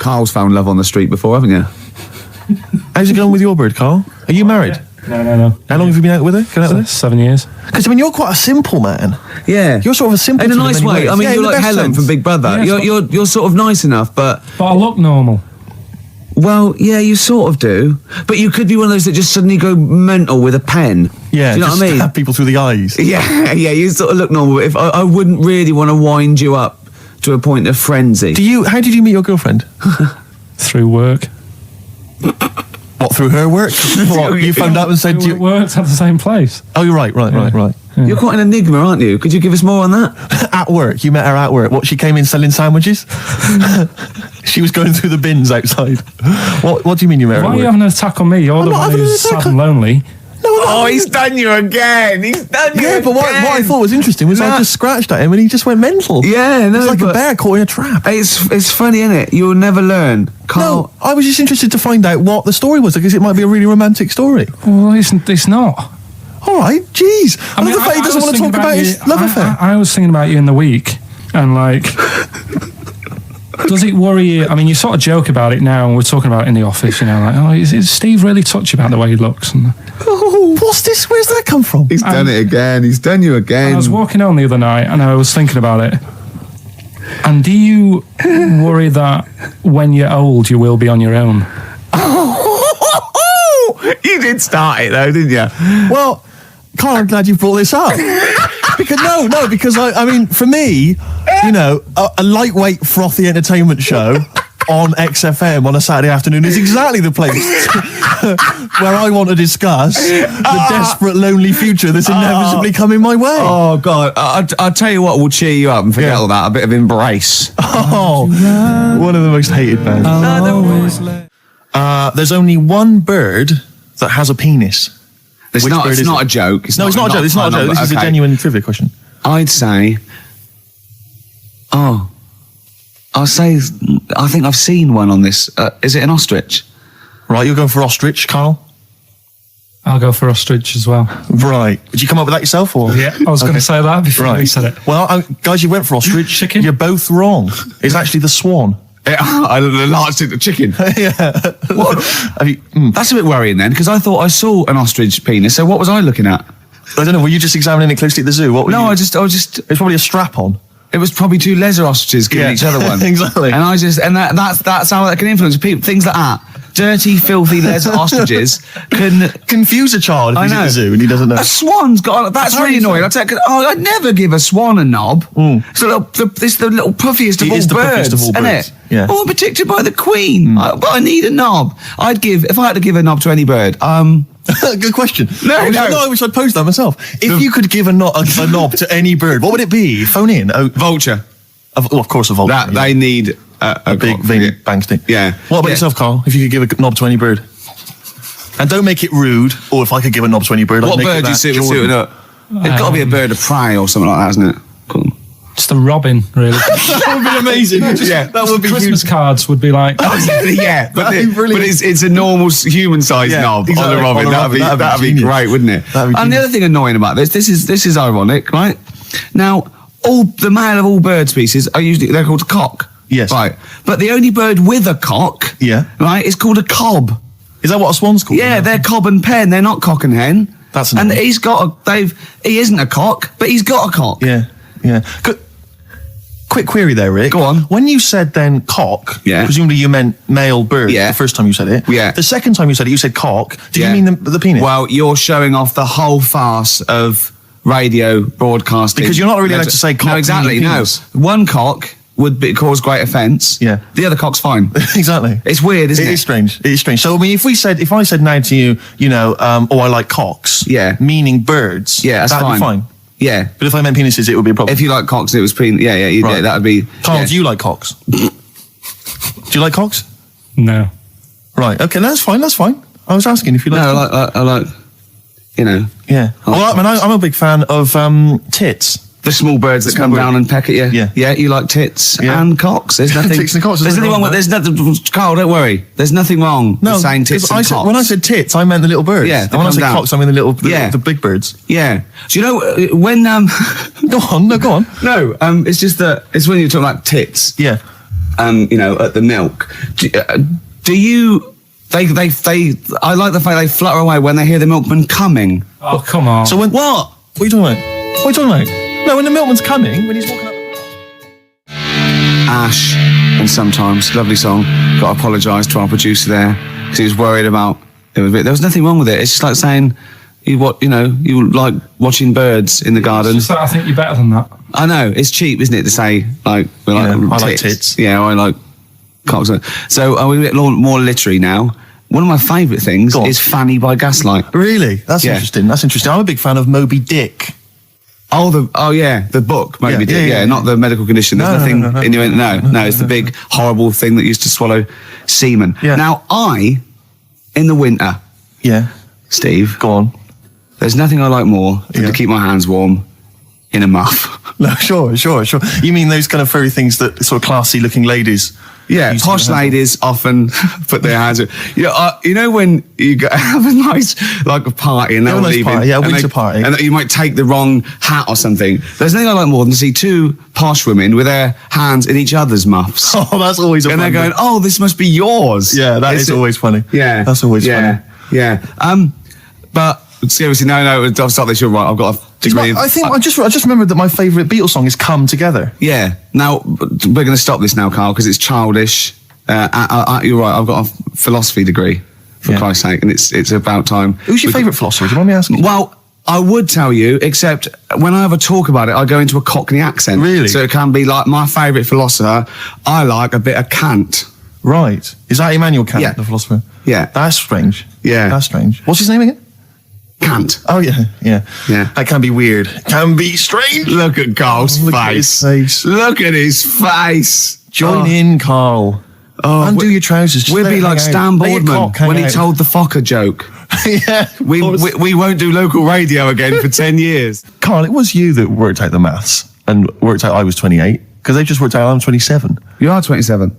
Carl's found love on the street before, haven't you? How's it going with your bird, Carl? Are you married? No. How long have you been out with her? Going out with her? 7 years. Because, I mean, you're quite a simple man. Yeah. You're sort of a simple in a nice way. I mean, you're like Helen from Big Brother. Yeah, you're sort of nice enough, but I look normal. Well, yeah, you sort of do. But you could be one of those that just suddenly go mental with a pen. Yeah, do you know what I mean? Stab people through the eyes. Yeah, you sort of look normal. If I wouldn't really want to wind you up to a point of frenzy. How did you meet your girlfriend? Through work. What, through her work? What, you found out and said... We worked at the same place. Oh, you're right. Yeah. You're quite an enigma, aren't you? Could you give us more on that? At work. You met her at work. What, she came in selling sandwiches? She was going through the bins outside. What do you mean you met her at Why work? are you having an attack on me? You're the one who's sad and lonely. No, he's done you again. Yeah, but what I thought was interesting was I just scratched at him and he just went mental. Yeah, no, it's like a bear caught in a trap. It's funny, isn't it? You'll never learn. Carl. No, I was just interested to find out what the story was, because it might be a really romantic story. Well, it's not. All right, jeez. I love the fact he doesn't want to talk about his love affair. I was thinking about you in the week, and like, does it worry you? I mean, you sort of joke about it now, and we're talking about it in the office, you know, like, oh, is Steve really touchy about the way he looks? And, oh, what's this? Where's that come from? He's done it again. He's done you again. I was walking home the other night, and I was thinking about it. And do you worry that when you're old, you will be on your own? You did start it though, didn't you? Well, Carl, I'm glad you brought this up. Because I mean, for me, you know, a lightweight, frothy entertainment show on XFM on a Saturday afternoon is exactly the place where I want to discuss the desperate, lonely future that's inevitably coming my way. Oh, God. I'll tell you what will cheer you up and forget all that. A bit of Embrace. Oh, one of the most hated bands. There's only one bird that has a penis. It's not a joke. It's not a joke. This is a genuine trivia question. I'd say... I think I've seen one on this. Is it an ostrich? Right, you're going for ostrich, Carl? I'll go for ostrich as well. Right. Did you come up with that yourself? Or? Yeah, I was going to say that before you said it. Well, guys, you went for ostrich. Chicken? You're both wrong. It's actually the swan. The large chicken. Yeah. What? That's a bit worrying then, because I thought I saw an ostrich penis, so what was I looking at? I don't know, were you just examining it closely at the zoo? I just... It's probably a strap-on. It was probably two lesser ostriches giving each other one. Exactly. And that's how that can influence people. Things like that. Dirty, filthy lesser ostriches can confuse a child if he's at the zoo and he doesn't know. A swan's got... That's really annoying. I'd never give a swan a knob. It's the little puffiest of all birds, isn't it? Yeah. Oh, I'm protected by the queen. But I need a knob. If I had to give a knob to any bird, Good question. No, I wish I'd posed that myself. If you could give a knob to any bird, what would it be? Phone in. Vulture. Of course, a vulture. They need a big veiny bang stick. Yeah. What about yourself, Carl? If you could give a knob to any bird, and don't make it rude. Or if I could give a knob to any bird, what bird do you suit up? It's got to be a bird of prey or something like that, hasn't it? Cool. Just a robin, really. That would be amazing. That would be Christmas cards would be like. Yeah, but it's a normal human-sized knob on a robin. That'd be great, wouldn't it? And the other thing annoying about this is ironic, right? Now, the male of all bird species they're called a cock. Yes. Right. But the only bird with a cock, right, is called a cob. Is that what a swan's called? Yeah, they're cob and pen. They're not cock and hen. That's and he isn't a cock, but he's got a cock. Yeah. Quick query there, Rick. Go on. When you said then cock, presumably you meant male bird the first time you said it. Yeah. The second time you said it, you said cock. Did you mean the penis? Well, you're showing off the whole farce of radio broadcasting. Because you're not really allowed to say cock. No, exactly, no. One cock would cause great offence. Yeah. The other cock's fine. Exactly. It's weird, isn't it? It is strange. It is strange. So, I mean, if I said now to you, I like cocks. Yeah. Meaning birds. Yeah, that'd be fine. Yeah. But if I meant penises, it would be a problem. If you like cocks, it was right. That would be... Carl, do you like cocks? Do you like cocks? No. Right, okay, that's fine. I was asking if you like... No, I like, Yeah. Well, I'm a big fan of tits. The small birds that come down and peck at you. Yeah. Yeah, you like tits and cocks. There's nothing... Tits and cocks. There's nothing wrong with... There's nothing... Carl, don't worry. There's nothing wrong with saying tits and cocks. When I said tits, I meant the little birds. Yeah, and when I said cocks, I mean the big birds. Yeah. Do you know when... Go on. No, it's just that... It's when you're talking about tits. Yeah. at the milk. Do you? I like the fact they flutter away when they hear the milkman coming. Oh, come on. So when what? What are you talking about? What are you talking about? No, when the milkman's coming, when he's walking up. Ash, and sometimes lovely song. Got to apologise to our producer there because he was worried about it. There was nothing wrong with it. It's just like saying you like watching birds in the garden. It's just that I think you're better than that. I know it's cheap, isn't it, to say like I like tits. Yeah, I like cocks. So are we a bit more literary now? One of my favourite things is Fanny by Gaslight. Really? That's interesting. That's interesting. I'm a big fan of Moby Dick. The book, Moby Dick. Yeah, not the medical condition. There's nothing in your No, it's the big horrible thing that used to swallow semen. Yeah. Now, in the winter, Steve, go on. There's nothing I like more than to keep my hands warm in a muff. No, sure. You mean those kind of furry things that sort of classy-looking ladies? Yeah, posh ladies often put their hands. You know when you have a nice a party and they're all leaving, winter party, and you might take the wrong hat or something. There's nothing I like more than to see two posh women with their hands in each other's muffs. Oh, that's always and they're going, "Oh, this must be yours." Yeah, that is always funny. Yeah, that's always funny. Yeah. But seriously, no, I'll stop this. You're right. I've got a degree. I just remembered that my favourite Beatles song is "Come Together." Yeah. Now we're going to stop this now, Carl, because it's childish. You're right. I've got a philosophy degree, for Christ's sake, and it's about time. Who's your favourite philosopher? Do you mind me asking? Well, I would tell you, except when I have a talk about it, I go into a Cockney accent. Really? So it can be like my favourite philosopher. I like a bit of Kant. Right. Is that Immanuel Kant, the philosopher? Yeah. That's strange. Yeah. That's strange. What's his name again? Kant. Oh, yeah. That can be weird. Can be strange. Look at Carl's face. Look at his face. Join in, Carl. Undo your trousers. We'll be like Stan Boardman when he told the Fokker joke. Yeah. We won't do local radio again for 10 years. Carl, it was you that worked out the maths and worked out I was 28 because they just worked out I'm 27. You are 27.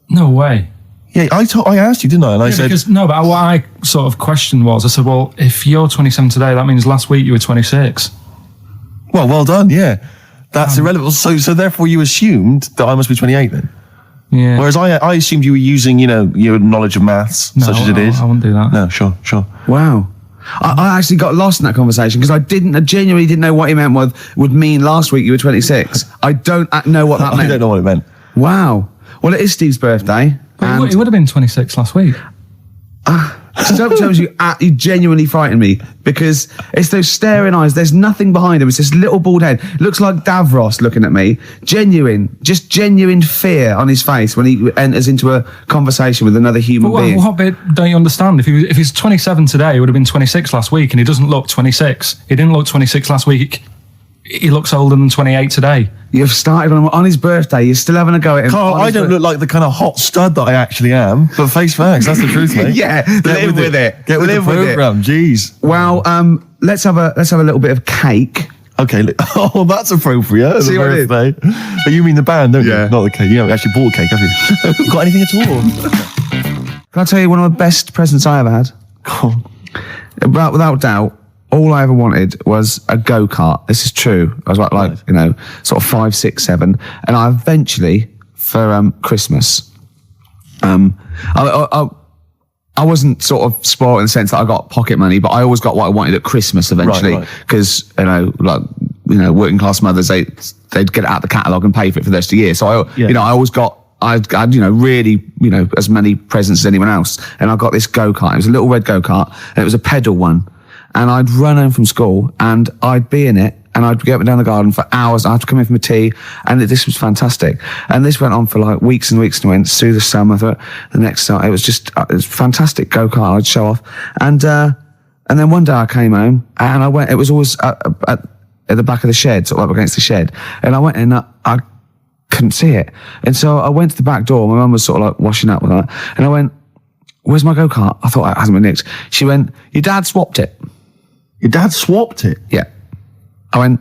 No way. Yeah, I asked you, didn't I? And I said... But what I sort of questioned was, I said, well, if you're 27 today, that means last week you were 26. Well done, yeah. That's irrelevant. So therefore you assumed that I must be 28 then? Yeah. Whereas I assumed you were using, your knowledge of maths, such as it is. I wouldn't do that. No, sure. Wow. I actually got lost in that conversation because I genuinely didn't know what he meant would mean last week you were 26. I don't know what that meant. I don't know what it meant. Wow. Well, it is Steve's birthday. But he would have been 26 last week. Sometimes you genuinely frighten me because it's those staring eyes. There's nothing behind him. It's this little bald head. Looks like Davros looking at me. Genuine fear on his face when he enters into a conversation with another human being. What bit don't you understand? If he's 27 today, he would have been 26 last week, and he doesn't look 26. He didn't look 26 last week. He looks older than 28 today. You've started on his birthday. You're still having a go at him. Carl, I don't look like the kind of hot stud that I actually am, but face facts, that's the truth, mate. Yeah, live with it. Get with the programme, jeez. Well, let's have a little bit of cake. Okay, that's appropriate. See what it is? But you mean the band, don't you? Not the cake. You haven't actually bought a cake, have you? Got anything at all? Can I tell you one of the best presents I ever had? Go on. Without doubt. All I ever wanted was a go-kart. This is true. I was like sort of 5, 6, 7. And I eventually, for Christmas, I wasn't sort of spoiled in the sense that I got pocket money, but I always got what I wanted at Christmas eventually. Because, working class mothers, they'd get it out of the catalogue and pay for it for the rest of the year. So I always got... I had, really, as many presents as anyone else. And I got this go-kart. It was a little red go-kart, and it was a pedal one. And I'd run home from school and I'd be in it and I'd get up and down the garden for hours. I had to come in from a tea and this was fantastic. And this went on for like weeks and weeks and went through the summer. The next summer, it was fantastic go-kart I'd show off. And then one day I came home and I went, it was always at the back of the shed, sort of up against the shed. And I went in, I couldn't see it. And so I went to the back door. My mum was sort of like washing up with that. And I went, where's my go-kart? I thought it hasn't been nicked. She went, your dad swapped it. Your dad swapped it? Yeah. I went,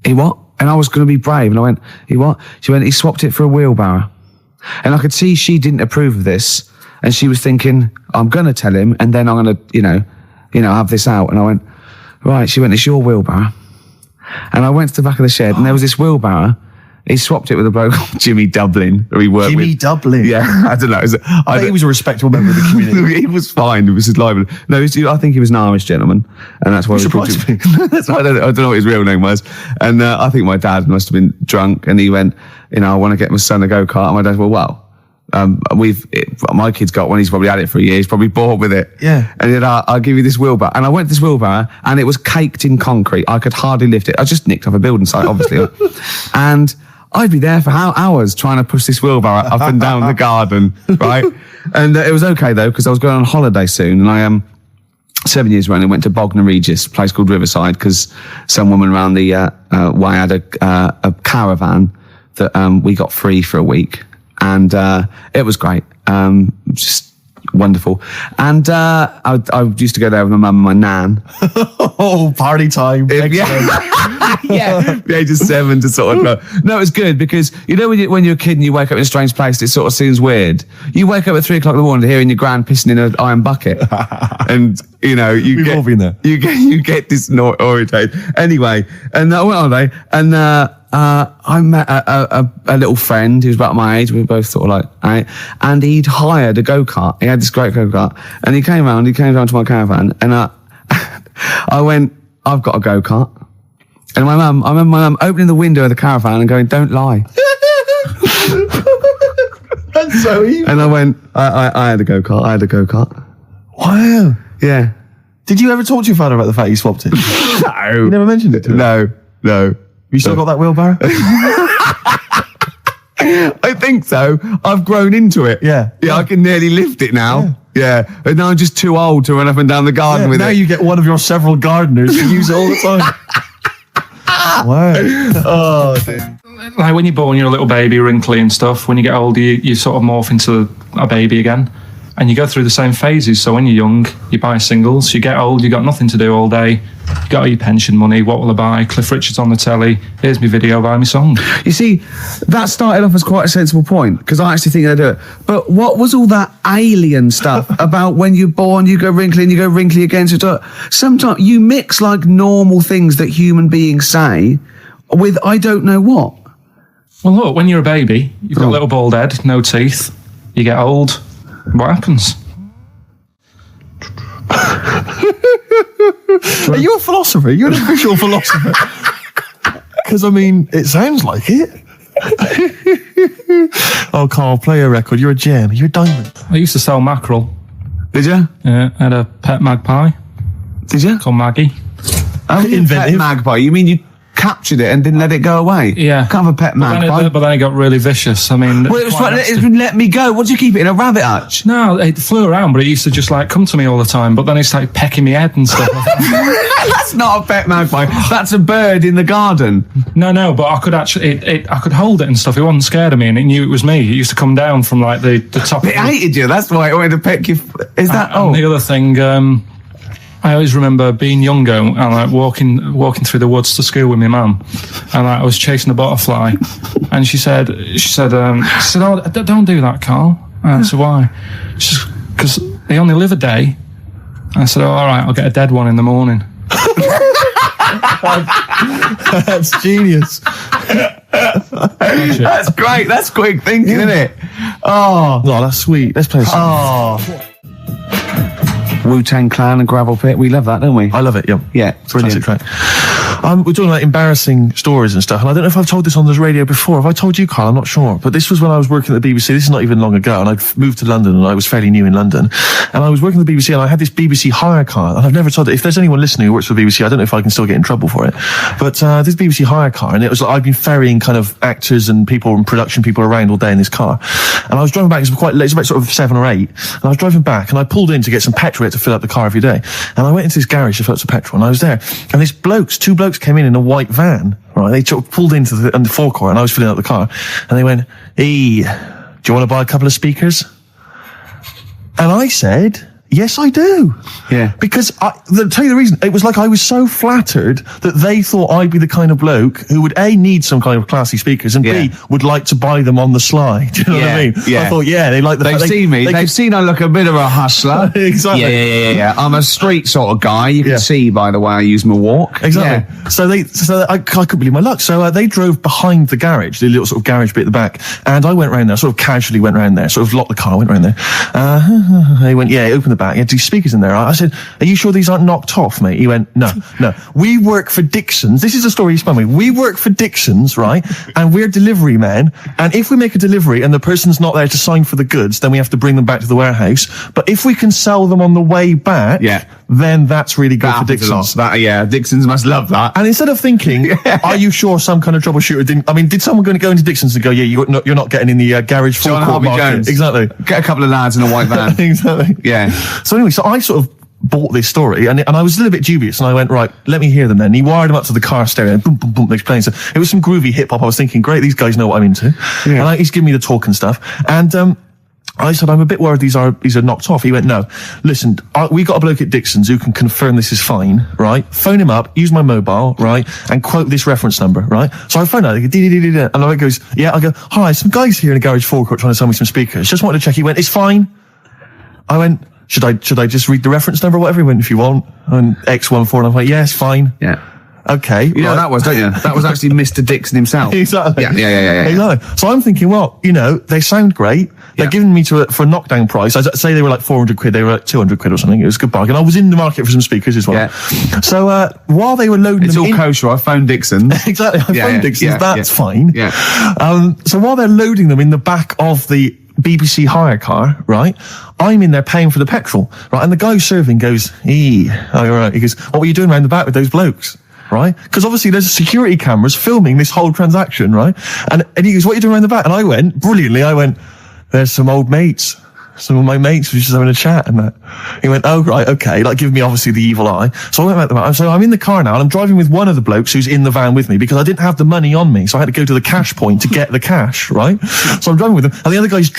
he what? And I was going to be brave. And I went, he what? She went, he swapped it for a wheelbarrow. And I could see she didn't approve of this. And she was thinking, I'm going to tell him. And then I'm going to, have this out. And I went, right. She went, it's your wheelbarrow. And I went to the back of the shed and there was this wheelbarrow he swapped it with a bloke called Jimmy Dublin, who he worked with. Jimmy Dublin? Yeah, I don't know. I think he was a respectable member of the community. He was fine. It was his lively. No, I think he was an Irish gentleman, and that's why he surprised me. That's why I don't know what his real name was. And I think my dad must have been drunk, and he went, I want to get my son a go-kart. And my dad went, well, my kid's got one. He's probably had it for a year. He's probably bored with it. Yeah. And he said, I'll give you this wheelbarrow. And I went to this wheelbarrow, and it was caked in concrete. I could hardly lift it. I just nicked off a building site, obviously. And I'd be there for hours trying to push this wheelbarrow up and down the garden, right? And it was okay though, because I was going on holiday soon, and I 7 years running went to Bognor Regis, a place called Riverside, because some woman around the way had a caravan that we got free for a week. And it was great, just wonderful. And I used to go there with my mum and my nan. Oh, party time! Yeah, the age of 7 to sort of. No, it was good because when you're a kid and you wake up in a strange place, it sort of seems weird. You wake up at 3 o'clock in the morning hearing your gran pissing in an iron bucket, and we've all been there. You get disorientated. Anyway, and I went on holiday, and I met a little friend who was about my age. We were both sort of like, right? And he'd hired a go-kart. He had this great go-kart, and he came around to my caravan, and I went, I've got a go-kart. And I remember my mum opening the window of the caravan and going, don't lie. That's so evil. And I went, I had a go-kart. Wow. Yeah. Did you ever talk to your father about the fact you swapped it? No. You never mentioned it to him? No. You still got that wheelbarrow? I think so. I've grown into it. Yeah. Yeah, I can nearly lift it now. Yeah. And now I'm just too old to run up and down the garden with now it. Now you get one of your several gardeners to use it all the time. Wow. Oh, dear. Like when you're born, you're a little baby, wrinkly and stuff. When you get older, you sort of morph into a baby again. And you go through the same phases. So when you're young, you buy singles. You get old, you got nothing to do all day. You got all your pension money. What will I buy? Cliff Richard's on the telly. Here's my video, buy me song. You see, that started off as quite a sensible point, because I actually think they do it. But what was all that alien stuff about when you're born, you go wrinkly and you go wrinkly again? So sometimes you mix like normal things that human beings say with I don't know what. Well, look, when you're a baby, you've got a little bald head, no teeth. You get old. What happens? Are you a philosopher? You're an official philosopher. Because, I mean, it sounds like it. Oh, Karl, play a record. You're a gem. You're a diamond. I used to sell mackerel. Did you? Yeah, I had a pet magpie. Did you? Called Maggie. Oh, inventive. Pet magpie. You mean you captured it and didn't let it go away? Yeah. Can't have a pet magpie. But then it got really vicious. I mean... Well, it was trying to let me go. What did you keep it in, a rabbit hutch? No, it flew around, but it used to just like come to me all the time. But then it started pecking me head and stuff. That's not a pet magpie. That's a bird in the garden. No, but I could actually... I could hold it and stuff. It wasn't scared of me, and it knew it was me. It used to come down from like the top... It hated you. That's why it wanted to peck you. Is that... And the other thing... I always remember being younger and like walking through the woods to school with my mum, and like, I was chasing a butterfly, and she said, "Oh, don't do that, Karl." And I said, "Why?" She said, "Because they only live a day." I said, "Oh, all right, I'll get a dead one in the morning." That's genius. That's great. That's quick thinking, isn't it? Oh, that's sweet. Let's play a song. Oh. Wu-Tang Clan and Gravel Pit. We love that, don't we? I love it, yeah. Yeah, brilliant. Classic track. We're talking about embarrassing stories and stuff, and I don't know if I've told this on the radio before. Have I told you, Karl? I'm not sure. But this was when I was working at the BBC. This is not even long ago, and I'd moved to London, and I was fairly new in London. And I was working at the BBC, and I had this BBC hire car, and I've never told it. If there's anyone listening who works for the BBC, I don't know if I can still get in trouble for it. But this BBC hire car, and it was like I'd been ferrying kind of actors and people and production people around all day in this car. And I was driving back, it was quite late, it was about sort of 7 or 8, and I was driving back, and I pulled in to get some petrol to fill up the car every day. And I went into this garage to fill up some petrol, and I was there, and two blokes came in a white van, right? They pulled into the forecourt, and I was filling up the car, and they went, "Hey, do you want to buy a couple of speakers?" And I said, Yes, I do. Yeah. Because I'll tell you the reason. It was like I was so flattered that they thought I'd be the kind of bloke who would A, need some kind of classy speakers, and B, would like to buy them on the sly. Do you know what I mean? Yeah. I thought, they like the They've seen me. They've seen I look a bit of a hustler. Exactly. Yeah. I'm a street sort of guy. You can see by the way I use my walk. Exactly. Yeah. So I couldn't believe my luck. So they drove behind the garage, the little sort of garage bit at the back, and I went round there, sort of casually went round there, sort of locked the car, went round there. They went, open the back. You had these speakers in there. I said, are you sure these aren't knocked off, mate? He went, no. We work for Dixon's. This is the story he spun me. We work for Dixon's, right? And we're delivery men. And if we make a delivery and the person's not there to sign for the goods, then we have to bring them back to the warehouse. But if we can sell them on the way back, then that's really good for Dixon's. Dixon's must love that. And instead of thinking, are you sure some kind of troubleshooter did someone going to go into Dixon's and go, you're not getting in the garage forecourt market? Jones. Exactly. Get a couple of lads in a white van. Exactly. Yeah. So anyway, so I sort of bought this story and I was a little bit dubious and I went, right, let me hear them then. And he wired them up to the car stereo and boom, boom, boom, they're playing. So it was some groovy hip hop. I was thinking, great, these guys know what I'm into. Yeah. And he's giving me the talk and stuff. And, I said, I'm a bit worried these are knocked off. He went, no, listen, we got a bloke at Dixon's who can confirm this is fine, right? Phone him up, use my mobile, right? And quote this reference number, right? So I phone out, and I goes, I go, hi, some guys here in the garage forecourt trying to sell me some speakers. Just wanted to check. He went, it's fine. I went, should I just read the reference number or whatever? He went, if you want. And X14, and I went, yeah, it's fine. Yeah. Okay. You know what that was, don't you? That was actually Mr. Dixon himself. Exactly. Yeah. Exactly. So I'm thinking, well, they sound great. They're giving me for a knockdown price. I'd say they were like 400 quid. They were like 200 quid or something. It was a good bargain. I was in the market for some speakers as well. Yeah. So while they were loading it's them all kosher. I phoned Dixon. Exactly. I phoned Dixon. That's fine. Yeah. So while they're loading them in the back of the BBC hire car, right, I'm in there paying for the petrol, right, and the guy serving goes, right. He goes, what were you doing around the back with those blokes? Right? Because obviously there's security cameras filming this whole transaction, right? And he goes, what are you doing around the back? And I went, brilliantly, there's some old mates. Some of my mates were just having a chat and that. He went, oh, right, okay. Like, giving me obviously the evil eye. So I went back to the van. So I'm in the car now and I'm driving with one of the blokes who's in the van with me because I didn't have the money on me. So I had to go to the cash point to get the cash, right? So I'm driving with him and the other guy's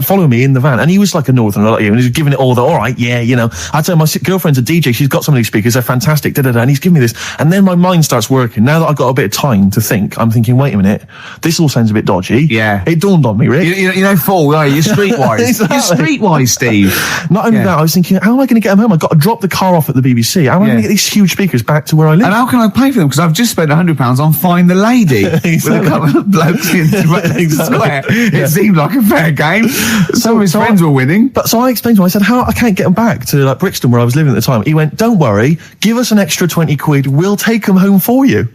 following me in the van and he was like a northerner like you and he was giving it all all right, I tell my girlfriend's a DJ. She's got some of these speakers. They're fantastic. And he's giving me this. And then my mind starts working. Now that I've got a bit of time to think, I'm thinking, wait a minute. This all sounds a bit dodgy. Yeah. It dawned on me, Rick. Fool, are you? You're streetwise. Exactly. You're streetwise, Steve. Not only that, I was thinking, how am I going to get them home? I've got to drop the car off at the BBC. How am I going to get these huge speakers back to where I live? And how can I pay for them? Because I've just spent £100 on Find the Lady with a couple of blokes in the square. It seemed like a fair game. Some of his friends were winning. But so I explained to him, I said, I can't get them back to like Brixton where I was living at the time. He went, don't worry, give us an extra 20 quid, we'll take them home for you.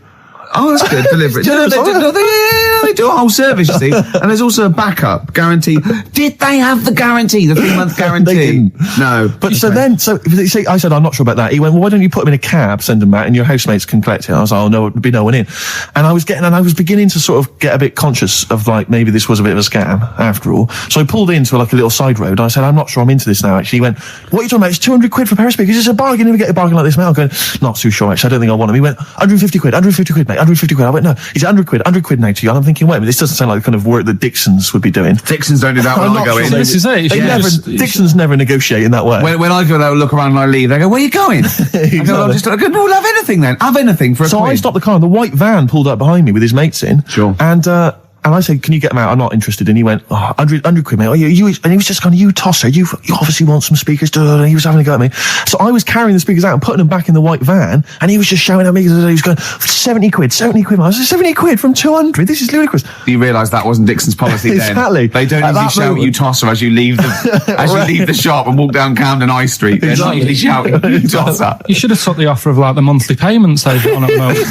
Oh, that's good. Deliberate. They do a whole service, you see. And there's also a backup guarantee. Did they have the guarantee, the 3-month guarantee? They didn't. No. But so I said, I'm not sure about that. He went, well, why don't you put them in a cab, send them back, and your housemates can collect it? I was like, oh, no, there'd be no one in. And I was beginning to sort of get a bit conscious of like, maybe this was a bit of a scam after all. So I pulled into like a little side road. I said, I'm not sure I'm into this now, actually. He went, what are you talking about? It's 200 quid for a pair of speakers. It's a bargain. You never get a bargain like this, mate. I'm going, not too sure, actually. I don't think I want them. He went, 150 quid, mate. 150 quid. I went, no, he's 100 quid now to you. And I'm thinking, wait a minute, this doesn't sound like the kind of work that Dixon's would be doing. Dixon's don't do that when I go in. This is it. Dixon's never negotiate in that way. When I go there, look around and I leave, they go, where are you going? Exactly. I go, no, we'll have anything then. Have anything for a So quid. I stopped the car and the white van pulled up behind me with his mates in. Sure. And I said, can you get them out? I'm not interested. And he went, 100 quid, mate. And he was just going, you tosser. You obviously want some speakers. And he was having a go at me. So I was carrying the speakers out and putting them back in the white van. And he was just shouting at me. He was going, 70 quid. I was like, 70 quid from 200. This is ludicrous. You realise that wasn't Dixon's policy then. Exactly. They don't usually shout at you tosser as you leave the shop and walk down Camden High Street. They're not usually shouting you tosser. You should have took the offer of like the monthly payments they've got on at the moment.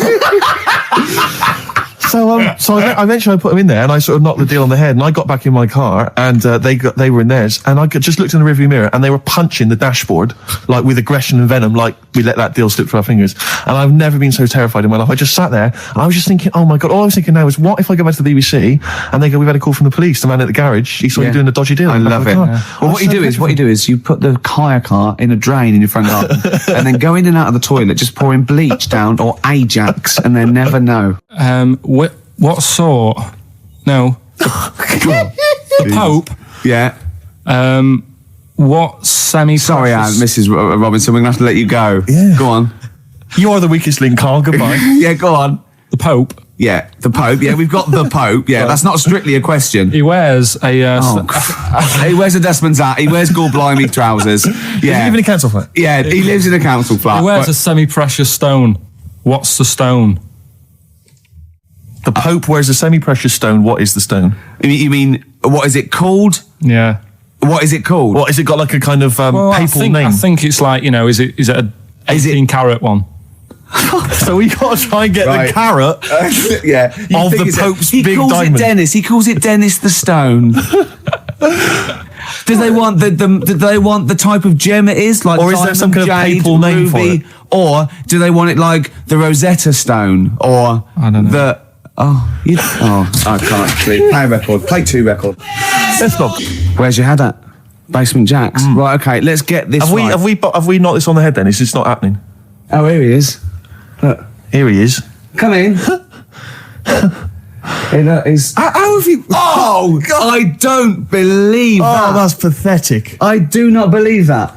So eventually I put them in there and I sort of knocked the deal on the head and I got back in my car and they were in theirs and I just looked in the rearview mirror and they were punching the dashboard like with aggression and venom like we let that deal slip through our fingers. And I've never been so terrified in my life. I just sat there and I was just thinking, oh my God, all I was thinking now is what if I go back to the BBC and they go, we've had a call from the police, the man at the garage, he saw you doing a dodgy deal. I love it. Yeah. Well, what you do is you put the hire car in a drain in your front garden and then go in and out of the toilet just pouring bleach down or Ajax and then never know. What sort? No. The Pope. Yeah. What semi-precious... Sorry, Mrs. Robinson, we're going to have to let you go. Yeah. Go on. You are the weakest link, Carl. Goodbye. Yeah, go on. The Pope. Yeah, the Pope. Yeah, we've got the Pope. Yeah, that's not strictly a question. He wears a... He wears a Desmond's hat. He wears gore-blimey trousers. Yeah. Does he live in a council flat? Yeah, he lives in a council flat. He wears a semi-precious stone. What's the stone? The Pope wears a semi-precious stone. What is the stone? You mean, what is it called? Yeah. What is it called? What, is it got like a kind of papal name? I think it's like, is it a 18-carat one? So we got to try and get the carrot of the Pope's big diamond. He calls it Dennis the Stone. Do they want the type of gem it is, like, or is there some kind of papal name for it? Or do they want it like the Rosetta Stone, or I don't know. I can't actually play a record. Play 2 record. Let's not. Where's your head at? Basement Jacks. Right. Okay. Let's get this. Have we knocked this on the head? Then it's just not happening. Oh, here he is. Look. Here he is. Come in. How have you... Oh, God. I don't believe that. Oh, that's pathetic. I do not believe that.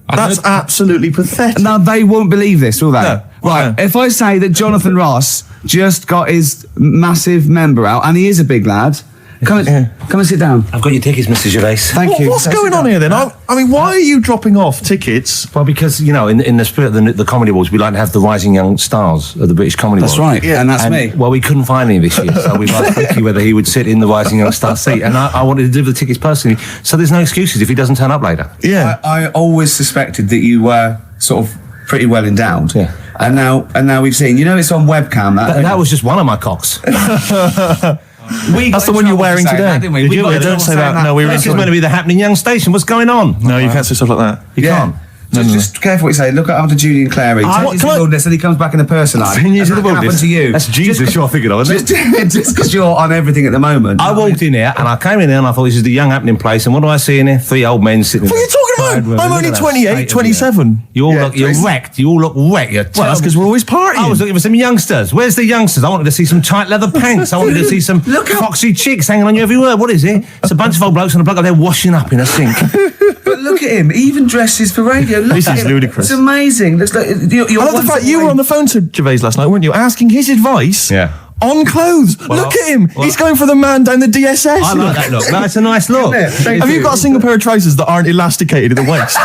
That's absolutely pathetic. Now, they won't believe this, will they? No. Right, No. if I say that Jonathan Ross just got his massive member out, and he is a big lad, come and sit down. I've got your tickets, Mr. Gervais. Thank you. What's going on here then? I mean, why are you dropping off tickets? Well, because, in the spirit of the Comedy Awards, we like to have the rising young stars of the British Comedy Awards. That's right, and that's me. Well, we couldn't find any this year, so we've asked Ricky whether he would sit in the rising young star seat, and I wanted to deliver the tickets personally, so there's no excuses if he doesn't turn up later. Yeah. I always suspected that you were sort of pretty well endowed. Yeah. And now we've seen, it's on webcam. That was just one of my cocks. That's the one you're wearing today. That, didn't we? Don't say that. No, This is meant to be the happening young station. What's going on? No, you can't say stuff like that. You can't. Just careful what you say. Look at after Julian Clary. Take his wilderness and he comes back in a person. 10 years of the wilderness. Happened to you. That's Jesus you're thinking of, isn't it? Just because you're on everything at the moment. I walked in here and I came in here and I thought this is the young happening place, and what do I see in here? 3 old men sitting. What are you talking about? I'm only 28, 27. You're wrecked. You all look wrecked. Well, that's because we're always partying. I was looking for some youngsters. Where's the youngsters? I wanted to see some tight leather pants. I wanted to see some foxy chicks hanging on you every word. What is it? It's a bunch of old blokes on a block up there washing up in a sink. But look at him. He even dresses for radio. This is ludicrous. It's amazing. Looks like you're I love the fact you were on the phone to Gervais last night, weren't you? Asking his advice. Yeah. On clothes. Look at him. He's going for the man down the DSS. I like that look. That's a nice look. Have you got a single pair of trousers that aren't elasticated at the waist?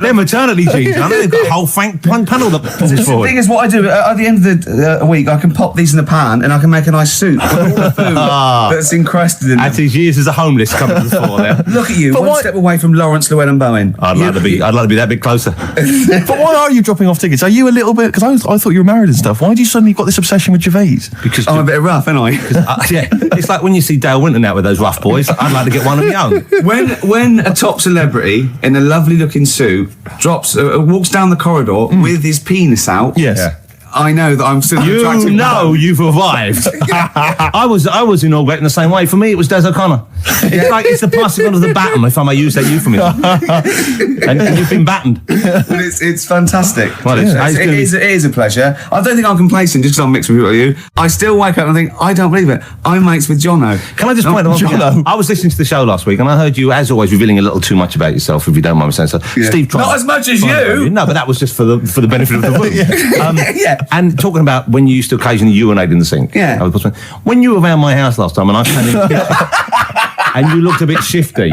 They're maternity jeans, aren't they? They've got a whole frank panel that pulls The forward. thing is, what I do at the end of the week, I can pop these in the pan and I can make a nice soup with all the food that's encrusted in them. At his years as a homeless coming to the fore there. Look at you, one step away from Lawrence Llewellyn Bowen. I'd like to be that bit closer. But why are you dropping off tickets? Are you a little bit... Because I thought you were married and stuff. Why do you suddenly got this obsession with Gervais? Because I'm a bit rough, ain't I? yeah, it's like when you see Dale Winton out with those rough boys. I'd like to get one of my own. When a top celebrity in a lovely looking suit walks down the corridor with his penis out, Yes. Yeah. I know that I'm still attractive. You've arrived. I was inaugurating the same way. For me, it was Des O'Connor. It's the passing on of the baton, if I may use that euphemism. and you've been battened. But it's fantastic. Well, it is a pleasure. I don't think I'm complacent just because I'm mixed with you. I still wake up and think, I don't believe it. I'm mates with Jono. Can I just point out? Jono. I was listening to the show last week and I heard you, as always, revealing a little too much about yourself, if you don't mind me saying so. Yeah. Steve, not as much as you. No, but that was just for the benefit of the room. Yeah. And talking about when you used to occasionally urinate in the sink. Yeah. When you were around my house last time and I came in and you looked a bit shifty.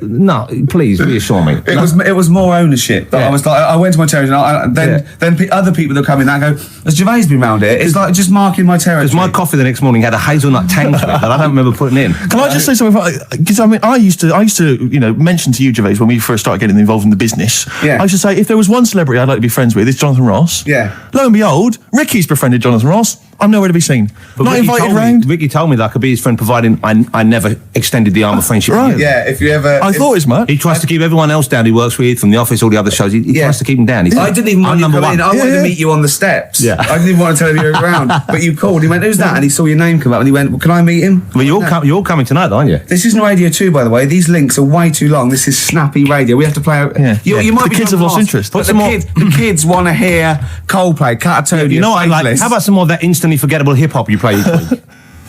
No, please reassure me. It was more ownership. Yeah. I was like, I went to my territory and then other people that come in and go, has Gervais been round here? It's like just marking my territory. Because my coffee the next morning had a hazelnut tang to it that I don't remember putting in. Can I just say something? Because I used to mention to you, Gervais, when we first started getting involved in the business. Yeah. I used to say, if there was one celebrity I'd like to be friends with, it's Jonathan Ross. Yeah. Lo and behold, Ricky's befriended Jonathan Ross. I'm nowhere to be seen. But Not Ricky invited told me- round. Ricky told me that I could be his friend, providing I never extended the arm of friendship. Right. with you. Yeah, if you ever... I thought as much. He tries to keep everyone else down he works with, from the office, all the other shows. He tries to keep them down. I didn't even want you to come in. I wanted to meet you on the steps. Yeah. I didn't even want to tell you you were around. But you called. He went, who's that? And he saw your name come up and he went, well, can I meet him? Well, you're all coming tonight, aren't you? This isn't Radio 2, by the way. These links are way too long. This is snappy radio. We have to play out... Yeah. You might The be kids have lost interest. But the kids want to hear Coldplay, Catatonia, You know what I like? Faithless. How about some more of that instantly forgettable hip-hop you play each week?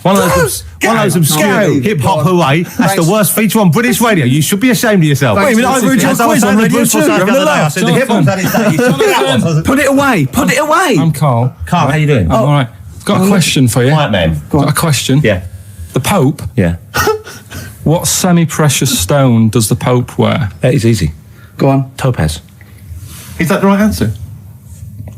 One of those obscure hip-hop hooey. That's the worst feature on British radio. You should be ashamed of yourself. Wait a minute, I read your quiz on Radio 2. I said the hip-hop that is that. Put it away. I'm Carl. Carl, how you doing? I'm all right. Got a question for you. Right, man. Got a question. Yeah. The Pope. Yeah. What semi-precious stone does the Pope wear? That is easy. Go on. Topaz. Is that the right answer?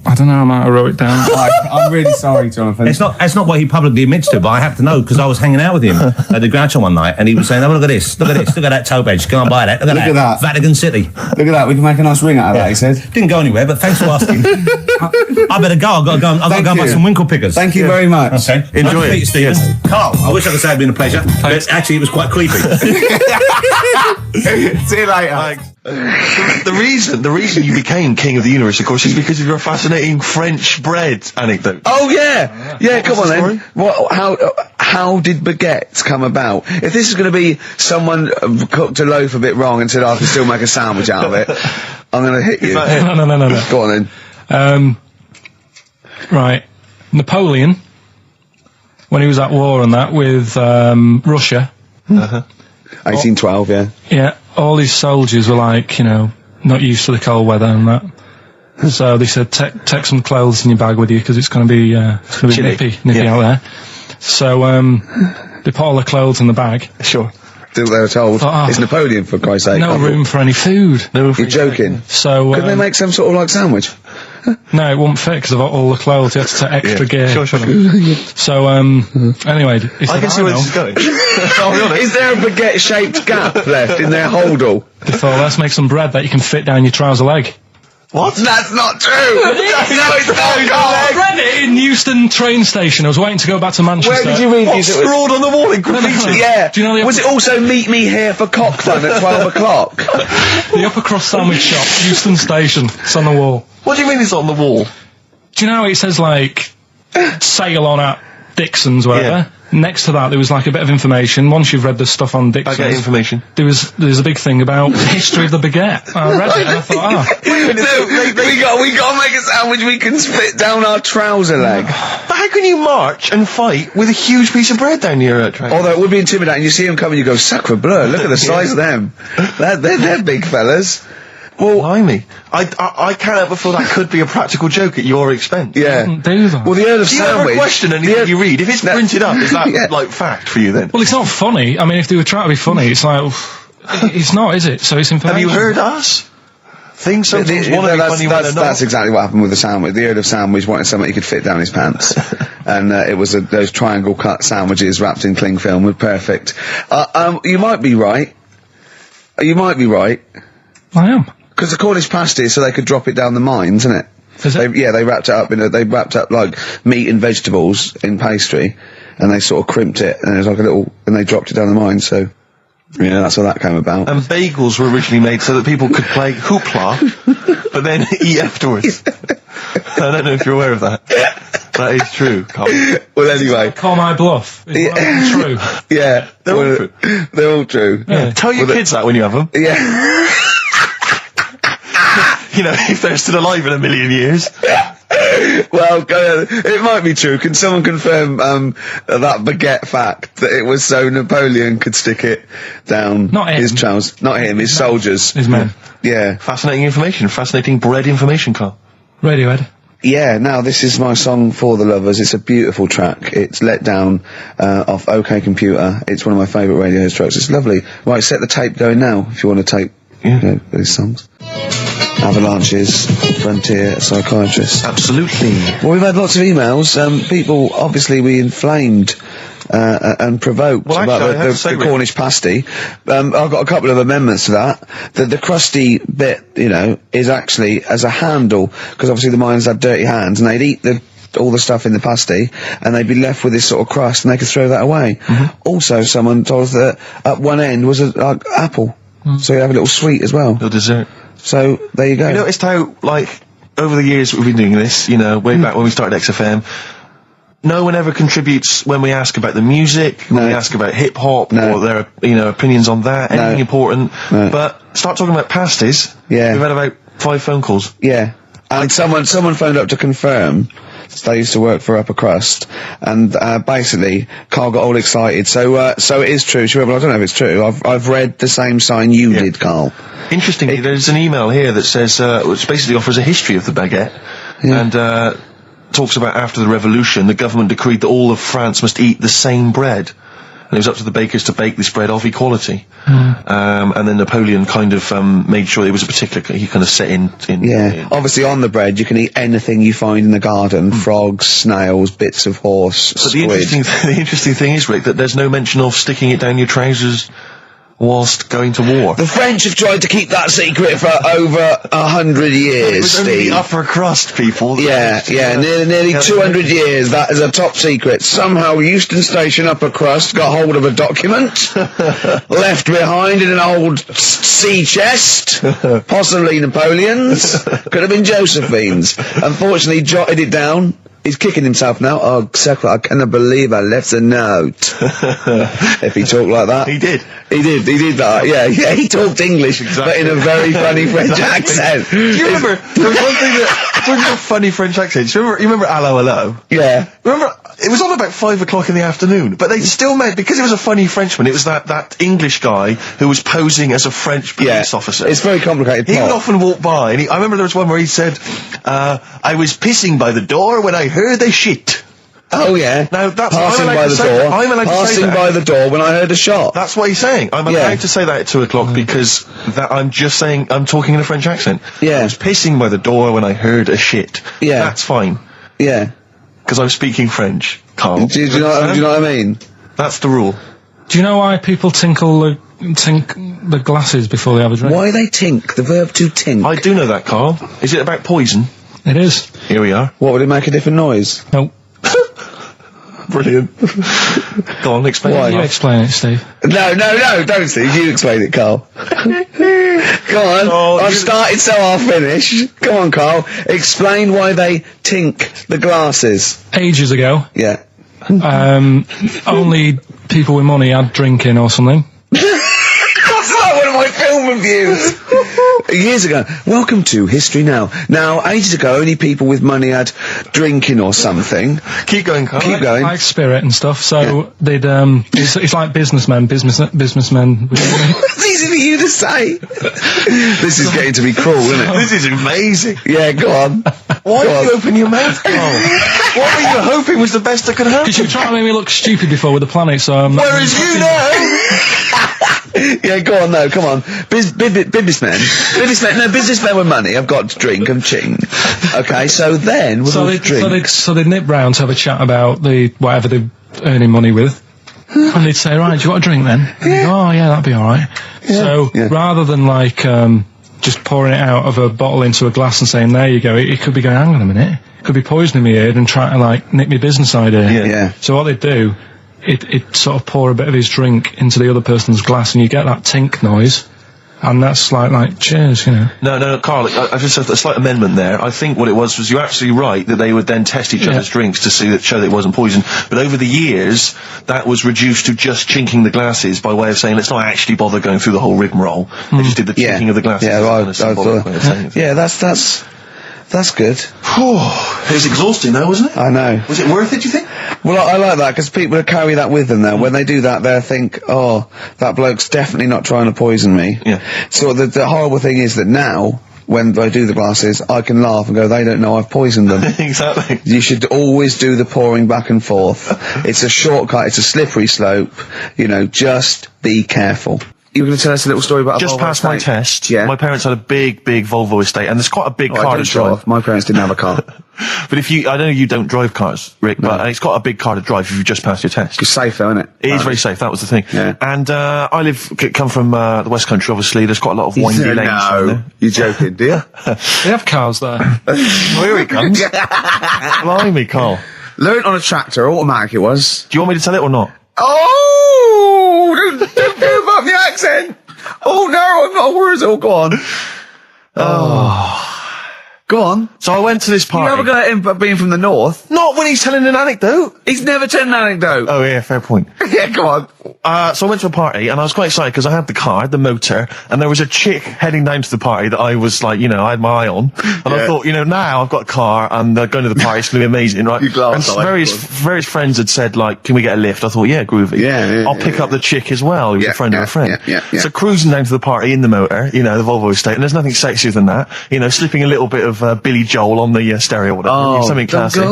I don't know, I might have wrote it down. I'm really sorry, Jonathan. It's not what he publicly admits to, but I have to know because I was hanging out with him at the Groucho one night, and he was saying, "Oh, look at this, look at that topaz. Go and buy that. Look at that. Vatican City. Look at that. We can make a nice ring out of that." He said. Didn't go anywhere, but thanks for asking. I better go. I've got to go. I've got to go and buy some winkle pickers. Thank you very much. Okay. Enjoy it. Steve. Carl, I wish I could say it'd been a pleasure. But actually, it was quite creepy. See you later. The reason you became king of the universe, of course, is because of your fascinating French bread anecdote. Oh yeah. Come on then. How did baguettes come about? If this is going to be someone cooked a loaf a bit wrong and said I can still make a sandwich out of it, I'm going to hit you. No. Go on then. Right. Napoleon, when he was at war and that with Russia. 1812, yeah. Yeah, all his soldiers were like, not used to the cold weather and that. So they said, take some clothes in your bag with you because it's going to be nippy out there. So they put all the clothes in the bag. Sure. They were told it's Napoleon, for Christ's sake. No room for any food. You're joking. So couldn't they make some sort of like sandwich? No, it wouldn't fit because of all the clothes. You had to take extra gear. Sure. So anyway, he said, I can see where this is going. I'll be honest. Is there a baguette-shaped gap left in their holdall? They thought, let's make some bread that you can fit down your trouser leg. What? That's not true! No, it's not, I read it in Euston train station. I was waiting to go back to Manchester. Where did you read What's this? scrawled on the wall in graffiti? Yeah. Do you know was it also meet me here for cock fun at 12 o'clock? The upper crust sandwich shop, Euston station. It's on the wall. What do you mean it's on the wall? Do you know it says like sail on at Dixon's, whatever? Yeah. Next to that there was like a bit of information. Once you've read the stuff on Dixon's, I get information. There's a big thing about the history of the baguette. I read it and I thought, we got to make a sandwich we can split down our trouser leg. But how can you march and fight with a huge piece of bread down your train? Although it would be intimidating. You see them coming, you go, sacre bleu, look at the size of them. They're big fellas. Well, blimey. I can't help but feel that could be a practical joke at your expense. Yeah. do that. Well, the Earl of Do you Sandwich... ever question anything you read? If it's printed up, is that, like, fact for you, then? Well, it's not funny. I mean, if they were trying to be funny, it's like, it's not, is it? So it's information. Have you heard us? Things sometimes want to be funny when they're not. That's exactly what happened with the sandwich. The Earl of Sandwich wanted something he could fit down his pants. And it was those triangle cut sandwiches wrapped in cling film were perfect. You might be right. You might be right. I am. Because the Cornish pasty, so they could drop it down the mines, isn't it? Is it? They wrapped it up they wrapped up like meat and vegetables in pastry, and they sort of crimped it, and it was like and they dropped it down the mine. So, yeah, that's how that came about. And bagels were originally made so that people could play hoopla, but then eat afterwards. I don't know if you're aware of that. That is true, Carl. Well, anyway. Call my bluff. Is that true? Yeah. They're all true. They're all true. Yeah. Tell your kids that when you have them. Yeah. If they're still alive in a million years. Well, it might be true. Can someone confirm that baguette fact that it was so Napoleon could stick it down his trousers? Not him, his soldiers. His men. Yeah. Fascinating information. Fascinating bread information, Carl. Radiohead. Yeah, now this is my song for the lovers. It's a beautiful track. It's Let Down off OK Computer. It's one of my favourite Radiohead tracks. It's lovely. Right, set the tape going now if you want to tape these songs. Avalanches, Frontier, Psychiatrist. Absolutely. Well, we've had lots of emails. People, obviously, we inflamed and provoked about the Cornish pasty. I've got a couple of amendments to that. The crusty bit, is actually as a handle, because obviously the miners had dirty hands, and they'd eat all the stuff in the pasty, and they'd be left with this sort of crust, and they could throw that away. Mm-hmm. Also, someone told us that at one end was an apple, so you have a little sweet as well. Little dessert. So, there you go. You noticed how, over the years we've been doing this, way back when we started XFM, no one ever contributes when we ask about the music, when we ask about hip-hop, or their, opinions on that, anything important. No. But start talking about pasties. Yeah. We've had about 5 phone calls. Yeah. And someone phoned up to confirm They used to work for Upper Crust, and basically, Carl got all excited. So it is true. Well, I don't know if it's true. I've read the same sign you did, Carl. Interestingly, there's an email here that says, which basically offers a history of the baguette, and talks about after the revolution, the government decreed that all of France must eat the same bread. And it was up to the bakers to bake this bread of equality. And then Napoleon kind of made sure it was a particular, he kind of set in. Obviously on the bread you can eat anything you find in the garden, frogs, snails, bits of horse, But squid. the interesting thing is, Rick, that there's no mention of sticking it down your trousers whilst going to war. The French have tried to keep that secret for over 100 years, It was Steve. only the upper crust people. Nearly 200 years. That is a top secret. Somehow Euston Station upper crust got hold of a document left behind in an old sea chest, possibly Napoleon's, could have been Josephine's. Unfortunately, jotted it down. He's kicking himself now. Oh, Secret, I cannot believe I left a note. If he talked like that. He did that, yeah, he talked English, but in a very funny French accent. Do you remember, there was one thing that, talking about funny French accents, you remember Allo Allo? Yeah. Remember, it was on about 5 o'clock in the afternoon, but they still meant, because it was a funny Frenchman, it was that English guy who was posing as a French police officer. It's very complicated. He would often walk by, and I remember there was one where he said, I was pissing by the door when I heard a shit. Oh yeah. Now that's passing by the door. I'm allowed to say that. By the door when I heard a shot. That's what he's saying. I'm allowed to say that at 2 o'clock because I'm just saying I'm talking in a French accent. Yeah. I was pissing by the door when I heard a shit. Yeah. That's fine. Yeah. Because I'm speaking French, Carl. Do you know what I mean? That's the rule. Do you know why people tink the glasses before they have a drink? Why they tink? The verb to tink. I do know that, Carl. Is it about poison? It is. Here we are. What, would it make a different noise? Nope. Brilliant. Go on, explain Why? it. You explain it, Steve. No, don't, Steve. You explain it, Carl. Go on. I've started, so I'll finish. Go on, Carl. Explain why they tink the glasses. Ages ago, Yeah. only people with money had drinking or something. That's like one of my film reviews. Years ago. Welcome to History Now. Now, ages ago, only people with money had drinking or something. Keep going, Carl. Keep going. Like spirit and stuff. So they'd it's like businessmen. It's easy for you to say. This is getting to be cruel, isn't it? This is amazing. Yeah, go on. Why did you open your mouth, Carl? What were you hoping was the best that could happen? Because you were trying to make me look stupid before with the planet, so I'm not... Whereas you know... Yeah, go on, no, come on. Businessmen with money have got to drink and ching. Okay, so then we'll drink. So they'd nip round to have a chat about whatever they're earning money with. And they'd say, right, do you want a drink then? And they'd go, oh yeah, that'd be alright. So rather than just pouring it out of a bottle into a glass and saying, there you go, it could be going, hang on a minute, it could be poisoning me here and trying to nick my business idea. Yeah. So what they'd do, it sort of pour a bit of his drink into the other person's glass and you get that tink noise. And that's like cheers, you know. No, Carl, I just have a slight amendment there. I think what it was you're absolutely right that they would then test each other's drinks to show that it wasn't poison. But over the years, that was reduced to just chinking the glasses by way of saying, let's not actually bother going through the whole rigmarole. They just did the chinking of the glasses. Yeah, that's good. It was exhausting though, wasn't it? I know. Was it worth it, do you think? Well, I like that, because people carry that with them now. When they do that, they'll think, oh, that bloke's definitely not trying to poison me. Yeah. So the horrible thing is that now, when I do the glasses, I can laugh and go, they don't know I've poisoned them. Exactly. You should always do the pouring back and forth. It's a shortcut, it's a slippery slope. Just be careful. You were going to tell us a little story about just past my test. Yeah. My parents had a big Volvo estate, and there's quite a big car to drive. My parents didn't have a car. But I know you don't drive cars, Rick, but it's got a big car to drive if you've just passed your test. It's safe though, isn't it? It is very safe, that was the thing. Yeah. And I come from the West Country, obviously, there's quite a lot of windy lanes. No, you're joking, do you? They have cars there. Here he comes. Blimey, Carl. Learned on a tractor, automatic it was. Do you want me to tell it or not? Oh! Don't give up the accent! Oh no, I've got words, go on. Go on. So I went to this party. You never got him being from the north. Not when he's telling an anecdote. He's never telling an anecdote. Oh yeah, fair point. Yeah, go on. So I went to a party and I was quite excited because I had the car, the motor, and there was a chick heading down to the party that I was like, I had my eye on. And I thought, now I've got a car and going to the party, it's going to be amazing, right? And various friends had said, like, can we get a lift? I thought, yeah, groovy. I'll pick up the chick as well, who's a friend of a friend. So cruising down to the party in the motor, the Volvo estate, and there's nothing sexier than that. Slipping a little bit of Billy Joel on the stereo or whatever. Something classic.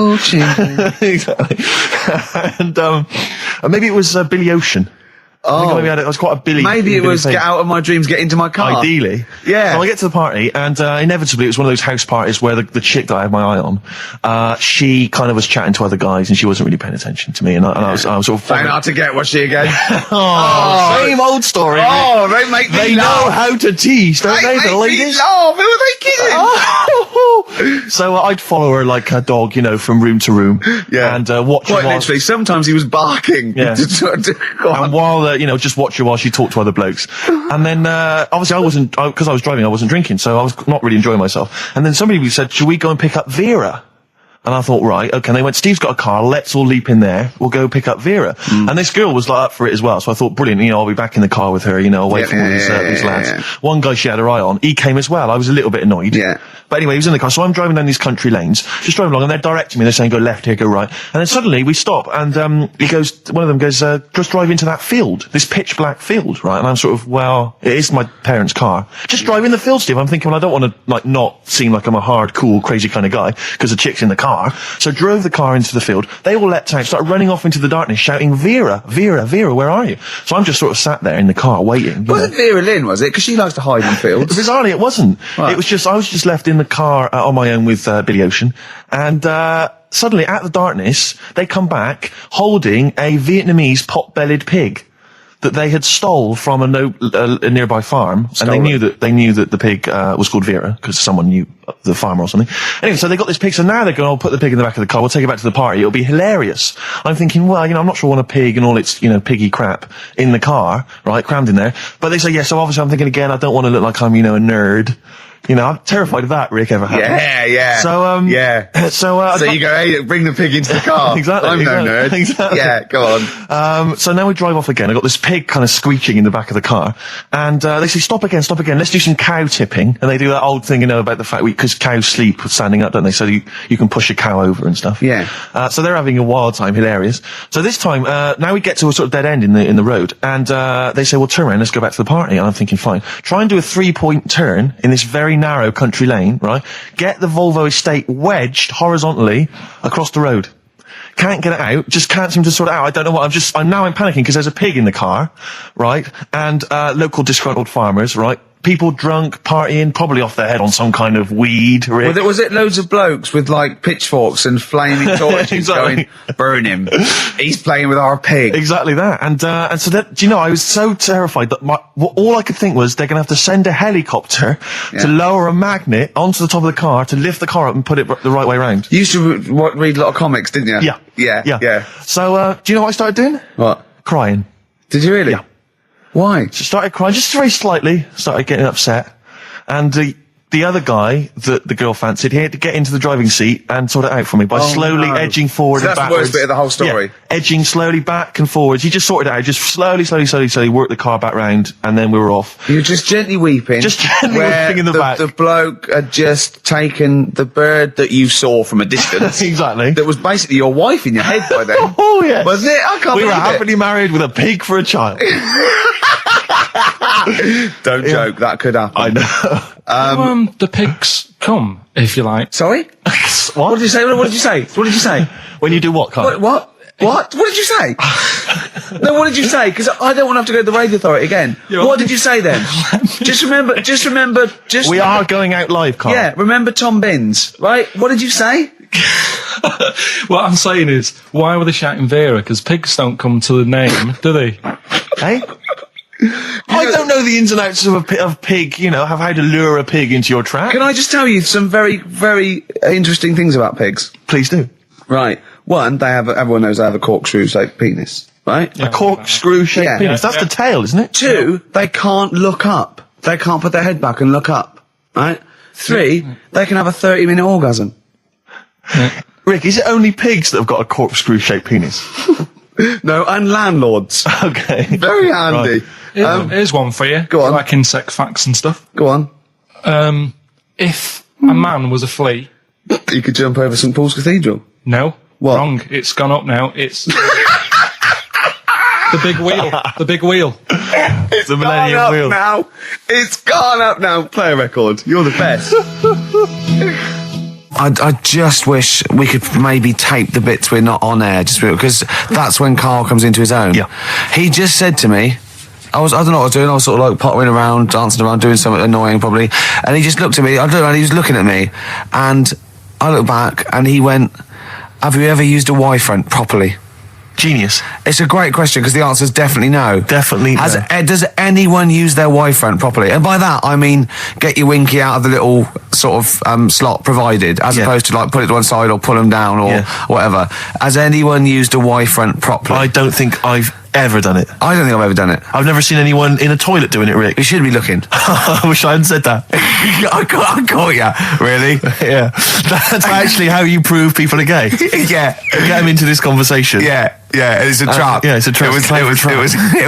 Exactly. And maybe it was Billy Ocean. I think maybe I was quite a Billy. Maybe it was Get Out of My Dreams, Get Into My Car. Ideally. Yeah. So I get to the party, and inevitably it was one of those house parties where the chick that I had my eye on, she kind of was chatting to other guys, and she wasn't really paying attention to me, and I was sort of... Saying hard to get, was she again? Same old story. Oh, they make me They know how to tease, don't they, the ladies? Who are they kidding? So I'd follow her like a dog, from room to room. Yeah. And watch her Quite literally, sometimes he was barking. Yeah. And while, just watch her while she talked to other blokes. And then, obviously because I was driving, I wasn't drinking, so I was not really enjoying myself. And then somebody said, should we go and pick up Vera? And I thought, right, okay. And they went, Steve's got a car, let's all leap in there, we'll go pick up Vera. And this girl was like up for it as well, so I thought, brilliant, I'll be back in the car with her, I'll wait for all these lads. Yeah. One guy she had her eye on, he came as well, I was a little bit annoyed. Yeah. But anyway, he was in the car, so I'm driving down these country lanes, just driving along, and they're directing me, they're saying, go left here, go right. And then suddenly, we stop, and one of them goes, just drive into that field, this pitch black field, right? And I'm sort of, well, it is my parents' car. Just drive in the field, Steve. I'm thinking, well, I don't want to, not seem like I'm a hard, cool, crazy kind of guy, because the chick's in the car. So drove the car into the field. They all leapt out, started running off into the darkness, shouting, Vera, Vera, Vera, where are you? So I'm just sort of sat there in the car waiting. Wasn't Vera Lynn, was it? Because she likes to hide in fields. Bizarrely, it wasn't. Right. It was I was just left in the car on my own with Billy Ocean, and suddenly, out of the darkness, they come back holding a Vietnamese pot-bellied pig that they had stole from a nearby farm, and they knew that the pig was called Vera because someone knew the farmer or something. Anyway, so they got this pig. So now they're going, put the pig in the back of the car. We'll take it back to the party. It'll be hilarious. I'm thinking, well, I'm not sure I want a pig and all its piggy crap in the car, right, crammed in there. But they say yes. So obviously, I'm thinking again, I don't want to look like I'm a nerd. I'm terrified of that, Rick, ever happened. Yeah. So, so you go, hey, bring the pig into the car. Exactly. I'm no nerd. Exactly. Yeah, go on. So now we drive off again. I got this pig kind of screeching in the back of the car. And, they say, stop again. Let's do some cow tipping. And they do that old thing, about the fact because cows sleep standing up, don't they? So you can push a cow over and stuff. Yeah. So they're having a wild time, hilarious. So this time, now we get to a sort of dead end in the road. And, they say, well, turn around, let's go back to the party. And I'm thinking, fine. Try and do a 3-point turn in this very narrow country lane, right? Get the Volvo estate wedged horizontally across the road. Can't get it out, just can't seem to sort it out. I don't know what, I'm panicking because there's a pig in the car, right? And, local disgruntled farmers, right? People drunk, partying, probably off their head on some kind of weed. Rick. Well, was it loads of blokes with like pitchforks and flaming torches exactly. going, burn him? He's playing with our pig. Exactly that. And so that, I was so terrified that all I could think was they're going to have to send a helicopter to lower a magnet onto the top of the car to lift the car up and put it the right way around. You used to read a lot of comics, didn't you? Yeah. So, do you know what I started doing? What? Crying. Did you really? Yeah. Why? She started crying, just very slightly, started getting upset. And the other guy that the girl fancied, he had to get into the driving seat and sort it out for me by slowly edging forward and backwards. That's the worst bit of the whole story. Yeah, edging slowly back and forwards. He just sorted it out, just slowly worked the car back round, and then we were off. You were just gently weeping. Just gently weeping in the back. The bloke had just taken the bird that you saw from a distance. Exactly. That was basically your wife in your head by then. Oh, yeah. Wasn't it? I can't believe We were happily married with a pig for a child. Don't joke, that could happen. I know. The pigs come, if you like. Sorry? What did you say? What did you say? When you do what, Carl? What did you say? No, what did you say? Because I don't want to have to go to the radio authority again. What did you say then? Just remember. We are going out live, Carl. Yeah, remember Tom Binns, right? What did you say? What I'm saying is, why were they shouting Vera? Because pigs don't come to the name, do they? Hey? I don't know the ins and outs of pig, how to lure a pig into your trap. Can I just tell you some very, very interesting things about pigs? Please do. Right. One, everyone knows they have a corkscrew-shaped penis, right? Yeah, a corkscrew-shaped penis. That's the tail, isn't it? Two, they can't look up. They can't put their head back and look up, right? 3, they can have a 30-minute orgasm. Yeah. Rick, is it only pigs that have got a corkscrew-shaped penis? No, and landlords. Okay. Very handy. Right. Here's one for you. Go on. Like insect facts and stuff. Go on. If a man was a flea... You could jump over St Paul's Cathedral. No. What? Wrong. It's gone up now. It's... the big wheel. The big wheel. It's the Millennium gone up Wheel. now. It's gone up now. Play a record. You're the best. I just wish we could maybe tape the bits we're not on air, just because that's when Karl comes into his own. Yeah. He just said to me, I don't know what I was doing, I was sort of like pottering around, dancing around, doing something annoying probably, and he just looked at me, I don't know, and he was looking at me, and I looked back, and he went, have you ever used a Y-front properly? Genius. It's a great question, because the answer is definitely no. Definitely no. Does anyone use their Y-front properly? And by that, I mean, get your winky out of the little sort of slot provided, as opposed to like put it to one side or pull them down or whatever. Has anyone used a Y-front properly? I don't think I've ever done it. I don't think I've ever done it. I've never seen anyone in a toilet doing it, Rick. You should be looking. I wish I hadn't said that. I caught you. Really? Yeah. That's actually how you prove people are gay. Yeah. Get them into this conversation. Yeah. It's a trap. Yeah, it's a trap. It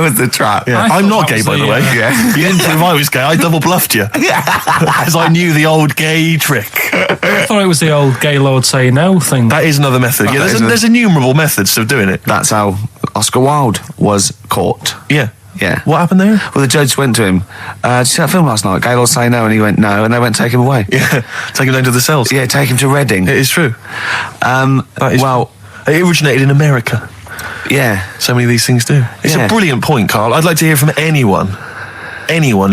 was the trap. Yeah. I'm not gay, by the way. Yeah. You didn't prove I was gay. I double bluffed you. Because I knew the old gay trick. I thought it was the old gay lord say no thing. That is another method. Yeah, there's innumerable methods of doing it. That's how Oscar Wilde was caught. Yeah. Yeah. What happened there? Well, the judge went to him, did you see that film last night? Gaylord Say No, and he went no, and they went take him away. Yeah. Take him down to the cells. Yeah, take him to Reading. It is true. Well, it originated in America. Yeah. So many of these things do. It's a brilliant point, Karl. I'd like to hear from anyone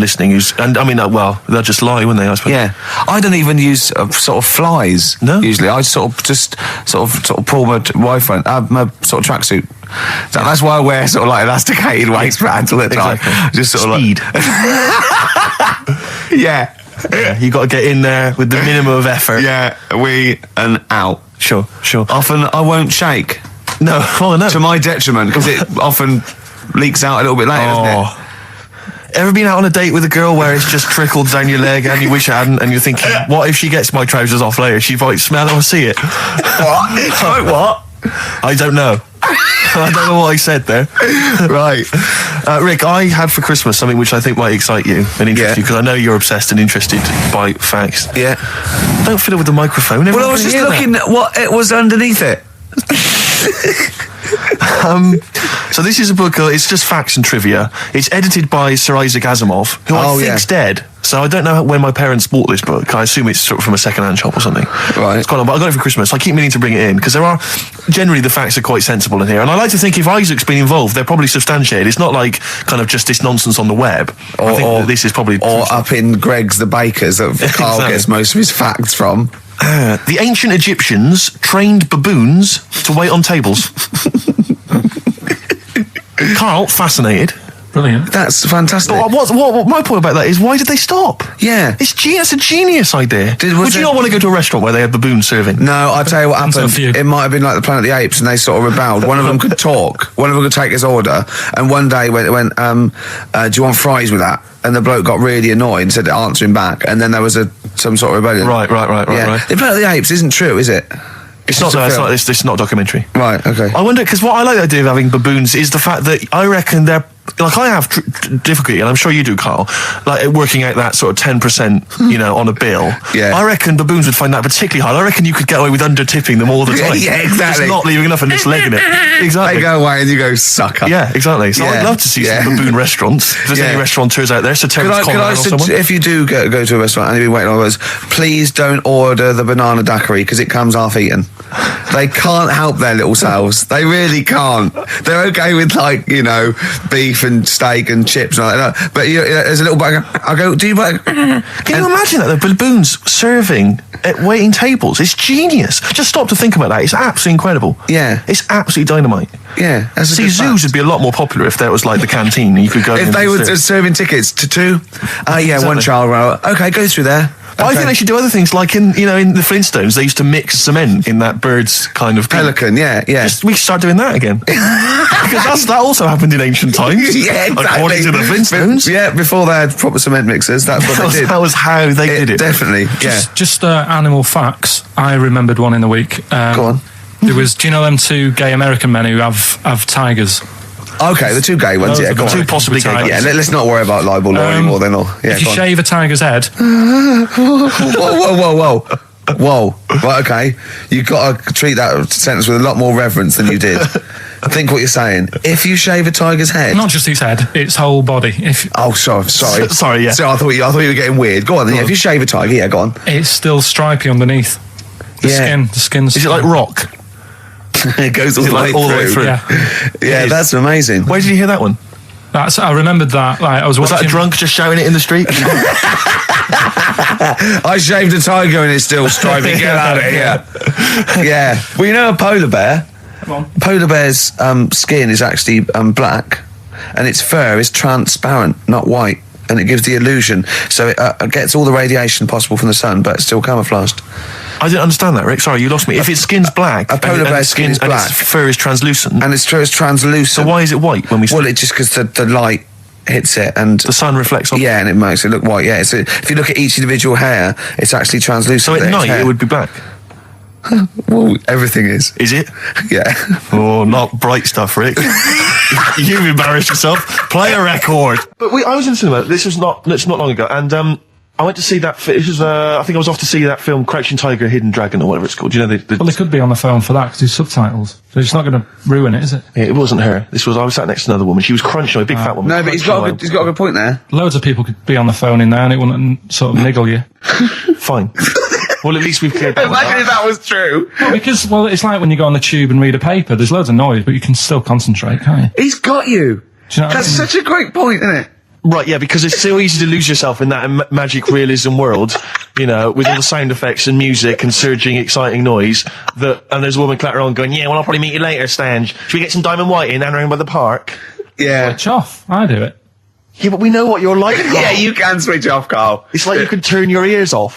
listening who's, and I mean, well, they'll just lie, wouldn't they, I suppose? Yeah. I don't even use sort of flies. No. Usually. I sort of pull my Y-front, my sort of tracksuit. So that's why I wear sort of like elasticated waistbands all the time. Exactly. Just sort Speed. of like... Yeah. You got to get in there with the minimum of effort. Yeah, and out. Sure. Often I won't shake. No, no. To my detriment, because it often leaks out a little bit later, doesn't it? Ever been out on a date with a girl where it's just trickled down your leg and you wish it hadn't, and you're thinking, what if she gets my trousers off later? She might smell it or see it. What? What? I don't know. I don't know what I said there. Right. Rick, I had for Christmas something which I think might excite you and interest you, because I know you're obsessed and interested by facts. Yeah. Don't fiddle with the microphone. Well, I was just looking at what it was underneath it. So this is a book, it's just facts and trivia. It's edited by Sir Isaac Asimov, who I think's dead. So I don't know when my parents bought this book. I assume it's sort of from a second-hand shop or something. Right. It's quite on, but I got it for Christmas. I keep meaning to bring it in, because generally the facts are quite sensible in here. And I like to think if Isaac's been involved, they're probably substantiated. It's not like kind of just this nonsense on the web. I think that this is probably... Or up in Greg's the Baker's that Karl gets most of his facts from. The ancient Egyptians trained baboons to wait on tables. Karl, fascinated. Brilliant. That's fantastic. What my point about that is, why did they stop? Yeah. It's a genius idea. Would you it- not want to go to a restaurant where they had baboons serving? No, I'll tell you what happened. It might have been like the Planet of the Apes, and they sort of rebelled. One of them could talk. One of them could take his order. And one day went, do you want fries with that? And the bloke got really annoyed and said, answer him back. And then there was some sort of rebellion. Right. The Planet of the Apes isn't true, is it? It's not a documentary. Right, okay. I wonder, because what I like the idea of having baboons is the fact that I reckon they're, like, I have difficulty, and I'm sure you do, Karl, like working out that sort of 10%, on a bill. Yeah. I reckon baboons would find that particularly hard. I recken you could get away with under-tipping them all the time. Yeah, exactly. Just not leaving enough and just legging it. Exactly. They go away and you go, sucker. Yeah, exactly. So I'd love to see some baboon restaurants. If there's any restaurateurs out there, so Terence Conrad or someone. If you do go to a restaurant and you've been waiting on those, please don't order the banana daiquiri, because it comes half-eaten. They can't help their little selves. They really can't. They're okay with, like, beef and steak and chips and all that. But there's a little bag. I go, do you... Can you imagine that? The baboons serving at waiting tables. It's genius. Just stop to think about that. It's absolutely incredible. Yeah. It's absolutely dynamite. Yeah. See, zoos would be a lot more popular if there was like the canteen and you could go... If they were serving tickets to two, exactly. One child, okay, go through there. I think they should do other things, like in the Flintstones, they used to mix cement in that bird's kind of pelican. Yeah. We should start doing that again because that also happened in ancient times. Yeah, exactly. According to the Flintstones. Yeah, before they had proper cement mixers, that's what they did. That was how they did it. Definitely. Yeah. Just animal facts. I remembered one in the week. Go on. There was. Do you know them two gay American men who have tigers? Okay, the two gay ones. Those Yeah, are go the on. two possibly gay guys. Yeah, let's not worry about libel law anymore. Then, if you shave a tiger's head. Whoa. Right, okay. You've got to treat that sentence with a lot more reverence than you did. Think what you're saying. If you shave a tiger's head, Not just his head, its whole body. sorry. Sorry, yeah. So I thought you were getting weird. Go on then. Yeah, if you shave a tiger, yeah, go on. It's still stripy underneath. The skin's. Is it like rock? It goes all the way through. Yeah. That's amazing. Where did you hear that one? I remembered that. Like, I was Was watching. that a drunk just shouting it in the street? I shaved a tiger and it's still stripy. Get out of here. Yeah. Well, you know a polar bear? Come on. Polar bear's skin is actually black and its fur is transparent, not white. And it gives the illusion. So it gets all the radiation possible from the sun, but it's still camouflaged. I didn't understand that, Rick. Sorry, you lost me. If its skin's black, a polar bear's skin is black, and its fur is translucent, and its fur is translucent. So why is it white when we? Well, it's just because the light hits it and the sun reflects off. Yeah, and it makes it look white. Yeah, so if you look at each individual hair, it's actually translucent. So at night it would be black. Well, everything is. Is it? Yeah. Oh, not bright stuff, Rick. You've embarrassed yourself. Play a record. But I was in the cinema. This was not long ago, and I went to see that. This was I think I was off to see that film, Crouching Tiger, Hidden Dragon, or whatever it's called. Do you know Well, they could be on the phone for that because there's subtitles. So it's not going to ruin it, is it? Yeah, it wasn't her. I was sat next to another woman. She was crunching, a big fat woman. No, but he's got a good point there. Loads of people could be on the phone in there and it wouldn't sort of niggle you. Fine. Well, at least we've cleared that. Imagine if that was true. Well, because it's like when you go on the tube and read a paper. There's loads of noise, but you can still concentrate, can't you? He's got you. Do you know what That's I mean? such a great point, isn't it? Right, yeah, because it's so easy to lose yourself in that magic realism world, with all the sound effects and music and surging, exciting noise, and there's a woman clattering on going, yeah, well, I'll probably meet you later, Stange. Should we get some Diamond White in and around by the park? Yeah. Switch off. I do it. Yeah, but we know what you're like. Yeah, you can switch off, Carl. It's like you can turn your ears off.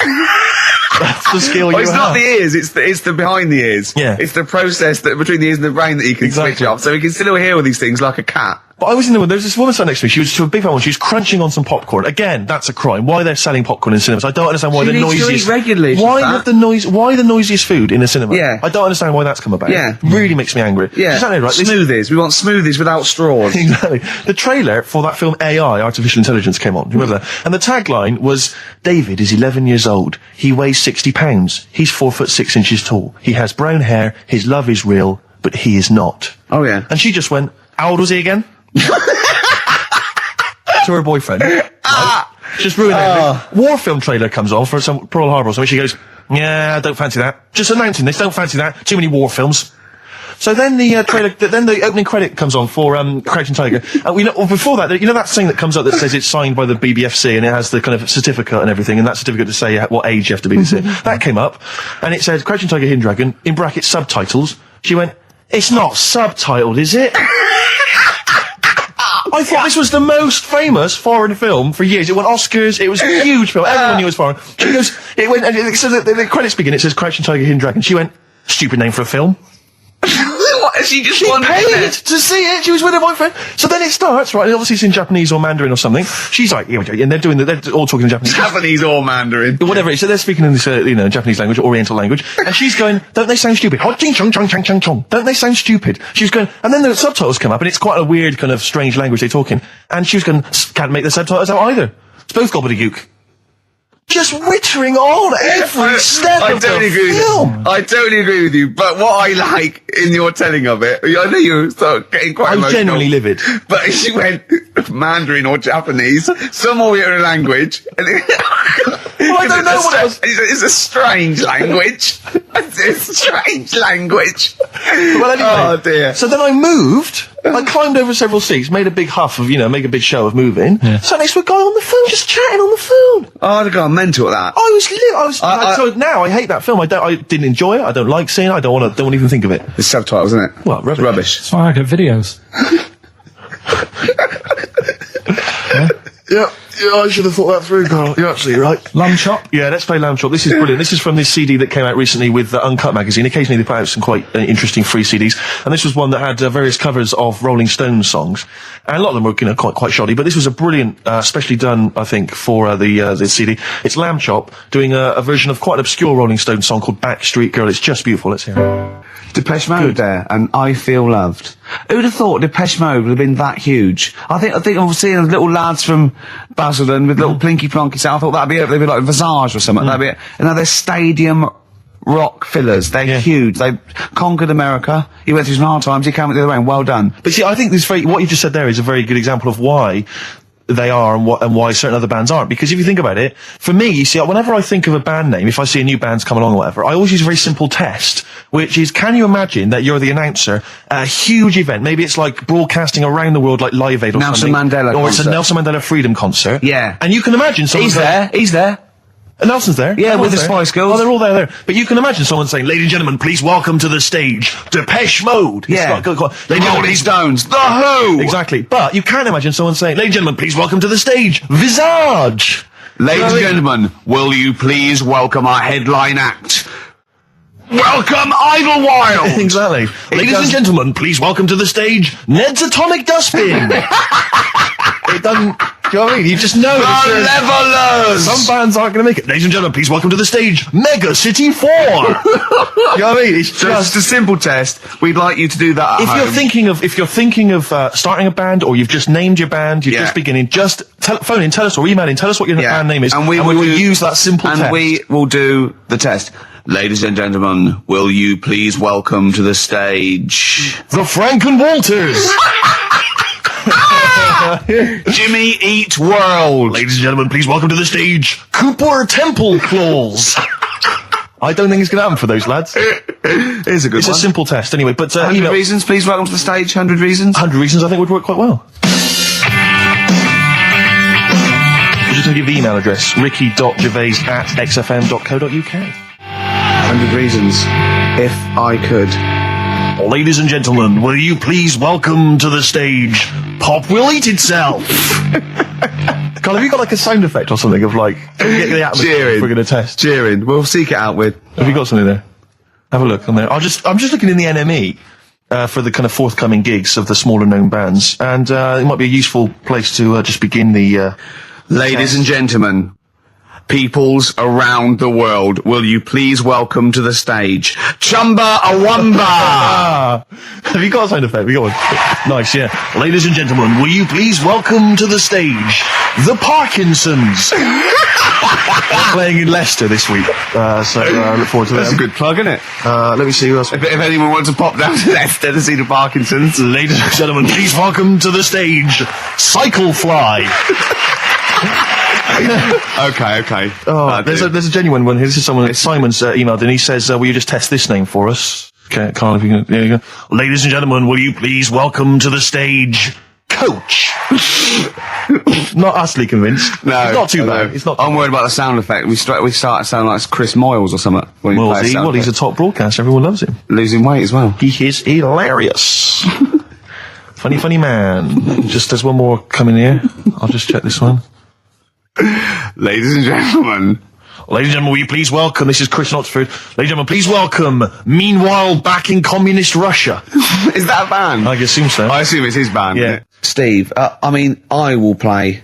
That's the skill you have. It's not the ears, it's the behind the ears. Yeah. It's the process between the ears and the brain that you can switch off. So you can still hear all these things like a cat. But I was in the there was this woman sat next to me. She was to a big fat one. She was crunching on some popcorn. Again, that's a crime. Why they're selling popcorn in cinemas? I don't understand why She the needs to noisiest. eat regularly, she's Why fat. have the noise? Why the noisiest food in a cinema? Yeah. I don't understand why that's come about. Yeah. Really makes me angry. Yeah. She's right. Smoothies. We want smoothies without straws. Exactly. The trailer for that film AI, Artificial Intelligence, came on. Do you remember that? And the tagline was, David is 11 years old. He weighs 60 pounds. He's 4'6" tall. He has brown hair. His love is real, but he is not. Oh, yeah. And she just went, how old was he again? To her boyfriend. Right? Just ruined everything. War film trailer comes on for some Pearl Harbor or something. She goes, yeah, I don't fancy that. Just announcing this, don't fancy that. Too many war films. So then the trailer, then the opening credit comes on for Crouching Tiger. And before that, that thing that comes up that says it's signed by the BBFC and it has the kind of certificate and everything, and that certificate to say what age you have to be to see it. That came up, and it said Crouching Tiger, Hidden Dragon, in brackets subtitles. She went, it's not subtitled, is it? I thought this was the most famous foreign film for years. It won Oscars. It was a huge film. Everyone knew it was foreign. She goes, it went, and it says that the credits begin. It says Crouching Tiger, Hidden Dragon. She went, stupid name for a film. What? She just wanted Paid to see it. She was with her boyfriend. So then it starts, right? And obviously it's in Japanese or Mandarin or something. She's like, yeah, and they're all talking in Japanese. Japanese or Mandarin. Whatever. So they're speaking in this, Japanese language, Oriental language, and she's going, don't they sound stupid? Don't they sound stupid? She was going, and then the subtitles come up, and it's quite a weird kind of strange language they're talking, and she was going, can't make the subtitles out either. It's both gobbledygook. Just wittering on every step of the film. I totally agree with you, but what I like in your telling of it, I know you're sort of getting quite emotional. I'm genuinely livid. But she went Mandarin or Japanese, some Oriental language. And Well, I don't know what it was. It's a strange language. It's a strange language. Well, anyway. Oh, dear. So then I moved. I climbed over several seats, made a big huff of, make a big show of moving. Yeah. Sat next to a guy on the phone, just chatting on the phone. Oh, I'd have gone mental at that. So now I hate that film. I didn't enjoy it. I don't like seeing it. I don't want to even think of it. It's subtitles, isn't it? Well, rubbish. That's why I get videos. Yeah. I should have thought that through, Carl. You're absolutely right. Lamb Chop? Yeah, let's play Lamb Chop. This is brilliant. This is from this CD that came out recently with Uncut magazine. Occasionally they put out some quite interesting free CDs. And this was one that had various covers of Rolling Stones songs. And a lot of them were, quite shoddy. But this was a brilliant, specially done, I think, for the CD. It's Lamb Chop doing a version of quite an obscure Rolling Stones song called Backstreet Girl. It's just beautiful. Let's hear it. Depeche Mode there, and I Feel Loved. Who'd have thought Depeche Mode would have been that huge? I think I've seen little lads from Basildon with little plinky plonky sound. I thought that'd be it. They'd be like Visage or something. That'd be it. And now they're stadium rock fillers. They're huge. They conquered America. He went through some hard times. He came out the other way, and well done. But see, I think what you just said there is a very good example of why they are and why certain other bands aren't. Because if you think about it, for me, you see, whenever I think of a band name, if I see a new band's come along or whatever, I always use a very simple test, which is, can you imagine that you're the announcer at a huge event? Maybe it's like broadcasting around the world like Live Aid or Nelson something. Mandela or concert. It's a Nelson Mandela Freedom concert. Yeah. And you can imagine someone He's there. Nelson's there. Yeah, with the there. Spice Girls. Oh, they're all there. But you can imagine someone saying, ladies and gentlemen, please welcome to the stage, Depeche Mode. Yeah. Rolling Stones. The Who. Exactly. But you can't imagine someone saying, ladies and gentlemen, please welcome to the stage, Visage. Ladies and gentlemen, will you please welcome our headline act? Welcome Idlewild! Exactly. Ladies and gentlemen, please welcome to the stage, Ned's Atomic Dustbin. It doesn't... Do you know what I mean? You just know. The Levelers! Some bands aren't going to make it. Ladies and gentlemen, please welcome to the stage, Mega City 4. You know what I mean? It's just a simple test. We'd like you to do that at home. If you're thinking of starting a band, or you've just named your band, you're just beginning, just phone in, tell us, or email in, tell us what your band name is, and we will use that simple test. And we will do the test. Ladies and gentlemen, will you please welcome to the stage the Franken Walters. Jimmy Eat World. Ladies and gentlemen, please welcome to the stage, Cooper Temple Claws. I don't think it's going to happen for those lads. It's a good one. It's a simple test anyway, but 100 reasons, please welcome to the stage, 100 reasons. 100 reasons I think would work quite well. Just to give the email address, ricky.gervais@xfm.co.uk. 100 reasons, if I could. Ladies and gentlemen, will you please welcome to the stage, Pop Will Eat Itself. Carl, have you got like a sound effect or something of like, get the atmosphere cheering? We're going to test. Cheering. We'll seek it out with. Have you got something there? Have a look on there. I'm just looking in the NME for the kind of forthcoming gigs of the smaller known bands, and it might be a useful place to just begin the. Ladies and gentlemen, peoples around the world, will you please welcome to the stage, Chumba Awamba. Have you got a sound effect? We got one. Nice, yeah. Ladies and gentlemen, will you please welcome to the stage, the Parkinsons. They're playing in Leicester this week, so I look forward to that. That's a good plug, isn't it? Let me see who else. If anyone wants to pop down to Leicester to see the Parkinsons. Ladies and gentlemen, please welcome to the stage, Cyclefly. Okay. Oh, there's a genuine one here. This is someone. Simon's emailed, and he says, "Will you just test this name for us?" Okay, Carl, if you can, there you go. Ladies and gentlemen, will you please welcome to the stage, Coach? Not utterly convinced. No, it's not too bad. It's not. I'm worried about the sound effect. We start to sound like Chris Moyles or something. Well, he's a top broadcaster. Everyone loves him. Losing weight as well. He is hilarious. funny man. Just there's one more coming here. I'll just check this one. Ladies and gentlemen, will you please welcome, this is Chris Oxford, ladies and gentlemen, please welcome, Meanwhile Back in Communist Russia. Is that a band? I assume so. I assume it's his band. Yeah. Steve, I will play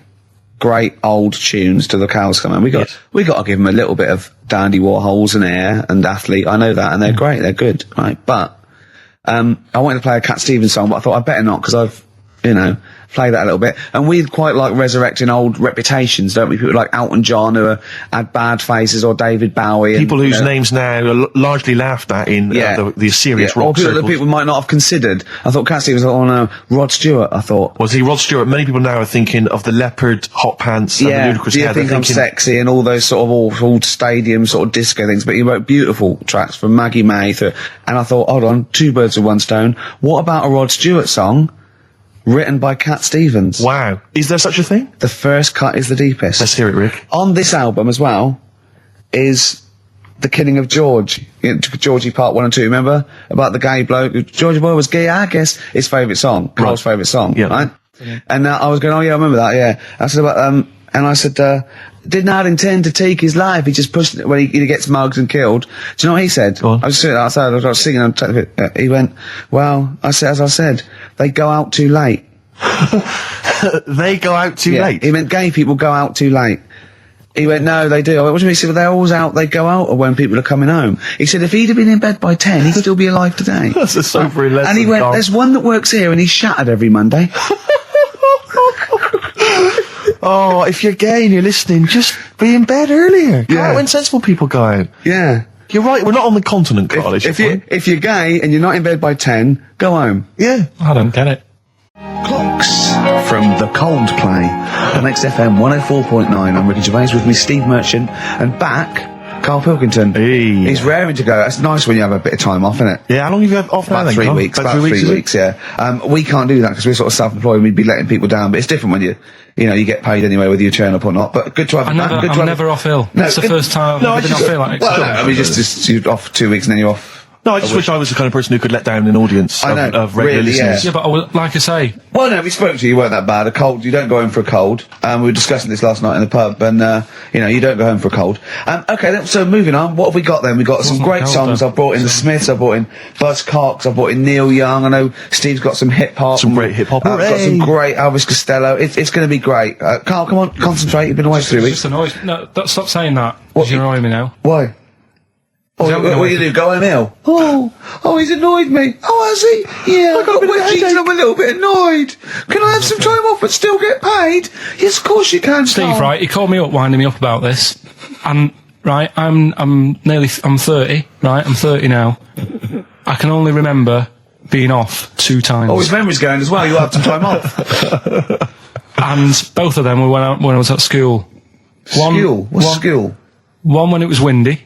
great old tunes to the cows come in. We got to give them a little bit of Dandy Warhols and Air and Athlete. I know that, and they're great, they're good, right? But, I wanted to play a Cat Stevens song, but I thought I'd better not, because I've, play that a little bit. And we quite like resurrecting old reputations, don't we? People like Elton John who had bad faces, or David Bowie. People whose names now are largely laughed at in the serious rock or people circles. that people might not have considered. I thought Cat Stevens, Rod Stewart, I thought. Was he Rod Stewart? Many people now are thinking of the leopard hot pants and the ludicrous hair. I think I'm sexy and all those sort of awful stadium sort of disco things, but he wrote beautiful tracks from Maggie May and I thought, hold on, two birds with one stone. What about a Rod Stewart song written by Cat Stevens? Wow. Is there such a thing? The first cut is the deepest. Let's hear it, Rick. On this album as well is The Killing of George. Georgie Part 1 and 2, remember? About the gay bloke. Georgie Boy was gay, I guess. His favourite song. Carl's favourite song, right? Yeah. And I was going, oh yeah, I remember that, yeah. I said about, And I said, did not intend to take his life. He just pushed it when he gets mugged and killed. Do you know what he said? Go on. I was sitting outside, I was singing, he went, well, as I said, they go out too late. They go out too late? He meant gay people go out too late. He went, no, they do. I went, what do you mean? He said, well, they're always out, they go out when people are coming home. He said, if he'd have been in bed by 10, he'd still be alive today. That's a sobering lesson, And he went, Carl. there's one that works here and he's shattered every Monday. Oh, if you're gay and you're listening, just be in bed earlier. Go out when sensible people go out. Yeah. You're right, we're not on the continent, Carl. If you're gay and you're not in bed by 10, go home. Yeah. I don't get it. Clocks from the Coldplay on XFM 104.9. I'm Ricky Gervais, with me Steve Merchant, and back, Karl Pilkington. Hey. He's raring to go. That's nice when you have a bit of time off, isn't it? Yeah, how long have you had off now About then, 3 Carl? weeks. About About 3 is it? weeks, yeah. We can't do that because we're sort of self-employed and we'd be letting people down, but it's different when you get paid anyway, whether you turn up or not. But good to have I'm never off ill. No, It's the first time I've ever been off ill. Like, Well, no, I mean, just you're off 2 weeks and then you're off. No, I just wish I was the kind of person who could let down an audience I know, of regular really, listeners. yeah, but like I say, Well, no, we spoke to you. You weren't that bad. A cold, you don't go home for a cold. We were discussing this last night in the pub, and you don't go home for a cold. Okay, so moving on. What have we got then? We've got some great cold, songs. though. I've brought in the Smiths. I've brought in Buzz Cox. I've brought in Neil Young. I know Steve's got some hip hop. Some great hip hop. I've got some great Elvis Costello. It's going to be great. Carl, come on, concentrate. You've been away for 3 it's weeks. just annoys. No, stop saying that. What? Because you're annoying me now. Why? Oh, Don't what go are you do? Go home ill? Oh, he's annoyed me. Oh, has he? Yeah, I got wedgies. I'm a little bit annoyed. Can I have some time off but still get paid? Yes, of course you can, Steve, Carl. right? He called me up, winding me up about this, and right, I'm 30, right? I'm 30 now. I can only remember being off 2 times. Oh, his memory's going as well. You have some time off. And both of them were when I was at school. What's school? One when it was windy.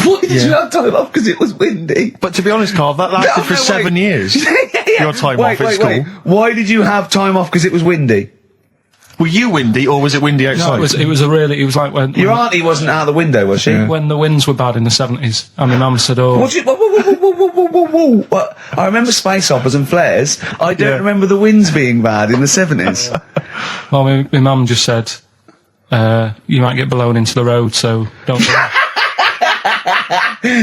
Why did you have time off? Because it was windy. But to be honest, Carl, that lasted for 7 years. Your time off at school. Why did you have time off? Because it was windy. Were you windy, or was it windy outside? No, it was like when Your auntie wasn't out the window, was she? when the winds were bad in the 70s, and my mum said, "Oh, Whoa. What? I remember space operas and flares. I don't remember the winds being bad in the 70s. well, my mum just said you might get blown into the road, so don't." Do that.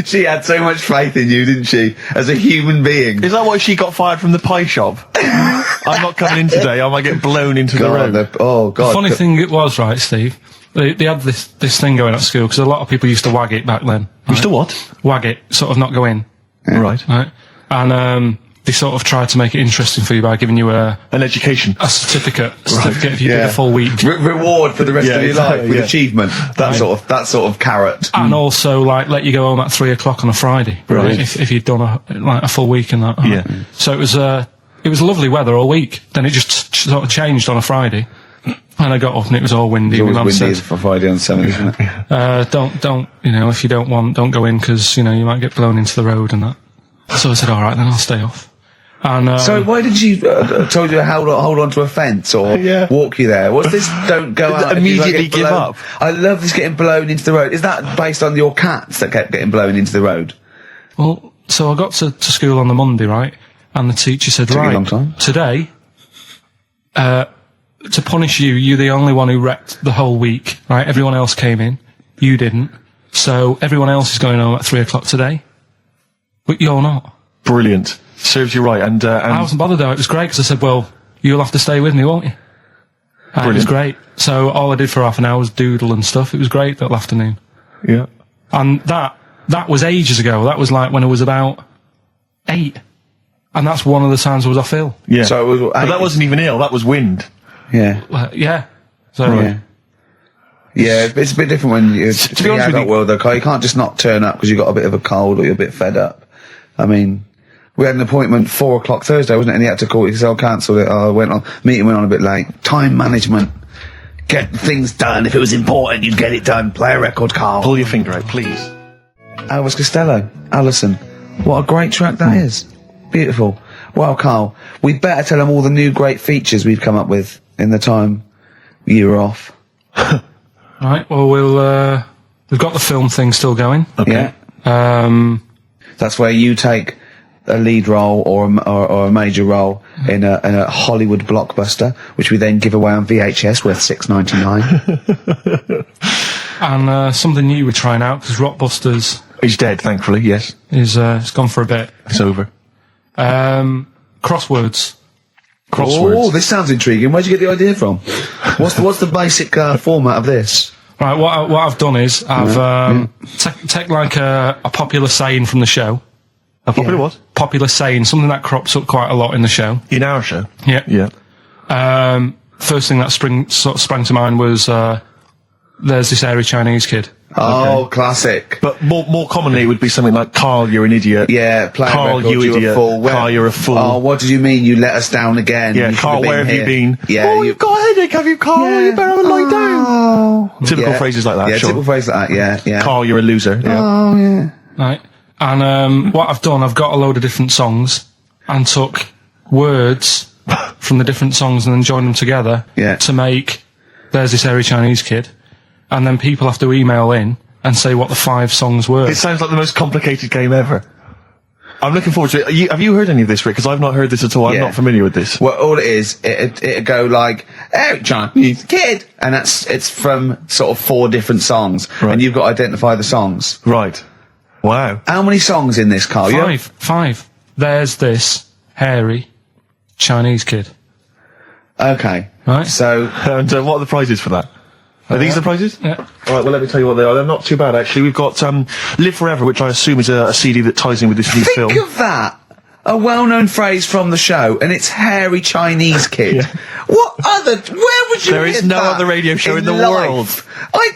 She had so much faith in you, didn't she? As a human being. Is that why she got fired from the pie shop? I'm not coming in today, I might get blown into the road. God. The funny thing it was, right, Steve, they had this thing going at school, because a lot of people used to wag it back then. Used to what? Wag it, sort of not go in. Right. Right? And they sort of tried to make it interesting for you by giving you An education. a certificate if you did a full week. Reward for the rest of your life with achievement. That sort of carrot. And also, like, let you go home at 3 o'clock on a Friday. Right. If you'd done a full week and that. Yeah. So it was lovely weather all week. Then it just sort of changed on a Friday. And I got up and it was all windy. It's always My mum windy said, for Friday on the 7th, isn't it? don't, if you don't want, don't go in, because, you might get blown into the road and that. So I said, alright, then I'll stay off. And, so why did you told you to hold on to a fence or walk you there? What's this? Don't go out. Immediately give up. I love this getting blown into the road. Is that based on your cats that kept getting blown into the road? Well, so I got to school on the Monday, right? And the teacher said, Took you a right, long time. today, to punish you, you're the only one who wrecked the whole week, right? Everyone else came in. You didn't. So everyone else is going home at 3 o'clock today. But you're not. Brilliant. Serves you right. And I wasn't bothered though. It was great because I said, well, you'll have to stay with me, won't you? And it was great. So all I did for half an hour was doodle and stuff. It was great that afternoon. yeah. And that was ages ago. That was like when I was about 8. And that's one of the times I was off ill. Yeah. So it was, but that wasn't even ill, that was wind. Yeah. Yeah. So Yeah, it's a bit different when you're to be honest with you, world though, Carl. You can't just not turn up because you've got a bit of a cold or you're a bit fed up. I mean, we had an appointment 4 o'clock Thursday, wasn't it? And he had to call it because I cancelled it. Meeting went on a bit late. Time management. Get things done. If it was important, you'd get it done. Play a record, Carl. Pull your finger out, please. Elvis Costello, Alison. What a great track that is. Beautiful. Well, Carl, we better tell them all the new great features we've come up with in the time you were off. Right, well, we've got the film thing still going. Okay. Yeah. That's where you take lead role or a major role in a Hollywood blockbuster, which we then give away on VHS worth $6.99. And something new we're trying out, because Rockbusters He's dead, thankfully. Yes, is it's gone for a bit. it's over. Crosswords. Oh, this sounds intriguing. Where'd you get the idea from? What's the basic format of this? Right, what I've done is I've take like a popular saying from the show. A popular what? Popular saying, something that crops up quite a lot in the show. In our show? Yeah. Yeah. First thing that sprang to mind was there's this hairy Chinese kid. Oh, classic. But more commonly, it would be something like, Carl, you're an idiot. Yeah, Carl, you idiot. Carl, you're a fool. Oh, what did you mean? You let us down again. Yeah, Carl, where have you been? Yeah, oh, you've got a headache, have you, Carl? Yeah. You better lie down. Oh. Typical phrases like that, Yeah, sure. typical phrases like that, yeah. Carl, you're a loser. Yeah. Oh, yeah. Right. And what I've done, I've got a load of different songs and took words from the different songs and then joined them together to make There's This Hairy Chinese Kid. And then people have to email in and say what the 5 songs were. It sounds like the most complicated game ever. I'm looking forward to it. Have you heard any of this, Rick? Because I've not heard this at all. I'm not familiar with this. Well, all it is, it'd go like, "Hey, Chinese kid," and it's from sort of 4 different songs, and you've got to identify the songs. Right. Wow. How many songs in this, Carl? 5. There's this hairy Chinese kid. Okay. Right. So, And what are the prizes for that? Are these the prizes? Yeah. All right, well, let me tell you what they are. They're not too bad, actually. We've got Live Forever, which I assume is a CD that ties in with this new film. think of that. A well-known phrase from the show, and it's hairy Chinese kid. Yeah. Where would you There is hear no that other radio show in the life? world.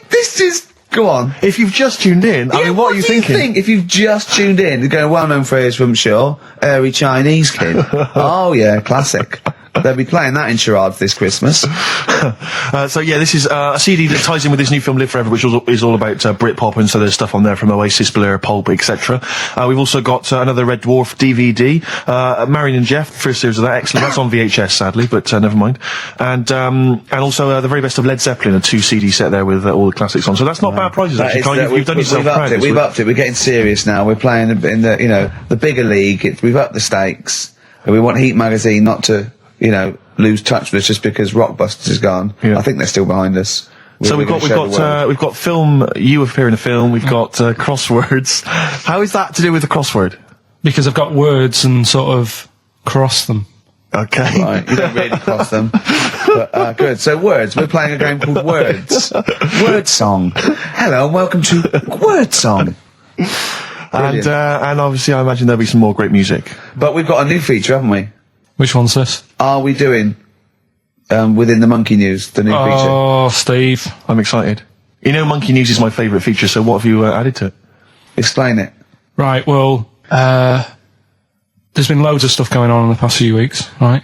This is... Go on. If you've just tuned in, I mean, what are you do thinking? Think if you've just tuned in? You're going, well-known phrase from Shaw, hairy Chinese kid. Oh, yeah, classic. They'll be playing that in charades this Christmas. So yeah, this is a CD that ties in with this new film Live Forever, which is all about Britpop, and so there's stuff on there from Oasis, Blur, Pulp, etc. We've also got another Red Dwarf DVD, Marion and Jeff, first series of that, excellent. That's on VHS, sadly, but never mind. And also the very best of Led Zeppelin, a 2 CD set there with all the classics on. So that's not bad prizes, actually. Carl, you've done yourself proud. We've upped it. We're getting serious now. We're playing in the the bigger league. We've upped the stakes. And we want Heat Magazine not to lose touch with us just because Rockbusters is gone. Yeah. I think they're still behind us. So we've got film. You appear in a film. We've got crosswords. How is that to do with the crossword? Because I've got words and sort of cross them. Okay. Right, you don't really cross them. But, good. So words. We're playing a game called Words. Word Song. Hello and welcome to Word Song. And obviously I imagine there'll be some more great music. But we've got a new feature, haven't we? Which one's this? Are we doing within the Monkey News, the new feature? Oh, Steve. I'm excited. Monkey News is my favourite feature, so what have you added to it? Explain it. Right, well, there's been loads of stuff going on in the past few weeks, right?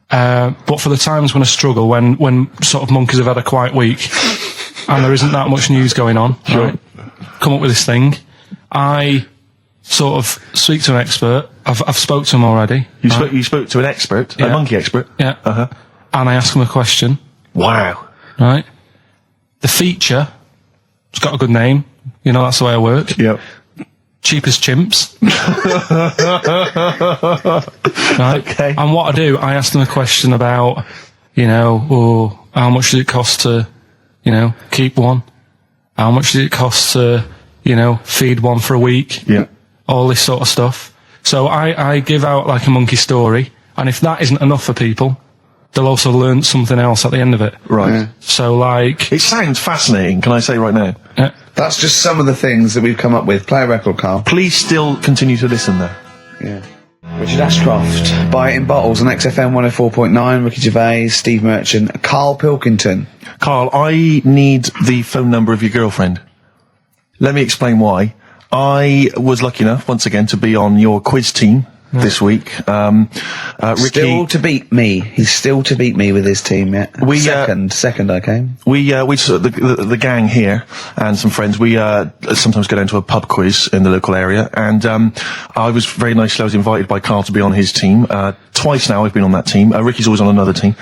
But for the times when I struggle, when sort of monkeys have had a quiet week, and there isn't that much news going on, right? Come up with this thing. I sort of speak to an expert. I've spoke to him already. You spoke to an expert, a monkey expert? Yeah. Uh-huh. And I ask him a question. Wow. Right? The feature, it's got a good name. That's the way I work. Yep. Cheapest chimps. Right? Okay. And what I do, I ask them a question about, how much does it cost to, keep one? How much does it cost to, feed one for a week? Yeah. All this sort of stuff. So I give out like a monkey story, and if that isn't enough for people, they'll also learn something else at the end of it. Right. Yeah. So like... It sounds fascinating, can I say right now? Yeah. That's just some of the things that we've come up with. Play a record, Carl. Please still continue to listen there. Yeah. Richard Ashcroft, Buy It in Bottles on XFM 104.9, Ricky Gervais, Steve Merchant, Karl Pilkington. Carl, I need the phone number of your girlfriend. Let me explain why. I was lucky enough, once again, to be on your quiz team this week. Ricky, still to beat me. He's still to beat me with his team, yeah. Second I came. The gang here and some friends, we sometimes go down to a pub quiz in the local area, and I was very nicely, I was invited by Carl to be on his team. Twice now I've been on that team. Ricky's always on another team.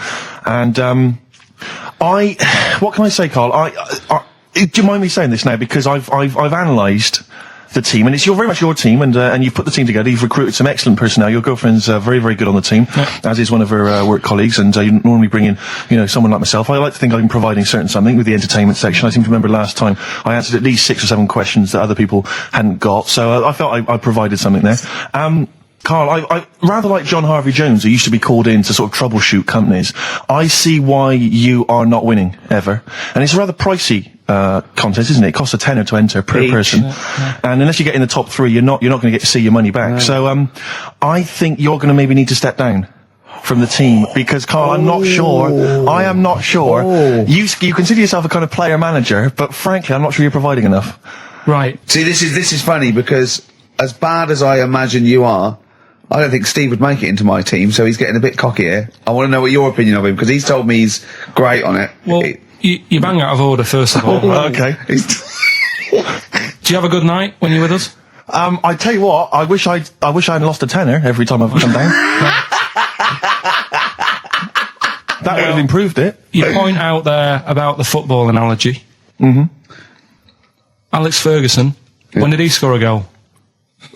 And what can I say, Carl? Do you mind me saying this now? Because I've analysed the team, and it's very much your team, and you've put the team together. You've recruited some excellent personnel. Your girlfriend's very, very good on the team, as is one of her work colleagues. And you normally bring in, someone like myself. I like to think I'm providing something with the entertainment section. I seem to remember last time I answered at least 6 or 7 questions that other people hadn't got. So I felt I provided something there. Karl, I rather like John Harvey Jones, who used to be called in to sort of troubleshoot companies. I see why you are not winning ever, and it's a rather pricey contest, isn't it? It costs a tenner to enter per person, and unless you get in the top 3, you're not going to get to see your money back. No. So I think you're going to maybe need to step down from the team, because Karl, I am not sure. You consider yourself a kind of player manager, but frankly, I'm not sure you're providing enough. Right. See, this is funny, because as bad as I imagine you are, I don't think Steve would make it into my team, so he's getting a bit cocky here. I want to know what your opinion of him, because he's told me he's great on it. Well, you bang out of order, first of all. Okay. Do you have a good night when you're with us? I tell you what, I wish I hadn't lost a tenner every time I've come down. That would have improved it. You point out there about the football analogy. Mm-hmm. Alex Ferguson, when did he score a goal?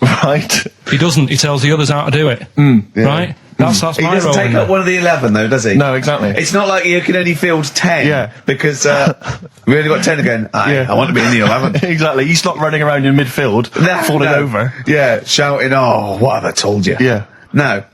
Right. He doesn't. He tells the others how to do it. Right? That's he my doesn't role take in up one of the 11, though, does he? No, exactly. It's not like you can only field 10. Yeah. Because we only got 10 again. I want to be in the 11. Exactly. He's not running around in midfield, falling over. Yeah, shouting, "Oh, what have I told you?" Yeah. No.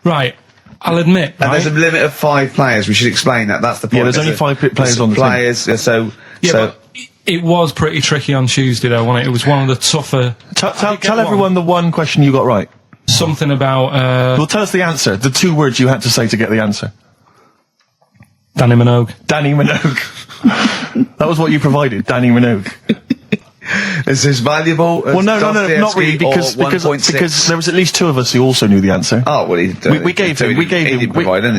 Right. I'll admit. And there's a limit of 5 players. We should explain that. That's the point. Yeah, there's only 5 players on the team. But it was pretty tricky on Tuesday, though, wasn't it? It was one of the tougher... Tell everyone the one question you got right. Something about... Well, tell us the answer. The 2 words you had to say to get the answer. Danny Minogue. Danny Minogue. That was what you provided, Danny Minogue. Is this valuable? Well, no, not really, because there was at least 2 of us who also knew the answer. Oh, well, we gave him.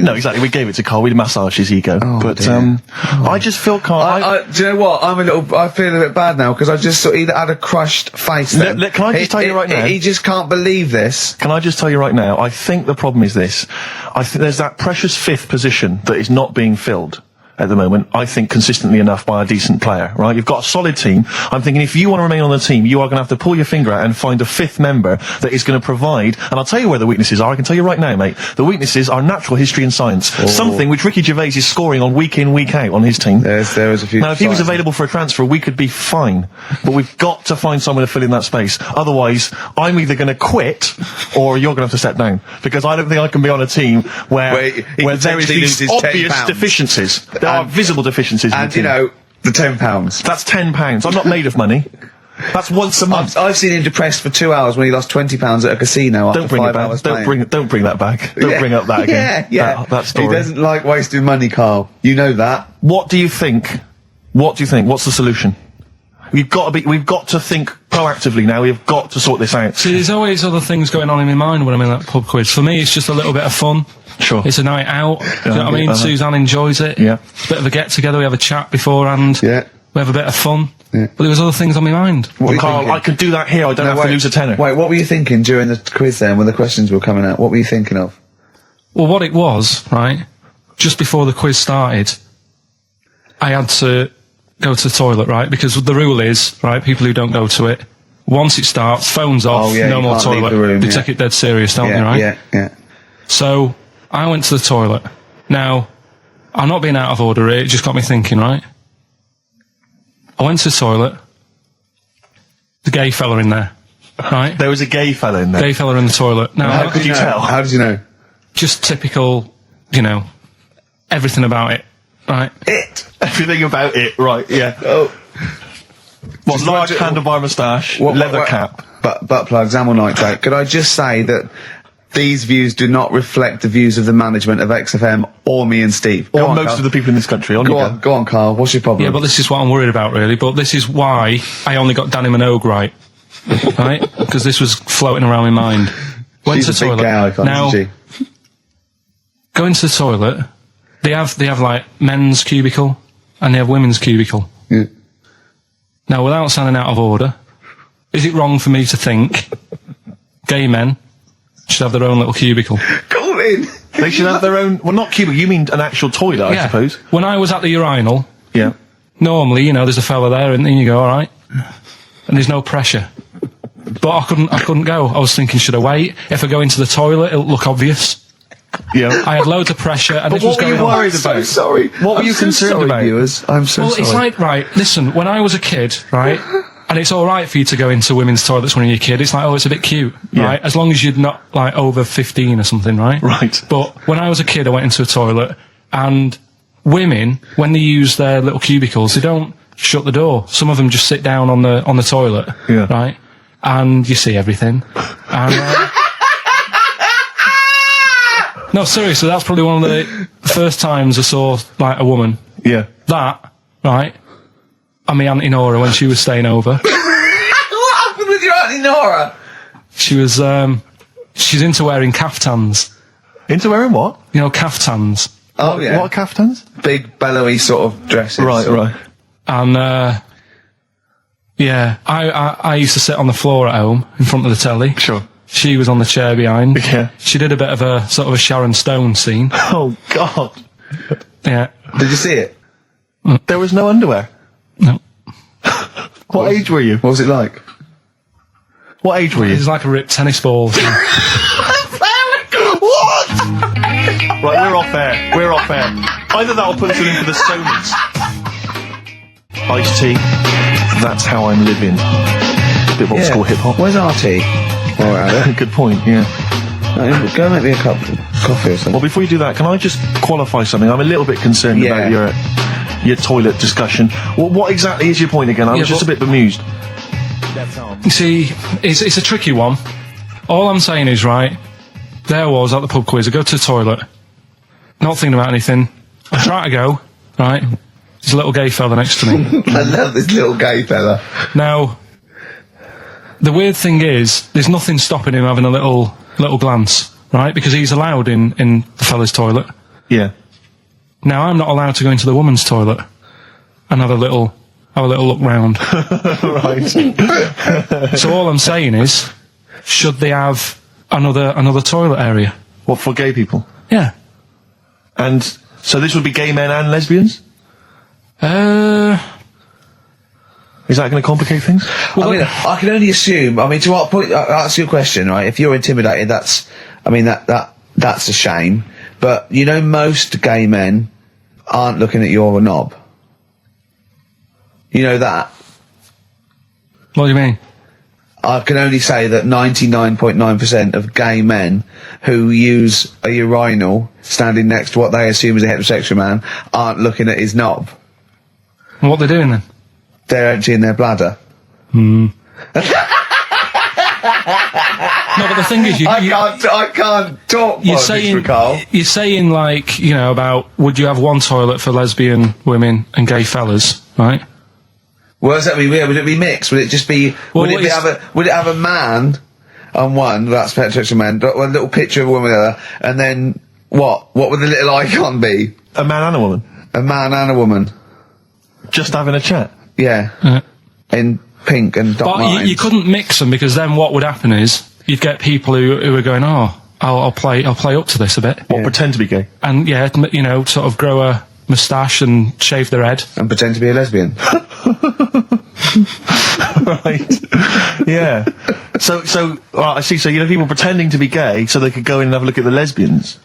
No, exactly. We gave it to Karl. We massaged his ego. Oh, but dear. I just feel Karl. Do you know what? I feel a bit bad now, because I just sort of had a crushed face. Then. Can I just tell you right now? He just can't believe this. Can I just tell you right now? I think the problem is this. I think there's that precious 5th position that is not being filled at the moment, I think, consistently enough by a decent player, right? You've got a solid team. I'm thinking if you want to remain on the team, you are going to have to pull your finger out and find a 5th member that is going to provide, and I'll tell you where the weaknesses are. I can tell you right now, mate. The weaknesses are natural history and science. Something which Ricky Gervais is scoring on week in, week out on his team. There is a few. Now, if he was available for a transfer, we could be fine. But we've got to find someone to fill in that space. Otherwise, I'm either going to quit, or you're going to have to step down. Because I don't think I can be on a team where there is these obvious deficiencies. There are visible deficiencies. And, the £10. That's £10. I'm not made of money. That's once a month. I've seen him depressed for 2 hours when he lost £20 at a casino after 5 hours playing. Don't bring that back. Don't bring up that again. That story. He doesn't like wasting money, Karl. You know that. What do you think? What's the solution? We've got to think proactively now. We've got to sort this out. See, there's always other things going on in my mind when I'm in that pub quiz. For me, it's just a little bit of fun. Sure. It's a night out. Do you know what I mean? Suzanne enjoys it. Yeah. It's a bit of a get-together. We have a chat beforehand. Yeah. We have a bit of fun. Yeah. But there was other things on my mind. Well, Karl, I could do that here. I don't have to lose a tenner. Wait, what were you thinking during the quiz then, when the questions were coming out? What were you thinking of? Well, what it was, right, just before the quiz started, I had to go to the toilet, right? Because the rule is, right, people who don't go to it, once it starts, phones off, no more toilet. They take it dead serious, don't they, right? Yeah. So, I went to the toilet. Now, I'm not being out of order here, it just got me thinking, right? I went to the toilet. The gay fella in there, right? There was a gay fella in there. Gay fella in the toilet. Now, how could you tell? How did you know? Just typical, everything about it, right? Everything about it, right, yeah. Oh. What, large handlebar moustache, leather cap. Butt plugs, amyl nitrate. Could I just say that these views do not reflect the views of the management of XFM or me and Steve. Or most of the people in this country. Go on, Karl. What's your problem? Yeah, but this is what I'm worried about, really. But this is why I only got Danny Minogue right. Right? Because this was floating around my mind. Went to the toilet. Now, going to the toilet, they have like men's cubicle and they have women's cubicle. Yeah. Now, without sounding out of order, is it wrong for me to think gay men should have their own little cubicle? Go in. They should have their own. Well, not cubicle. You mean an actual toilet, I suppose. When I was at the urinal, yeah. Normally, there's a fella there, and then you go, all right, and there's no pressure. But I couldn't go. I was thinking, should I wait? If I go into the toilet, it'll look obvious. Yeah. I had loads of pressure, and But what were you worried about? So sorry. What were you concerned about? Viewers? I'm so sorry. It's like, right, listen, when I was a kid, right, and it's alright for you to go into women's toilets when you're a kid, it's like, oh, it's a bit cute, right, as long as you're not, like, over 15 or something, right? Right. But when I was a kid, I went into a toilet, and women, when they use their little cubicles, they don't shut the door. Some of them just sit down on the toilet, right, and you see everything, and... No, seriously, that's probably one of the first times I saw, like, a woman. Yeah. That, right, and my Auntie Nora when she was staying over. What happened with your Auntie Nora? She was, she's into wearing caftans. Into wearing what? You know, caftans. Oh, yeah. What are caftans? Big, bellowy sort of dresses. Right. And, yeah, I used to sit on the floor at home in front of the telly. Sure. She was on the chair behind. Yeah. She did a bit of a sort of a Sharon Stone scene. Oh, God. Yeah. Did you see it? There was no underwear. No. What age were you? What was it like? What age were you? It was like a ripped tennis ball. What? Right, we're off air. We're off air. Either that or put us in for the Stonys. Iced tea. That's how I'm living. A bit of old school hip hop. Where's RT? Good point, yeah. Go make me a cup of coffee or something. Well, before you do that, can I just qualify something? I'm a little bit concerned about your toilet discussion. What exactly is your point again? I was just a bit bemused. You see, it's a tricky one. All I'm saying is, right, there was at the pub quiz, I go to the toilet, not thinking about anything. I try to go, right, there's a little gay fella next to me. I love this little gay fella. Now, the weird thing is, there's nothing stopping him having a little glance, right? Because he's allowed in the fella's toilet. Yeah. Now, I'm not allowed to go into the woman's toilet and have a little look round. Right. So all I'm saying is, should they have another toilet area? What, for gay people? Yeah. And so this would be gay men and lesbians? Is that going to complicate things? Well, I mean, I can only assume. I mean, to what point? I'll ask you a question, right? If you're intimidated, that's a shame. But you know, most gay men aren't looking at your knob. You know that. What do you mean? I can only say that 99.9% of gay men who use a urinal standing next to what they assume is a heterosexual man aren't looking at his knob. What are they doing then? They're emptying their bladder. No, but the thing is, I can't talk. You're saying like, you know, about would you have one toilet for lesbian women and gay fellas, right? Well, does that mean? Would it be mixed? Would it just be? Well, would it have a man on one? That's heterosexual man. One little picture of a woman, and then what? What would the little icon be? A man and a woman. A man and a woman. Just having a chat. Yeah. In pink and dot lines. But you couldn't mix them, because then what would happen is you'd get people who are going, oh, I'll play up to this a bit. What, pretend to be gay? And yeah, you know, sort of grow a moustache and shave their head. And pretend to be a lesbian. Right. Yeah. So I see. So you know, people pretending to be gay so they could go in and have a look at the lesbians.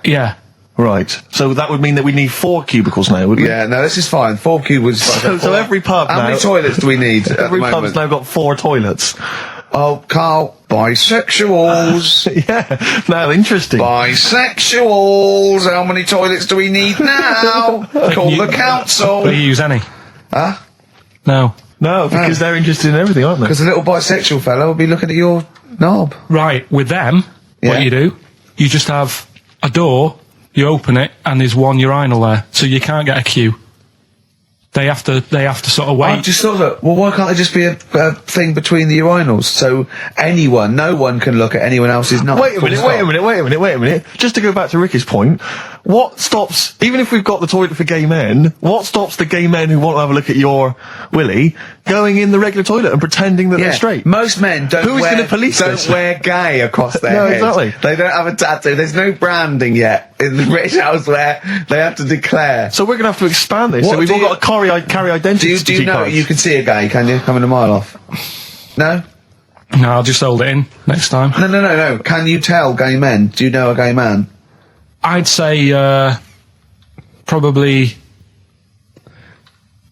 Yeah. Right. So that would mean that we need 4 cubicles now, would we? Yeah, no, this is fine. 4 cubicles. So every pub How now... many toilets do we need at the Every moment? pub's now got 4 toilets. Oh, Carl, bisexuals. Yeah. Now, interesting. Bisexuals. How many toilets do we need now? Call the council. Will you use any? Huh? No. No, because they're interested in everything, aren't they? Because the little bisexual fella will be looking at your knob. Right, with them, what you do, you just have a door, you open it, and there's one urinal there, so you can't get a queue. They have to sort of wait. I just thought that, well, why can't there just be a thing between the urinals, so no one can look at anyone else's knob? Wait a minute. Just to go back to Ricky's point, what stops, even if we've got the toilet for gay men, what stops the gay men who want to have a look at your willy going in the regular toilet and pretending that they're straight? Most men don't wear gay across their heads. Exactly. They don't have a tattoo. There's no branding yet in the British house where they have to declare. So we're going to have to expand this. So we've all got to carry identity. Do you know cards. you can see a gay, can you? Coming a mile off. No? No, I'll just hold it in next time. No. Can you tell gay men? Do you know a gay man? I'd say probably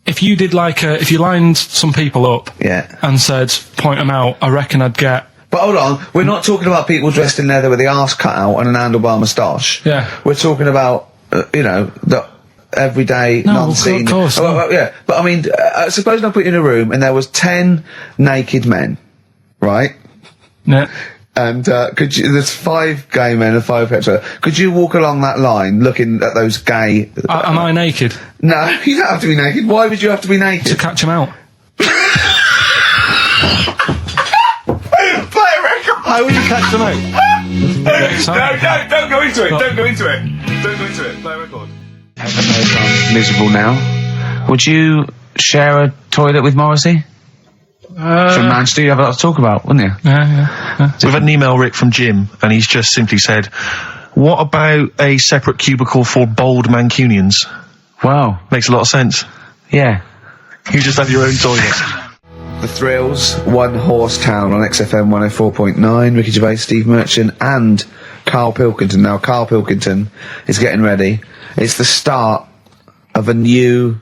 if you did if you lined some people up and said point them out, I reckon I'd get. But hold on, we're not talking about people dressed in leather with the arse cut out and an handlebar moustache. Yeah. We're talking about the everyday, non-seen. Of course. Yeah, but I mean, suppose I put you in a room and there was 10 naked men, right? Yeah. And there's 5 gay men and 5 hetero. Could you walk along that line looking at those gay... Am I naked? No, you don't have to be naked. Why would you have to be naked? To catch them out. Play a record! How will you catch them out? No, don't go into it. Don't go into it. Don't go into it. Play a record. Miserable now. Would you share a toilet with Morrissey? From Manchester, you have a lot to talk about, wouldn't you? Yeah. We've had an email, Rick, from Jim, and he's just simply said, what about a separate cubicle for bold Mancunians? Wow. Makes a lot of sense. Yeah. You just have your own toilet. The Thrills, One Horse Town on XFM 104.9, Ricky Gervais, Steve Merchant, and Karl Pilkington. Now, Karl Pilkington is getting ready. It's the start of a new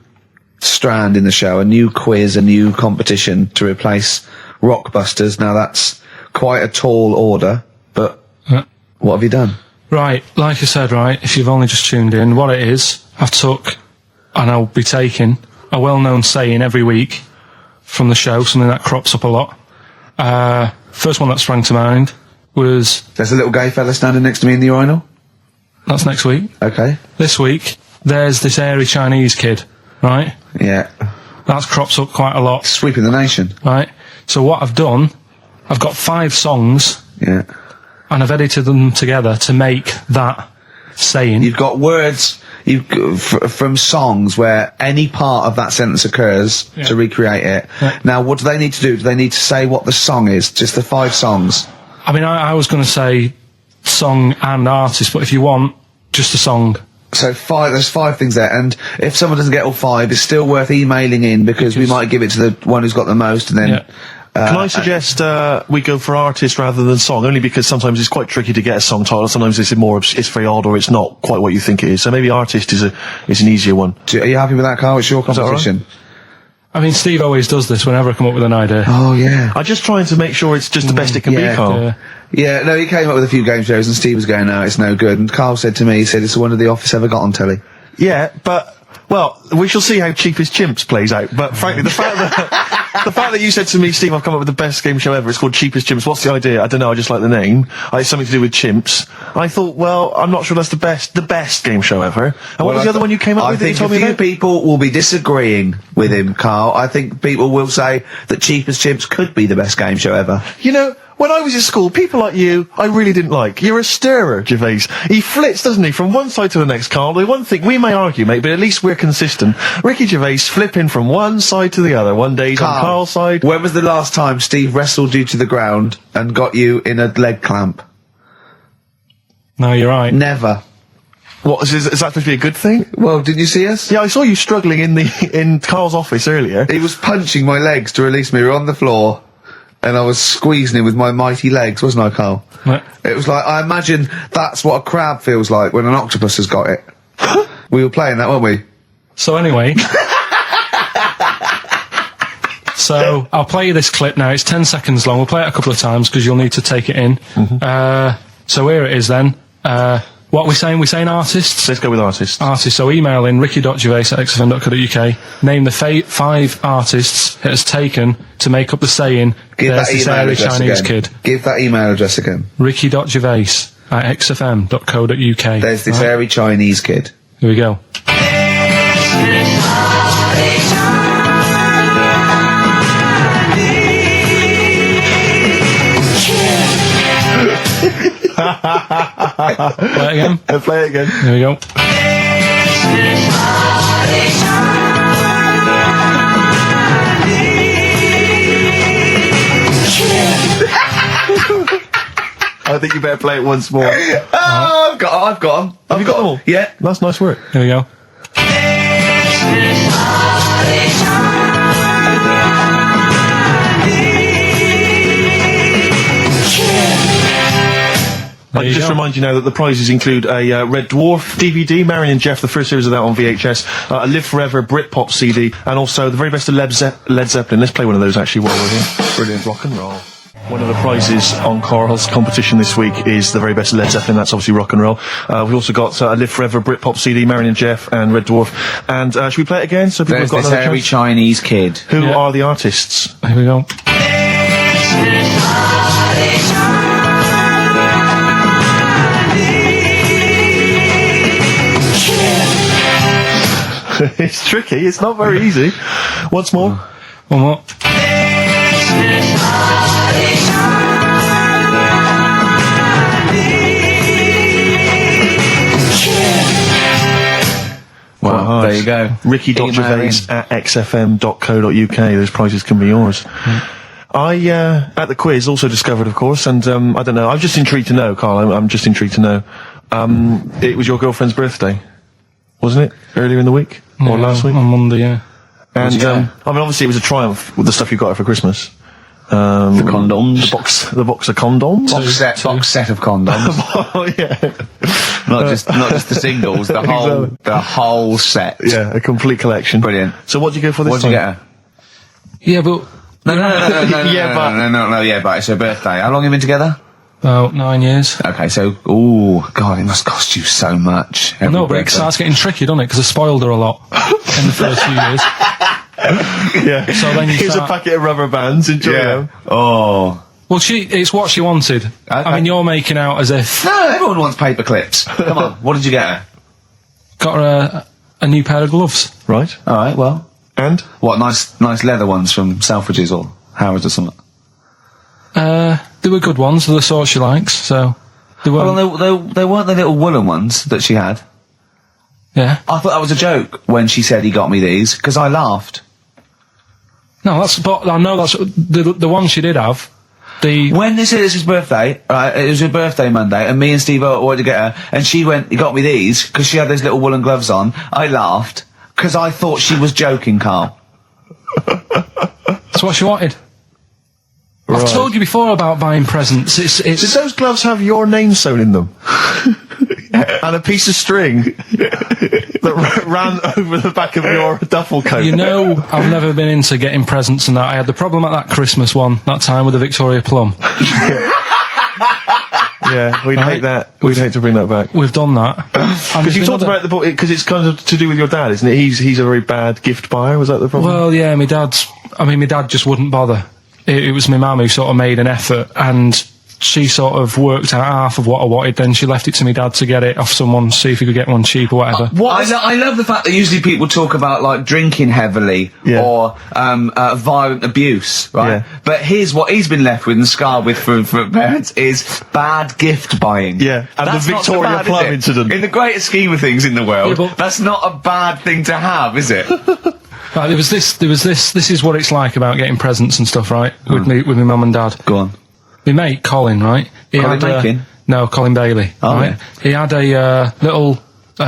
strand in the show, a new quiz, a new competition to replace Rockbusters. Now that's quite a tall order, but what have you done? Right, like I said, right, if you've only just tuned in, what it is, I've took, and I'll be taking, a well-known saying every week from the show, something that crops up a lot. First one that sprang to mind was... There's a little gay fella standing next to me in the urinal? That's next week. Okay. This week, there's this airy Chinese kid, right? Yeah. That crops up quite a lot. Sweeping the nation. Right. So what I've done, I've got 5 songs. Yeah. And I've edited them together to make that saying. You've got words from songs where any part of that sentence occurs to recreate it. Yeah. Now, what do they need to do? Do they need to say what the song is? Just the 5 songs? I mean, I was going to say song and artist, but if you want, just a song. So there's 5 things there, and if someone doesn't get all 5, it's still worth emailing in because we might give it to the one who's got the most, and then... Yeah. Can I suggest we go for artist rather than song? Only because sometimes it's quite tricky to get a song title. Sometimes it's very odd, or it's not quite what you think it is. So maybe artist is an easier one. Are you happy with that, Carl? It's your competition. I mean, Steve always does this whenever I come up with an idea. Oh, yeah. I'm just trying to make sure it's just the best it can be, Carl. Yeah, no, he came up with a few game shows and Steve was going, no, it's no good. And Carl said to me, he said, it's the one of The Office ever got on telly. Yeah, but... Well, we shall see how Cheapest Chimps plays out, but frankly, the fact that you said to me, Steve, I've come up with the best game show ever, it's called Cheapest Chimps, what's the idea? I don't know, I just like the name. It's something to do with chimps. I thought, well, I'm not sure that's the best game show ever. And what was the other one you came up with that you told me about? I think a few people will be disagreeing with him, Carl. I think people will say that Cheapest Chimps could be the best game show ever. You know, when I was at school, people like you, I really didn't like. You're a stirrer, Gervais. He flits, doesn't he, from one side to the next, Carl. The one thing, we may argue, mate, but at least we're consistent. Ricky Gervais flipping from one side to the other. One day he's on Carl's side. When was the last time Steve wrestled you to the ground and got you in a leg clamp? No, you're right. Never. What, is that supposed to be a good thing? Well, did you see us? Yeah, I saw you struggling in Carl's office earlier. He was punching my legs to release me. We were on the floor. And I was squeezing him with my mighty legs, wasn't I, Carl? Right. It was like, I imagine that's what a crab feels like when an octopus has got it. We were playing that, weren't we? So anyway... So, I'll play you this clip now. It's 10 seconds long. We'll play it a couple of times because you'll need to take it in. So here it is then. What are we saying? We're saying artists? Let's go with artists. Artists. So email in ricky.gervais@xfm.co.uk. Name the 5 artists it has taken to make up the saying, there's this airy Chinese kid. Give that email address again. ricky.gervais@xfm.co.uk. There's this airy Chinese kid. Here we go. Play it again. Play it again. There we go. I think you better play it once more. Oh, I've got them. Have you got them all? Yeah. That's nice work. Here we go. I can just remind you now that the prizes include a Red Dwarf DVD, Marion and Jeff, the first series of that on VHS, a Live Forever Britpop CD, and also the very best of Led Zeppelin. Let's play one of those actually while we're here. Brilliant rock and roll. One of the prizes on Karl's competition this week is the very best of Led Zeppelin. That's obviously rock and roll. We've also got a Live Forever Britpop CD, Marion and Jeff, and Red Dwarf. And should we play it again? So people There's have got this hairy Chinese kid. Who are the artists? Here we go. It's tricky. It's not very easy. Once more. One more. Well, there you go. Ricky.Gervais at xfm.co.uk. Those prizes can be yours. I, at the quiz, also discovered, of course, and I don't know, I'm just intrigued to know, Karl, I'm just intrigued to know, it was your girlfriend's birthday, wasn't it? Earlier in the week? Or last week? On Monday, yeah. And, I mean, obviously it was a triumph with the stuff you got her for Christmas. The condoms. The box of condoms. Box set of condoms. Oh, yeah. Not just the singles, the whole set. Yeah, a complete collection. Brilliant. So what did you go for this time? What did you get her? Yeah, but... No, but it's her birthday. How long have you been together? About 9 years. Okay, so, God, it must cost you so much. No, but it starts getting tricky, doesn't it? Because I spoiled her a lot in the first few years. Yeah. So then Here's a packet of rubber bands. Enjoy them. Oh. Well, it's what she wanted. Okay. I mean, you're making out as if... No, everyone wants paper clips. Come on, what did you get her? Got her a new pair of gloves. Right. All right, well. And? What, nice leather ones from Selfridges or Harrods or something? They were good ones, the sort she likes, so... They weren't... Well, they weren't the little woolen ones that she had. Yeah. I thought that was a joke when she said he got me these, because I laughed. No, but I know that's the one she did have. When they said it was his birthday, right, it was her birthday Monday, and me and Steve wanted to get her, and she went, he got me these, because she had those little woolen gloves on. I laughed, because I thought she was joking, Karl. That's what she wanted. Right. I've told you before about buying presents. Did those gloves have your name sewn in them? And a piece of string that ran over the back of your duffel coat? You know, I've never been into getting presents and that. I had the problem at that Christmas one, that time with the Victoria Plum. Yeah, we'd hate that. We'd hate to bring that back. We've done that. Because you talked about the book, because it's kind of to do with your dad, isn't it? He's a very bad gift buyer, was that the problem? Well, yeah, my dad just wouldn't bother. It was my mum who sort of made an effort, and she sort of worked out half of what I wanted, then she left it to my dad to get it off someone, see if he could get one cheap or whatever. I love the fact that usually people talk about, like, drinking heavily or violent abuse, right? Yeah. But here's what he's been left with and scarred with from parents is bad gift buying. Yeah, and that's the Victoria Plum incident. In the greater scheme of things in the world, that's not a bad thing to have, is it? Right, there was this, this is what it's like about getting presents and stuff, right? With my mum and dad. Go on. My mate, Colin, right? Colin Bacon? No, Colin Bailey. Oh, right? Yeah. He had a little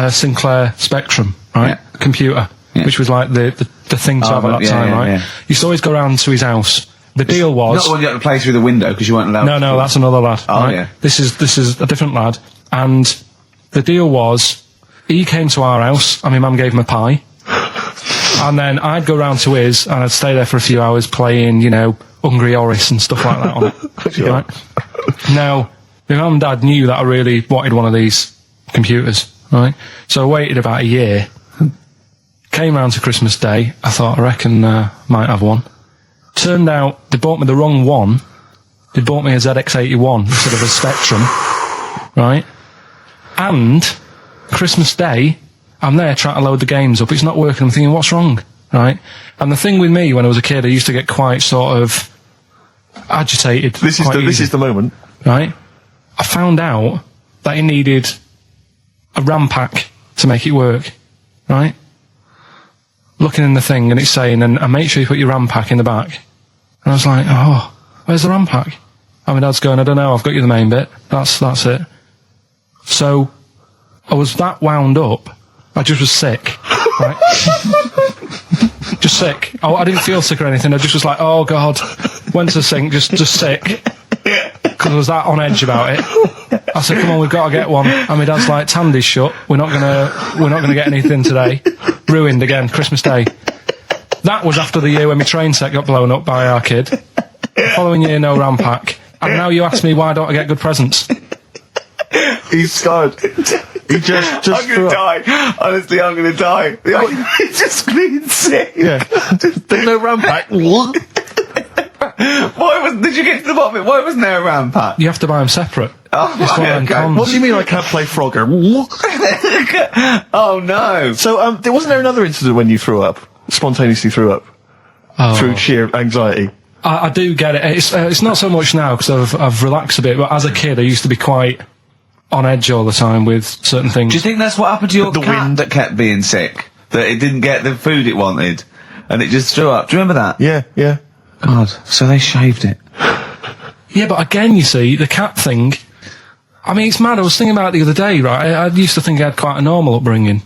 Sinclair Spectrum, right? Yeah. Computer, which was like the thing to have at that time, right? Yeah. Used to always go round to his house. The deal was... Not the one you had to play through the window because you weren't allowed No, that's another lad. Oh, right? yeah. This is a different lad. And the deal was, he came to our house, and my mum gave him a pie. And then I'd go round to his, and I'd stay there for a few hours playing, you know, Hungry Horace and stuff like that on it. Sure. Right? Now, my mum and dad knew that I really wanted one of these computers, right? So I waited about a year. Came round to Christmas Day. I thought, I reckon might have one. Turned out they bought me the wrong one. They bought me a ZX81 instead of a Spectrum, right? And Christmas Day, I'm there trying to load the games up. It's not working. I'm thinking, what's wrong, right? And the thing with me when I was a kid, I used to get quite sort of agitated. This is the moment, right? I found out that it needed a RAM pack to make it work, right? Looking in the thing and it's saying, and make sure you put your RAM pack in the back. And I was like, oh, where's the RAM pack? And my dad's going, I don't know, I've got you the main bit. That's it. So I was that wound up, I just was sick, right? Just sick. I didn't feel sick or anything, I just was like, oh God. Went to the sink, just sick. Because I was that on edge about it. I said, come on, we've got to get one. And my dad's like, Tandy's shut. We're not gonna get anything today. Ruined again, Christmas Day. That was after the year when my train set got blown up by our kid. The following year, no RAM pack. And now you ask me why don't I get good presents? He's scarred. He just I'm gonna die. Honestly, I'm gonna die. He's just being sick. Yeah. There's no RAM pack. What? Did you get to the bottom of it? Why wasn't there a RAM pack? You have to buy them seperate. Oh, okay. What do you mean I can't play Frogger? Oh no. So, wasn't there another incident when you threw up? Spontaneously threw up? Through sheer anxiety? I do get it. It's not so much now because I've relaxed a bit, but as a kid I used to be quite on edge all the time with certain things. Do you think that's what happened to your cat that kept being sick? That it didn't get the food it wanted and it just threw up? Do you remember that? Yeah. God, so they shaved it. Yeah, but again, you see, the cat thing, I mean, it's mad. I was thinking about it the other day, right? I used to think I had quite a normal upbringing.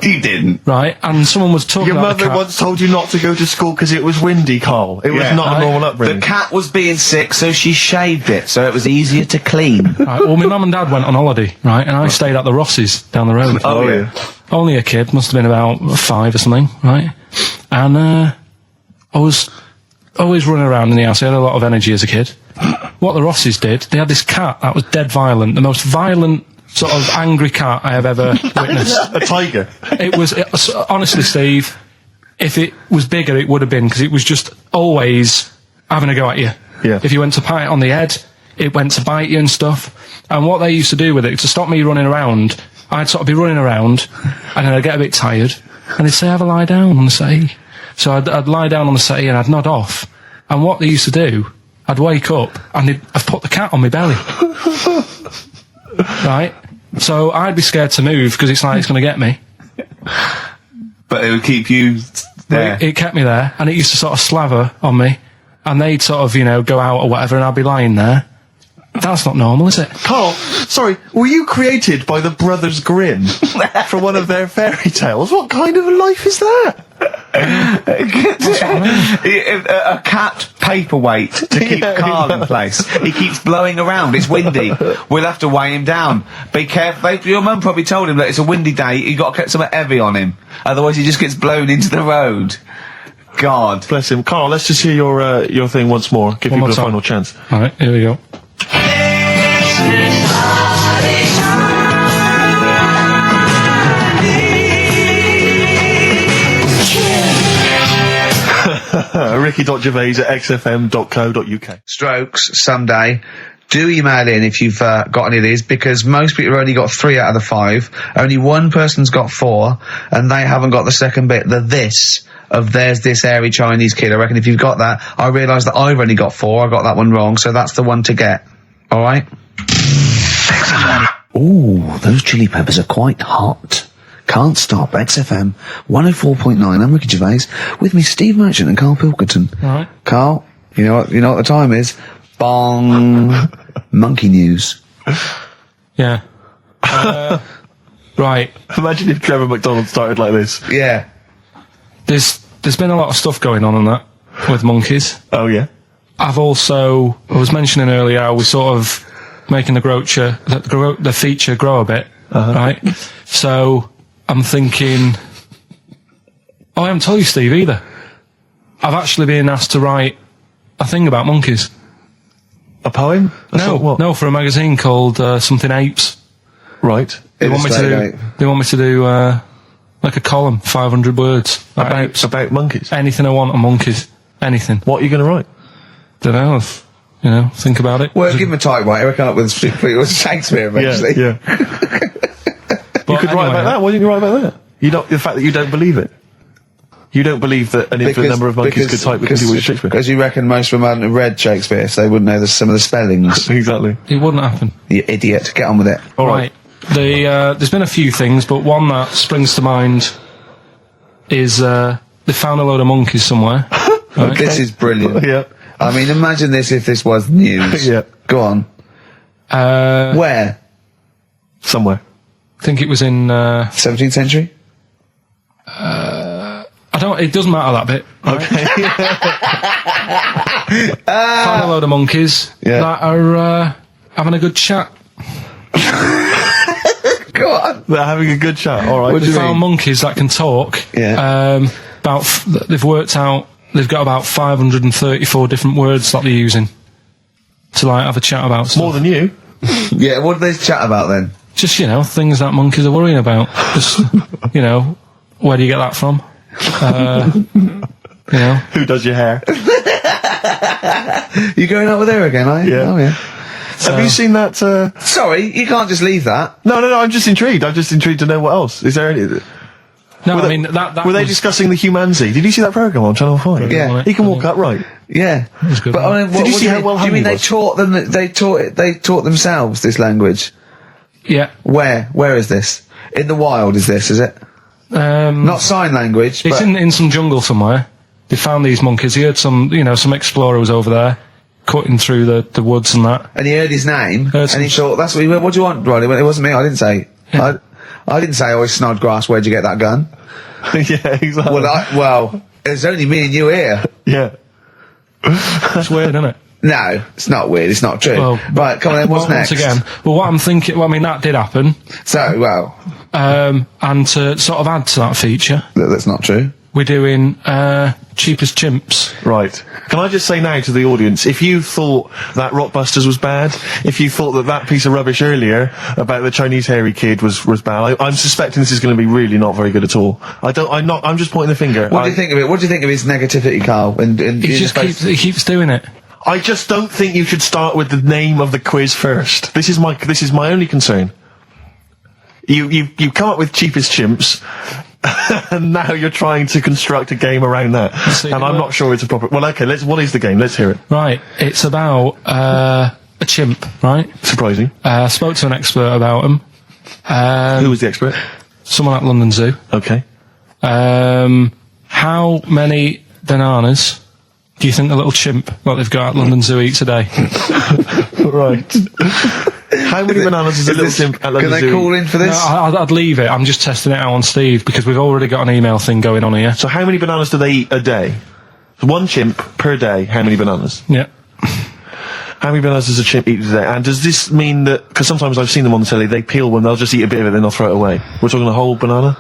You didn't. Right? And someone was talking Your about mother once told you not to go to school because it was windy, Carl. It was not a normal upbringing. The cat was being sick, so she shaved it, so it was easier to clean. Right, well, my mum and dad went on holiday, right? And I stayed at the Ross's down the road. Oh, yeah. Only a kid, must have been about 5 or something, right? And I was always running around in the house. I had a lot of energy as a kid. What the Rosses did, they had this cat that was dead violent, the most violent sort of angry cat I have ever witnessed. A tiger. It was honestly, Steve, if it was bigger, it would have been, because it was just always having a go at you. Yeah. If you went to pat it on the head, it went to bite you and stuff. And what they used to do with it, to stop me running around, I'd sort of be running around, and then I'd get a bit tired, and they'd say, have a lie down on the settee. So I'd lie down on the settee and I'd nod off. And what they used to do, I'd wake up and I'd put the cat on my belly. Right? So I'd be scared to move because it's like it's going to get me. But it would keep you there. It kept me there, and it used to sort of slaver on me, and they'd sort of, go out or whatever, and I'd be lying there. That's not normal, is it? Carl, sorry, were you created by the Brothers Grimm for one of their fairy tales? What kind of a life is that? A cat paperweight to keep Carl in place. He keeps blowing around. It's windy. We'll have to weigh him down. Be careful. Your mum probably told him that it's a windy day. You got to get something heavy on him, otherwise he just gets blown into the road. God bless him. Carl, let's just hear your thing once more. Give people a final chance. All right, here we go. Ricky.Gervais at xfm.co.uk. Strokes someday. Do email in if you've got any of these, because most people have only got 3 out of the 5. Only one person's got 4, and they haven't got the second bit, the this of there's this airy Chinese kid. I reckon if you've got that, I realise that I've only got 4. I got that one wrong, so that's the one to get. All right? Ooh, those chili peppers are quite hot. Can't stop. XFM 104.9. I'm Ricky Gervais. With me, Steve Merchant and Karl Pilkington. All right. Karl, you know what the time is? Bong. Monkey news. Yeah. Right. Imagine if Trevor McDonald started like this. Yeah. There's been a lot of stuff going on that with monkeys. Oh yeah. I was mentioning earlier how we're sort of making the feature grow a bit, right? So I'm thinking, I haven't told you, Steve, either. I've actually been asked to write a thing about monkeys. A poem? No, for a magazine called Something Apes. Right. They want me to do like a column, 500 words about monkeys. Anything I want on monkeys. Anything. What are you going to write? Don't know. Think about it. Well, give him a typewriter. I come up with Shakespeare eventually. Yeah. You could write about that. Why didn't you write about that? The fact that you don't believe it. You don't believe that an infinite number of monkeys could type with Shakespeare. Because you reckon most of them hadn't read Shakespeare, so they wouldn't know some of the spellings. Exactly. It wouldn't happen. You idiot. Get on with it. All right. There's been a few things, but one that springs to mind is they found a load of monkeys somewhere. Right? This is brilliant. Yeah. I mean, imagine this if this was news. Yeah. Go on. Where? Somewhere. I think it was in 17th century? It doesn't matter that bit. Right? Okay. Found a load of monkeys that are having a good chat. Go on. They're having a good chat. All right. We found monkeys that can talk. Yeah. They've worked out. They've got about 534 different words that they're using to like have a chat about stuff. More than you. Yeah, what do they chat about then? Just, things that monkeys are worrying about. Just, where do you get that from? Who does your hair? You going out with her again, are you? Yeah. Oh, yeah. Have you seen that? Sorry, you can't just leave that. No, I'm just intrigued. I'm just intrigued to know what else. Is there any... No, were they discussing the humancy? Did you see that programme on Channel 5? Yeah. He can walk upright. Yeah. That's good. But I mean, Did you see how well do you mean he they was? taught them? They taught themselves this language. Yeah. Where is this? In the wild? Is it? Not sign language. It's but in some jungle somewhere. They found these monkeys. He heard some explorer was over there, cutting through the woods and that. and he heard his name, Heard and he thought, "That's what he went. What do you want, Ronnie?" It wasn't me. I didn't say. Yeah. I didn't say. "Oh, it's Snodgrass. Where'd you get that gun?" Yeah, exactly. Well, there's only me and you here. Yeah. It's weird, isn't it? No, it's not weird. It's not true. Well, right, come on then. What's next? Once again, what I'm thinking. Well, I mean, that did happen. So, well, And to sort of add to that feature, that's not true. we're doing cheapest chimps. Right. Can I just say now to the audience, if you thought that Rockbusters was bad, if you thought that piece of rubbish earlier about the Chinese hairy kid was bad, I'm suspecting this is going to be really not very good at all. I'm just pointing the finger. What do you think of it? What do you think of his negativity, Carl? He keeps doing it. I just don't think you should start with the name of the quiz first. This is my only concern. You come up with cheapest chimps, and now you're trying to construct a game around that. See, and I'm not sure it's a proper... Well, okay, what is the game? Let's hear it. Right, it's about a chimp, right? Surprising. Spoke to an expert about him. Who was the expert? Someone at London Zoo. Okay. How many bananas do you think the little chimp that they've got at London Zoo eats a day? Right. How many bananas does a little chimp at London Can Zoo they call eat? in for this? No, I'd leave it. I'm just testing it out on Steve because we've already got an email thing going on here. So how many bananas do they eat a day? One chimp per day, how many bananas? Yeah. How many bananas does a chimp eat a day? And does this mean that... Because sometimes I've seen them on the telly, they peel one, they'll just eat a bit of it, then they'll throw it away. We're talking a whole banana?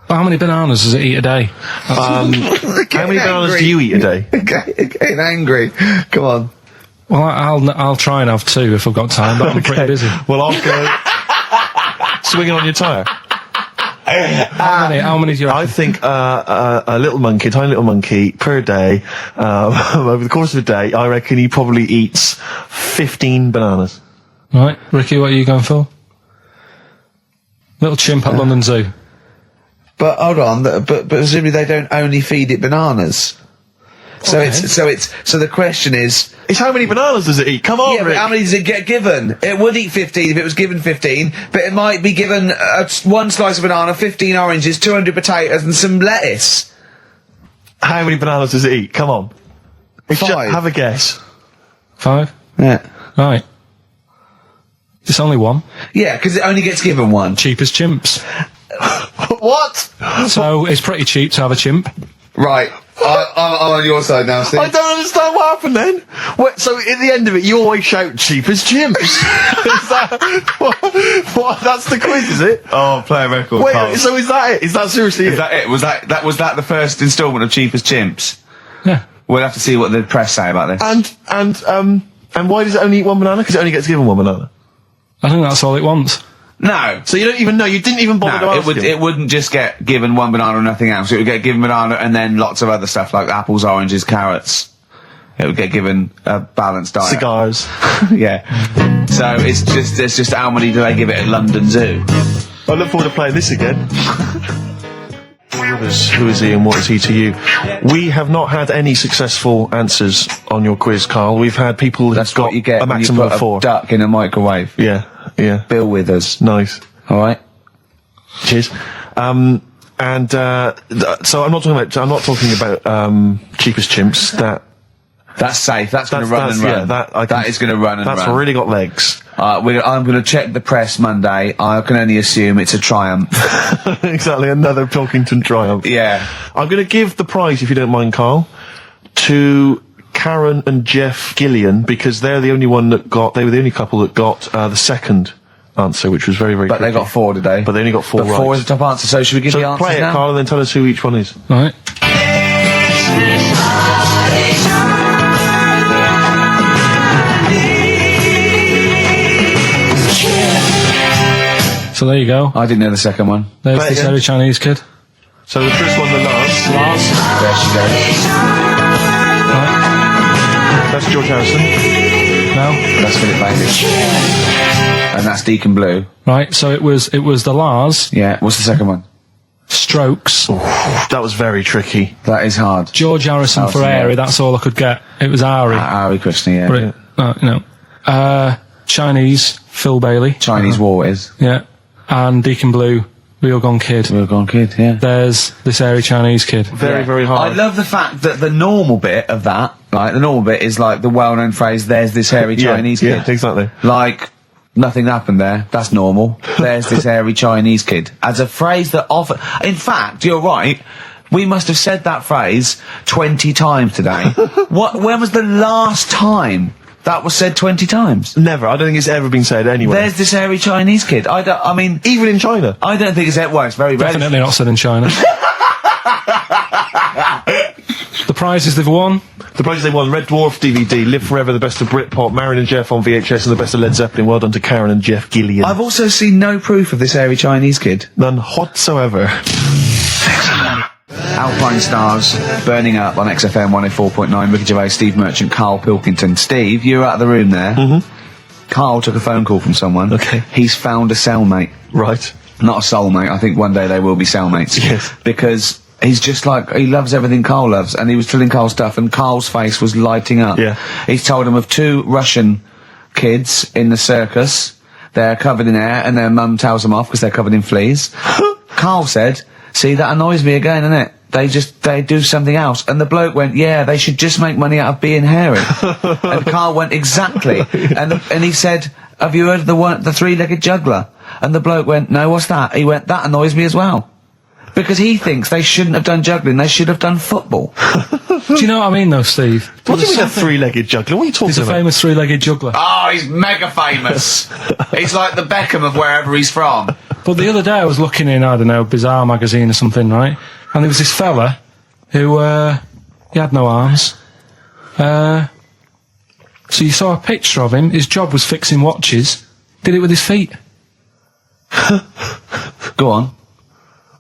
How many bananas does it eat a day? How many bananas do you eat a day? Getting angry. Come on. Well, I'll try and have two if I've got time, but I'm pretty busy. Well, I'll go swinging on your tyre. How many do you I reckon? think a little monkey, tiny little monkey, per day, over the course of a day, I reckon he probably eats 15 bananas. Right, Ricky, what are you going for? Little chimp at London Zoo. But hold on, but presumably they don't only feed it bananas. So Okay. so the question is, It's how many bananas does it eat? Come on, yeah, but Rick. how many does it get given? It would eat 15 if it was given 15, but it might be given one slice of banana, 15 oranges, 200 potatoes, and some lettuce. How many bananas does it eat? Come on. It's just- 5. have a guess. 5? Yeah. Right. It's only one. Yeah, because it only gets given one. Cheapest chimps. What? So it's pretty cheap to have a chimp. Right. I'm on your side now, Steve. I don't understand what happened then. So at the end of it, you always shout cheapest chimps. Is that what? That's the quiz, is it? Oh, play a record. Wait, Carl. so is that it? Is that seriously Is it? that it? Was that the first instalment of Cheapest Chimps? Yeah. We'll have to see what the press say about this. And why does it only eat one banana? Because it only gets given one banana. I think that's all it wants. No. So you don't even know. You didn't even bother to No, ask him. it wouldn't just get given one banana and nothing else. It would get given banana and then lots of other stuff like apples, oranges, carrots. It would get given a balanced diet. Cigars. Yeah. So it's just how many do they give it at London Zoo? I look forward to playing this again. Who is he and what is he to you? We have not had any successful answers on your quiz, Carl. We've had people That's who've got what you get a when you maximum put of 4. a duck in a microwave. Yeah. Bill Withers. Nice. All right. Cheers. So I'm not talking about cheapest chimps. That's safe. That's going to run and run. Yeah, that is going to run and run. That's really got legs. I'm going to check the press Monday. I can only assume it's a triumph. Exactly, another Pilkington triumph. Yeah. I'm going to give the prize, if you don't mind, Carl, to Karen and Jeff Gillian, because they were the only couple that got the second answer, which was very, very But tricky. they got 4 today. But they only got 4 right. 4 is the top answer, so should we give the answers play it, now? Carl, and then tell us who each one is. Right. So there you go. I didn't know the second one. There's Play this it. very Chinese kid. So the first one, the Lars. There she goes. That's George Harrison. No. That's Philip Bailey. And that's Deacon Blue. Right. So it was the Lars. Yeah, what's the second one? Strokes. That was very tricky. That is hard. George Harrison for yeah. Airy. That's all I could get. It was Ari. Ari Krishna, yeah. But you know. Chinese. Phil Bailey. Chinese War is. Yeah. And Deacon Blue. Real Gone Kid. Real Gone Kid, yeah. There's this airy Chinese kid. Very, very hard. I love the fact that the normal bit of that, like, the normal bit is like the well-known phrase, there's this hairy Chinese kid. Yeah, exactly. Like, nothing happened there. That's normal. There's this hairy Chinese kid. As a phrase that often... In fact, you're right. We must have said that phrase 20 times today. When was the last time that was said 20 times? Never. I don't think it's ever been said anywhere. There's this hairy Chinese kid. I mean... Even in China. I don't think it's... Well, it's very rare. Definitely not said in China. The prizes they've won. The prizes they won: Red Dwarf DVD, Live Forever, The Best of Britpop, Marin and Jeff on VHS, and The Best of Led Zeppelin. Well done to Karen and Jeff Gillian. I've also seen no proof of this hairy Chinese kid. None whatsoever. Alpine Stars, Burning Up on XFM 104.9, Ricky Gervais, Steve Merchant, Karl Pilkington. Steve, you were out of the room there. Mm-hmm. Karl took a phone call from someone. Okay. He's found a cellmate. Right. Not a soulmate, I think one day they will be cellmates. Yes. Because he's just like, he loves everything Karl loves, and he was telling Karl stuff, and Karl's face was lighting up. Yeah. He's told him of 2 Russian kids in the circus. They're covered in hair, and their mum tells them off because they're covered in fleas. Karl said, see, that annoys me again, innit? They do something else. And the bloke went, yeah, they should just make money out of being hairy. And Karl went, exactly. And he said, have you heard of the 3-legged juggler? And the bloke went, no, what's that? He went, that annoys me as well. Because he thinks they shouldn't have done juggling, they should have done football. Do you know what I mean, though, Steve? What do you mean a 3-legged juggler? What are you talking He's a about? famous 3-legged juggler. Oh, he's mega famous. He's like the Beckham of wherever he's from. But the other day I was looking in, I don't know, Bizarre magazine or something, right? And there was this fella who, he had no arms. So you saw a picture of him, his job was fixing watches, did it with his feet. Go on.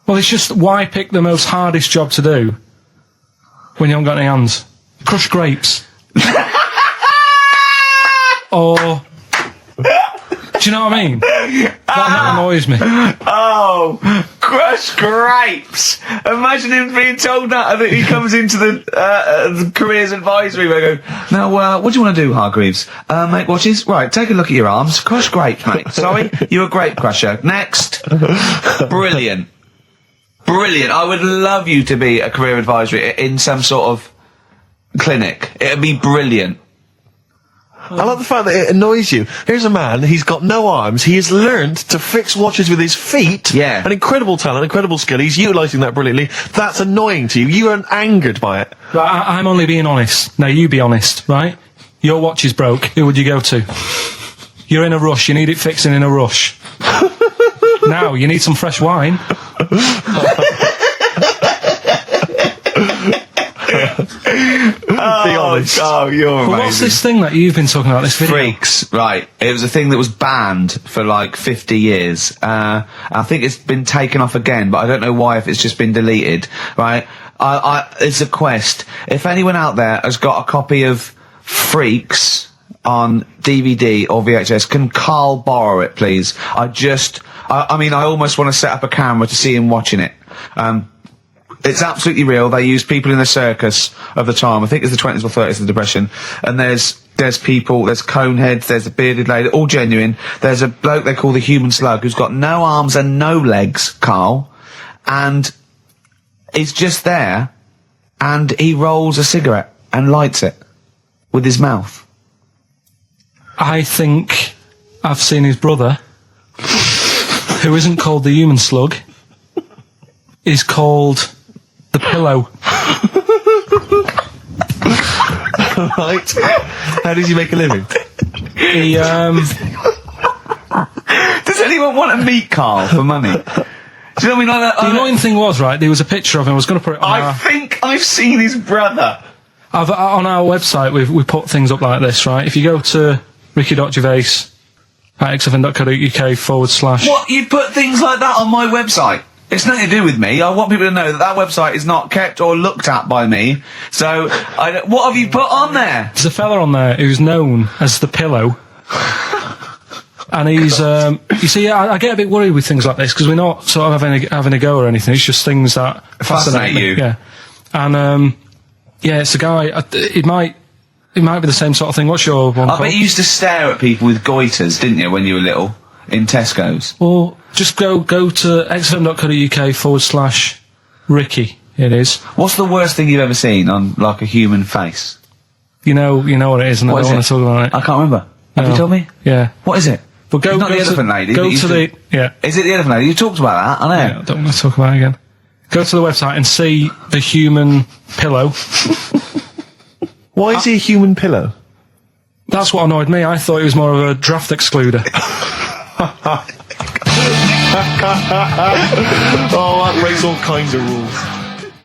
Well, it's just, why pick the most hardest job to do when you haven't got any hands? Crush grapes. Or... Do you know what I mean? That annoys me. Oh, crush grapes! Imagine him being told that, and he comes into the careers advisory where I go, now, what do you want to do, Hargreaves? Make watches? Right, take a look at your arms. Crush grapes, mate. Sorry? You're a grape crusher. Next. Brilliant. Brilliant. I would love you to be a career advisory in some sort of clinic. It'd be brilliant. I like the fact that it annoys you. Here's a man, he's got no arms, he has learned to fix watches with his feet. Yeah. An incredible talent, incredible skill, he's utilising that brilliantly. That's annoying to you. You are angered by it. Right, I'm only being honest. Now, you be honest, right? Your watch is broke. Who would you go to? You're in a rush. You need it fixing in a rush. Now, you need some fresh wine. Be honest. Oh, you're amazing. But what's this thing that you've been talking about, this video? Freaks, right. It was a thing that was banned for like 50 years. I think it's been taken off again, but I don't know why, if it's just been deleted, right? It's a quest. If anyone out there has got a copy of Freaks on DVD or VHS, can Karl borrow it, please? I mean, I almost want to set up a camera to see him watching it. It's absolutely real. They used people in the circus of the time. I think it's the 20s or 30s of the Depression. And there's people, there's coneheads, there's a bearded lady, all genuine. There's a bloke they call the human slug who's got no arms and no legs, Karl. And he's just there, and he rolls a cigarette and lights it with his mouth. I think I've seen his brother, who isn't called the human slug, is called the pillow. Right. How does he make a living? He, Does anyone want to meet Karl for money? Do you know what I mean? Like that, the annoying thing was, right, there was a picture of him. I was going to put it on I think I've seen his brother. on our website, we put things up like this, right? If you go to ricky.gervais at xfm.co.uk / What? You put things like that on my website? It's nothing to do with me. I want people to know that website is not kept or looked at by me. So, what have you put on there? There's a fella on there who's known as the Pillow. And he's, you see, I get a bit worried with things like this, because we're not sort of having a go or anything. It's just things that fascinate you. Yeah. And, yeah, it's a guy, it might be the same sort of thing. What's your one? I bet you used to stare at people with goiters, didn't you, when you were little? In Tesco's. Well, just go to xfm.co.uk / Ricky, it is. What's the worst thing you've ever seen on, like, a human face? You know what it is, and I don't want to talk about it. I can't remember. Have you told me? Yeah. What is it? But it's not the elephant lady. Go to the... Yeah. Is it the elephant lady? You talked about that, I know. Yeah, I don't want to talk about it again. Go to the website and see the human pillow. Why is he a human pillow? That's what annoyed me. I thought he was more of a draft excluder. Oh, that breaks all kinds of rules.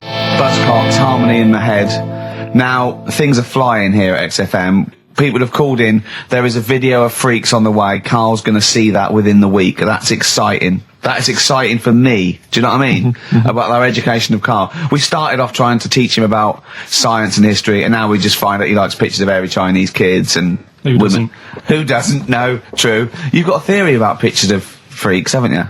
Buzzcocks, harmony in the head. Now, things are flying here at XFM. People have called in. There is a video of Freaks on the way. Karl's going to see that within the week. That's exciting. That is exciting for me. Do you know what I mean? About our education of Karl. We started off trying to teach him about science and history, and now we just find that he likes pictures of hairy Chinese kids and Who women. doesn't? Who doesn't? No, true. You've got a theory about pictures of freaks, haven't you?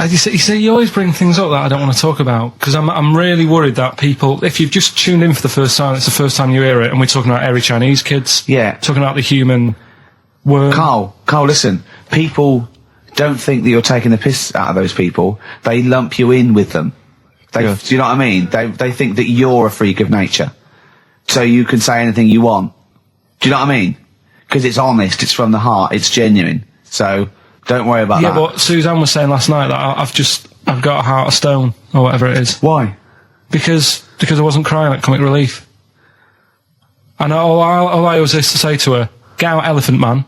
You see, you always bring things up that I don't want to talk about, because I'm really worried that people, if you've just tuned in for the first time, it's the first time you hear it, and we're talking about hairy Chinese kids. Yeah. Talking about the human worm. Karl, listen. People don't think that you're taking the piss out of those people. They lump you in with them. Do you know what I mean? They think that you're a freak of nature. So you can say anything you want. Do you know what I mean? Because it's honest, it's from the heart, it's genuine. So, don't worry about that. Yeah, but Suzanne was saying last night that I've got a heart of stone, or whatever it is. Why? Because I wasn't crying at Comic Relief. And all I always used to say to her, get out Elephant Man,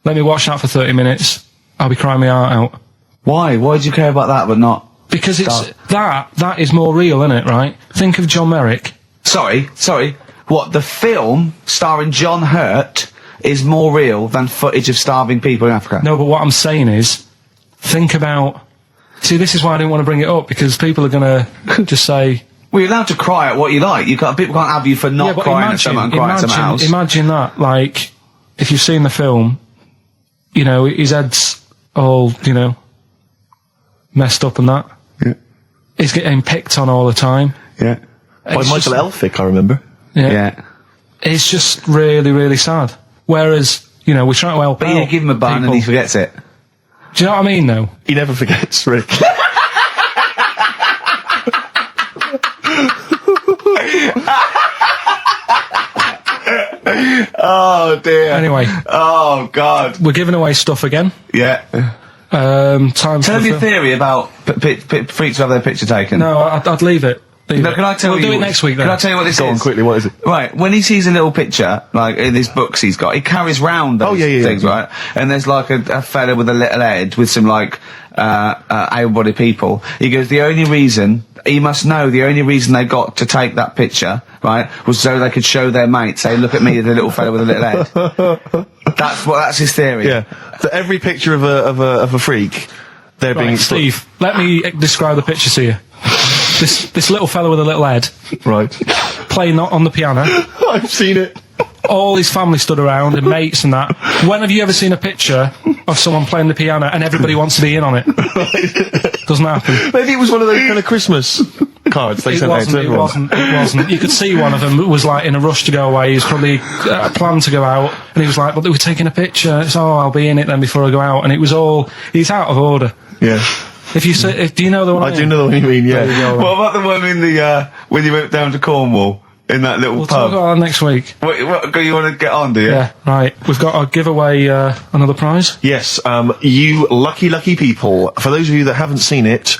let me watch that for 30 minutes, I'll be crying my heart out. Why? Why do you care about that but not... Because it's... That is more real, isn't it, right? Think of John Merrick. Sorry. What, the film starring John Hurt is more real than footage of starving people in Africa? No, but what I'm saying is, think about... See, this is why I didn't want to bring it up, because people are going to just say... Well, you're allowed to cry at what you like. People can't have you for not crying at someone and crying at someone else. Imagine that, like, if you've seen the film, you know, his head's all, you know, messed up and that. Yeah. He's getting picked on all the time. Yeah. By Michael Elphick, I remember. Yeah. It's just really, really sad. Whereas, you know, we're trying to help out. But you give him a bun and he forgets it. Do you know what I mean, though? He never forgets, Rick. Oh dear. Anyway. Oh God. We're giving away stuff again. Yeah. Time Tell me your theory about freaks who have their picture taken. No, I'd leave it. No, can I tell we'll you? We'll do it next week then. Can I tell you what this is? Go on, quickly, what is it? Right, when he sees a little picture, like in his books he's got, he carries round those things, right? And there's like a fella with a little head with some like, able-bodied people. He goes, the only reason they got to take that picture, right, was so they could show their mates, say, look at me, the little fella with a little head. That's his theory. Yeah. So every picture of a freak, they're being... Steve, let me describe the picture to you. This little fella with a little head. Right. Playing on the piano. I've seen it. All his family stood around and mates and that. When have you ever seen a picture of someone playing the piano and everybody wants to be in on it? Doesn't happen. Maybe it was one of those kind of Christmas cards they sent out to everyone. It wasn't. You could see one of them was like in a rush to go away. He was probably planned to go out, and he was like, "But they were taking a picture. It's I'll be in it then before I go out." And it was all he's out of order. Yeah. If you say, do you know the one? I do know the one you mean. Yeah. What about the one in the when you went down to Cornwall in that little We'll pub? talk about that next week. What you want to get on, do you? Yeah, right. We've got to give away another prize. Yes, you lucky people. For those of you that haven't seen it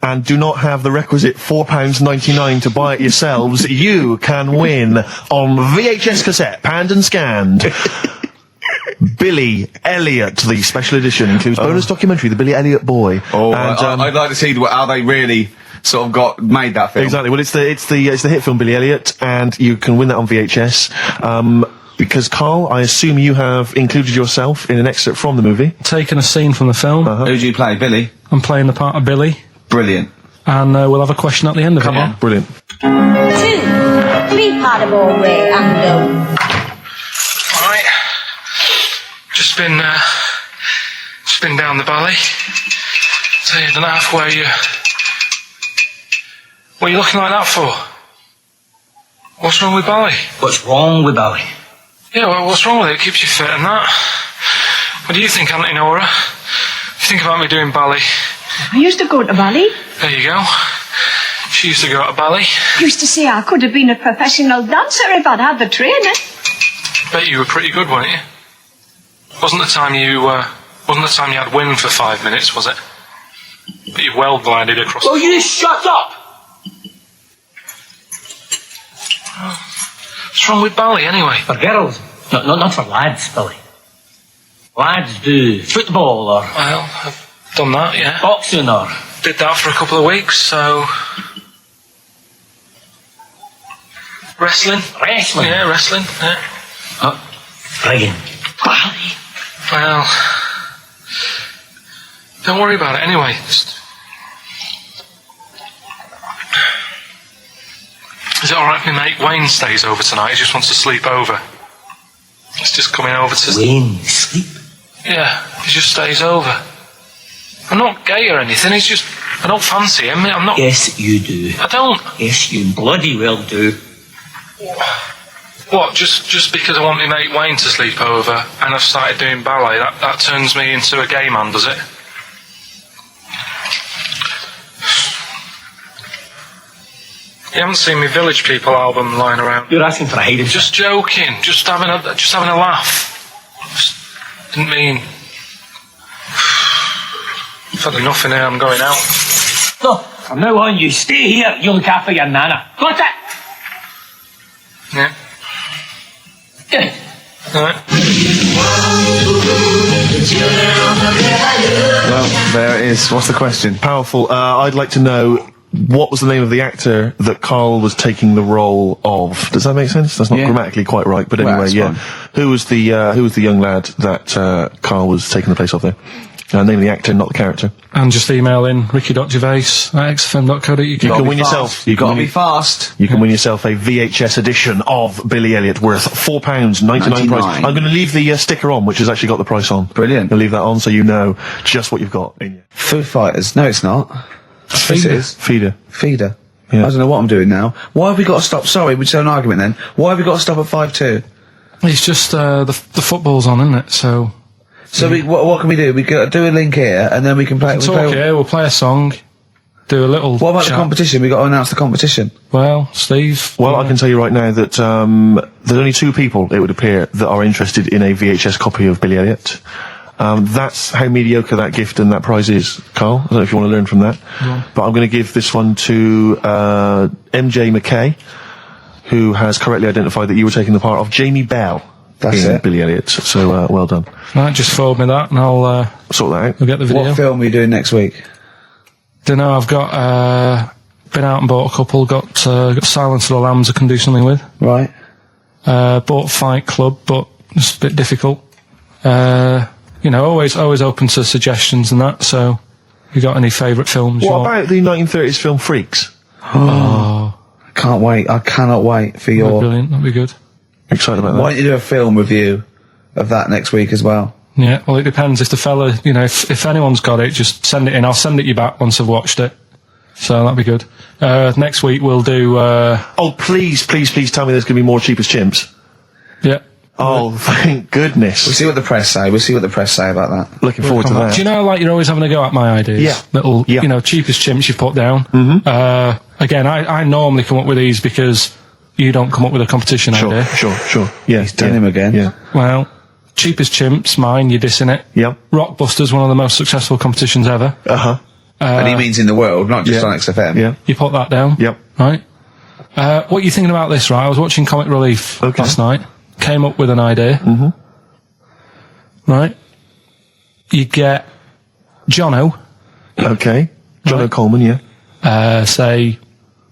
and do not have the requisite £4.99 to buy it yourselves, you can win on VHS cassette, panned and scanned. Billy Elliot, the special edition, includes bonus documentary, The Billy Elliot Boy. Oh, and, I'd like to see how they really sort of made that film. Exactly. Well, it's the hit film Billy Elliot, and you can win that on VHS. Because, Carl, I assume you have included yourself in an excerpt from the movie. Taken a scene from the film. Who do you play, Billy? I'm playing the part of Billy. Brilliant. And we'll have a question at the end of it. Come on. Brilliant. 2, 3-part way and Alright. Just been down the valley. So you don't know where you... What are you looking like that for? What's wrong with Bally? What's wrong with Bally? Yeah, well, what's wrong with it? It keeps you fit and that. What do you think, Auntie Nora? You think about me doing Bally? I used to go to Bali. There you go. She used to go to Bally. Used to say I could have been a professional dancer if I'd had the training. Bet you were pretty good, weren't you? Wasn't the time you had wind for 5 minutes, was it? But you well glided across. Will you shut up? What's wrong with Bally, anyway? For girls, not for lads, Billy. Lads do football or Well, I've done that, yeah. boxing or... Did that for a couple of weeks, so... Wrestling? Wrestling? Yeah, wrestling, yeah. Oh, friggin' Bally. Well... Don't worry about it, anyway. Just... Is it alright if my mate Wayne stays over tonight? He just wants to sleep over. He's just coming over to... Wayne, sleep? Yeah, he just stays over. I'm not gay or anything, he's just... I don't fancy him, I'm not... Yes, you do. I don't... Yes, you bloody well do. What, just because I want my mate Wayne to sleep over and I've started doing ballet, that turns me into a gay man, does it? You haven't seen my Village People album lying around. You're asking for a hiding. Just joking, just having a laugh. Just didn't mean... I've had enough in here, I'm going out. No, from now on you stay here, you look after your nana. Got it? Yeah. Good. Alright. Well, there it is. What's the question? Powerful. I'd like to know, what was the name of the actor that Carl was taking the role of? Does that make sense? That's not grammatically quite right, but anyway, Well, Who was the young lad that Carl was taking the place of there? Name of the actor, not the character. And just email in ricky.gervais at xfm.co.uk. You can win yourself. You gotta be fast. You can win yourself a VHS edition of Billy Elliot worth £4.99 price. I'm going to leave the sticker on, which has actually got the price on. Brilliant. I'll leave that on so you know just what you've got in you. Foo Fighters. No, it's not. Yes, it is. Feeder. Yeah. I don't know what I'm doing now. Why have we got to stop? Sorry, we just had an argument then. Why have we got to stop at 5-2? It's just the football's on, isn't it? So what can we do? We go do a link here, and then we can play. We'll play a song, do a little. What about chat. the competition? We got to announce the competition. Well, Steve. Well, I can tell you right now that there's only 2 people, it would appear, that are interested in a VHS copy of Billy Elliot. That's how mediocre that gift and that prize is, Carl. I don't know if you want to learn from that. Yeah. But I'm going to give this one to MJ McKay, who has correctly identified that you were taking the part of Jamie Bell. That's in it. Billy Elliot. So, well done. Right, just forward me that and I'll sort that out. we'll get the video. What film are you doing next week? Dunno, I've got been out and bought a couple, got Silence of the Lambs I can do something with. Right. Bought Fight Club, but it's a bit difficult. Always open to suggestions and that, so you got any favourite films? What about the 1930s film Freaks? Oh, I can't wait. I cannot wait for your... Brilliant, that'd be good. Excited about that. Why don't you do a film review of that next week as well? Yeah, well, it depends. If the fella, if anyone's got it, just send it in. I'll send it you back once I've watched it. So that'd be good. Next week we'll do... Oh, please tell me there's going to be more Cheapest Chimps. Yeah. Oh, thank goodness. We'll see what the press say. We'll see what the press say about that. Looking forward to that. Do you know, like, you're always having a go at my ideas? Yeah. Little, cheapest chimps you put down. Mm-hmm. Again, I normally come up with these because you don't come up with a competition idea. Sure. Yeah, He's done him again. Yeah. Well, cheapest chimps, mine, you're dissing it. Yep. Rockbusters, one of the most successful competitions ever. Uh-huh. And he means in the world, not just on XFM. Yeah. You put that down. Yep. Right? What are you thinking about this, right? I was watching Comic Relief last night. Came up with an idea. Mm-hmm. right? You get Jono. Okay. Jono Coleman, yeah. Say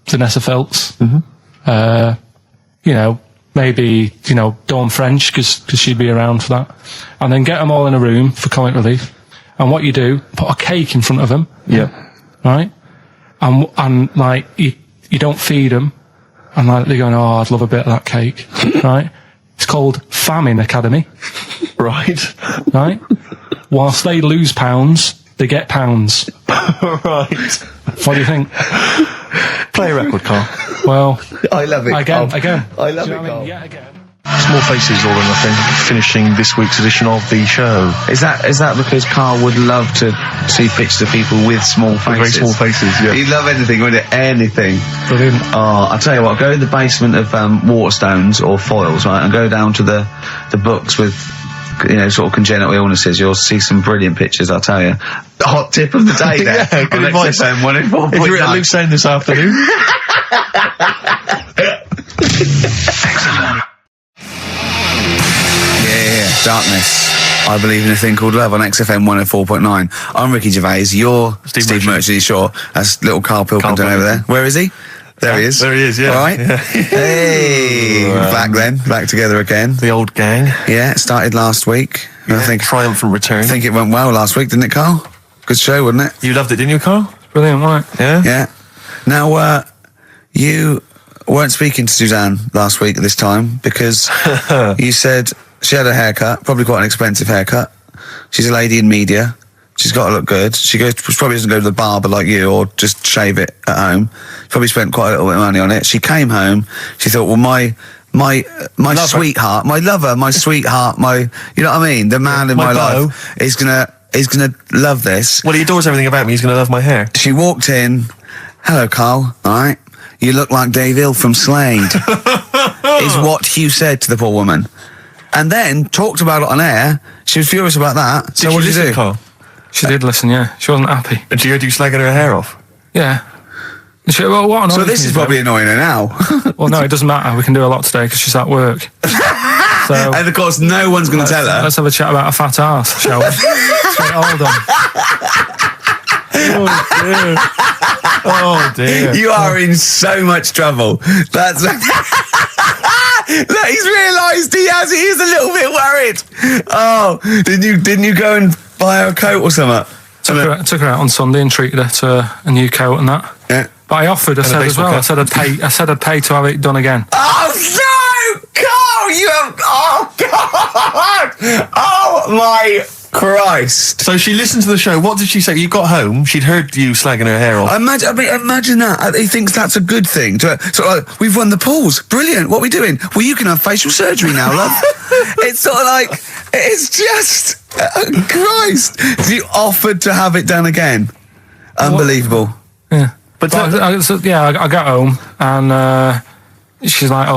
Vanessa Feltz. Mm-hmm. Maybe, Dawn French, because she'd be around for that. And then get them all in a room for comic relief. And what you do, put a cake in front of them. Yeah. Right? And like, you don't feed them. And like, they're going, oh, I'd love a bit of that cake. Right? It's called Famine Academy. Right. Right? Whilst they lose pounds, they get pounds. Right. What do you think? Play a record, Carl. Well, I love it. Again. I love it, Carl. Carl. Yeah, again. Small Faces, All or Nothing, finishing this week's edition of the show. Is that because Carl would love to see pictures of people with small faces? Very small faces, yeah. He'd love anything, wouldn't it? Anything. Brilliant. Oh, I'll tell you what, go to the basement of Waterstones or Foils, right, and go down to the books with, sort of congenital illnesses. You'll see some brilliant pictures, I'll tell you. The hot tip of the day there. Yeah, good advice. XFM 104.9. If you're at a loose end this afternoon. Yeah, Darkness. I believe in a thing called love on XFM 104.9. I'm Ricky Gervais. You're Steve Merchant. Sure. That's little Karl Pilkington over there. Where is he? There he is. There he is, yeah. All right. Yeah. Hey. Back together again. The old gang. Yeah, it started last week. Yeah, I think triumphant return. I think it went well last week, didn't it, Carl? Good show, wasn't it? You loved it, didn't you, Carl? Brilliant, right? Yeah? Yeah. Now, you weren't speaking to Suzanne last week at this time because you said she had a haircut, probably quite an expensive haircut. She's a lady in media. She's got to look good. She probably doesn't go to the barber like you or just shave it at home. She probably spent quite a little bit of money on it. She came home. She thought, well, my sweetheart, my lover, my sweetheart, you know what I mean? The man in my life is gonna love this. Well, he adores everything about me. He's gonna love my hair. She walked in. Hello, Carl. All right. You look like Dave Hill from Slade. Is what Hugh said to the poor woman. And then talked about it on air. She was furious about that. So what did you do? Carl? She did listen, yeah. She wasn't happy. And she heard you slagging her hair off? Yeah. What so this is probably annoying her now. Well, no, it doesesn matter. We can do a lot today because she's at work. So, and of course, no one's going to tell her. Let's have a chat about a fat arse, shall we? Hold on. Oh dear. You are in so much trouble. That's look, he's realised he is a little bit worried. Oh, didn't you go and buy her a coat or something? Took her out on Sunday and treated her to a new coat and that. Yeah. But I offered, I said I'd pay to have it done again. Oh no, Carl, you have. Oh God! Oh my Christ! So she listened to the show. What did she say? You got home. She'd heard you slagging her hair off. Imagine that. He thinks that's a good thing. So like, we've won the polls. Brilliant. What are we doing? Well, you can have facial surgery now, love. It's sort of like it's just Christ. You offered to have it done again. Unbelievable. Yeah. But I got home and she's like,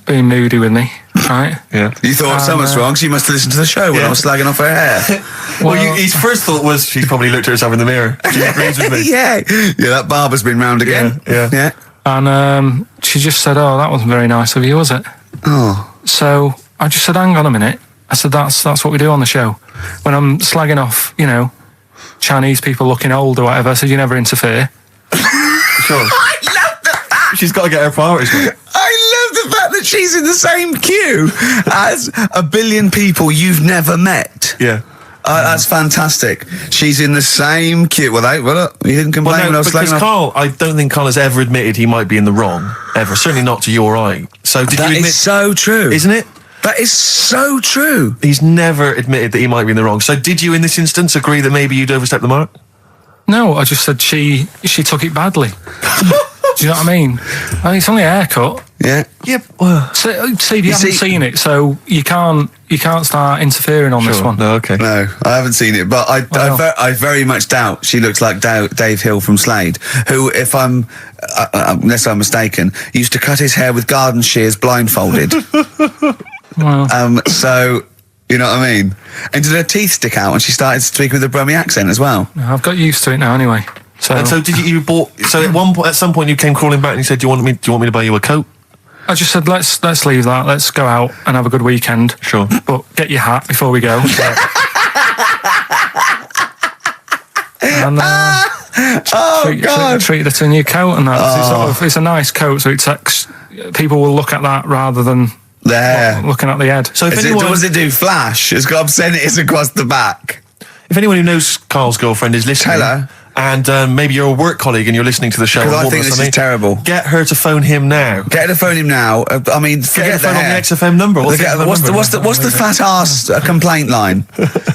being moody with me, right? Yeah. You thought something's wrong, so you must have listened to the show when I was slagging off her hair. Well, his first thought was she's probably looked at herself in the mirror. She agrees with me. Yeah, that barber's been round again. Yeah. And she just said, that wasn't very nice of you, was it? Oh. So I just said, hang on a minute. I said, that's what we do on the show. When I'm slagging off, Chinese people looking old or whatever, I said, you never interfere. Sure. I love the fact. She's got to get her priorities. I love the fact that she's in the same queue as a billion people you've never met. Yeah. That's fantastic. She's in the same queue. Well, look, you didn't complain when I was slagging off. Carl, I don't think Carl has ever admitted he might be in the wrong. Ever. Certainly not to you or I. So did you admit? That is so true. Isn't it? That is so true. He's never admitted that he might be in the wrong. So did you, in this instance, agree that maybe you'd overstepped the mark? No, I just said she took it badly. Do you know what I mean? It's only a haircut. Yeah. Yep. Well, Steve, you haven't seen it, so you can't start interfering on this one. No, okay. No, I haven't seen it, but I very much doubt she looks like Dave Hill from Slade, who, if unless I'm mistaken, used to cut his hair with garden shears blindfolded. Well. So. You know what I mean? And did her teeth stick out when she started speaking with a Brummie accent as well? I've got used to it now anyway. So, and so did you bought? So at some point you came crawling back and you said, "Do you want me to buy you a coat?" I just said, "Let's leave that. Let's go out and have a good weekend." Sure. But get your hat before we go. And God. treated her to a new coat and that. It's a nice coat, so people will look at that rather than looking at the head. So if does it do flash? It's got obscenities across the back. If anyone who knows Carl's girlfriend is listening, tell her. And maybe you're a work colleague and you're listening to the show. Because I think this is terrible. Get her to phone him now. Get her to phone him now. I mean, forget the phone on the XFM number. What's the fat ass complaint line?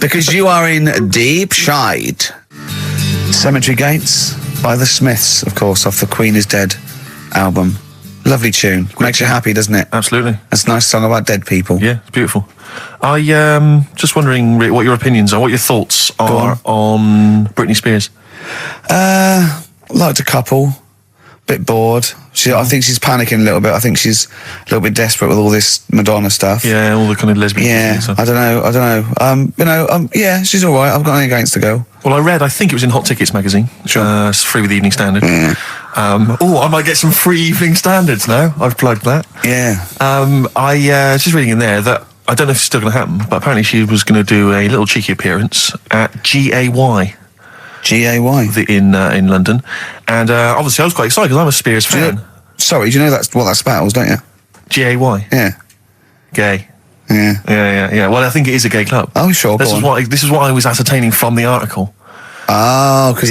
Because you are in deep shite. Cemetery Gates by the Smiths, of course, off the Queen is Dead album. Lovely tune. Makes you happy, doesn't it? Absolutely. It's a nice song about dead people. Yeah, it's beautiful. I just wondering what your opinions are, what your thoughts are on Britney Spears. Liked a couple. Bit bored. I think she's panicking a little bit. I think she's a little bit desperate with all this Madonna stuff. Yeah, all the kind of lesbian. Yeah, stuff. I don't know. Yeah, she's all right. I've got nothing against the girl. Well, I think it was in Hot Tickets magazine. Sure. It's free with the Evening Standard. Yeah. I might get some free Evening Standards now. I've plugged that. Yeah. I just reading in there that I don't know if it's still going to happen, but apparently she was going to do a little cheeky appearance at GAY. GAY in London, and obviously I was quite excited because I'm a Spears fan. Do you know that's what that spells, don't you? GAY. Yeah. Gay. Yeah. Well, I think it is a gay club. Oh, sure. This is what I was ascertaining from the article. Oh, because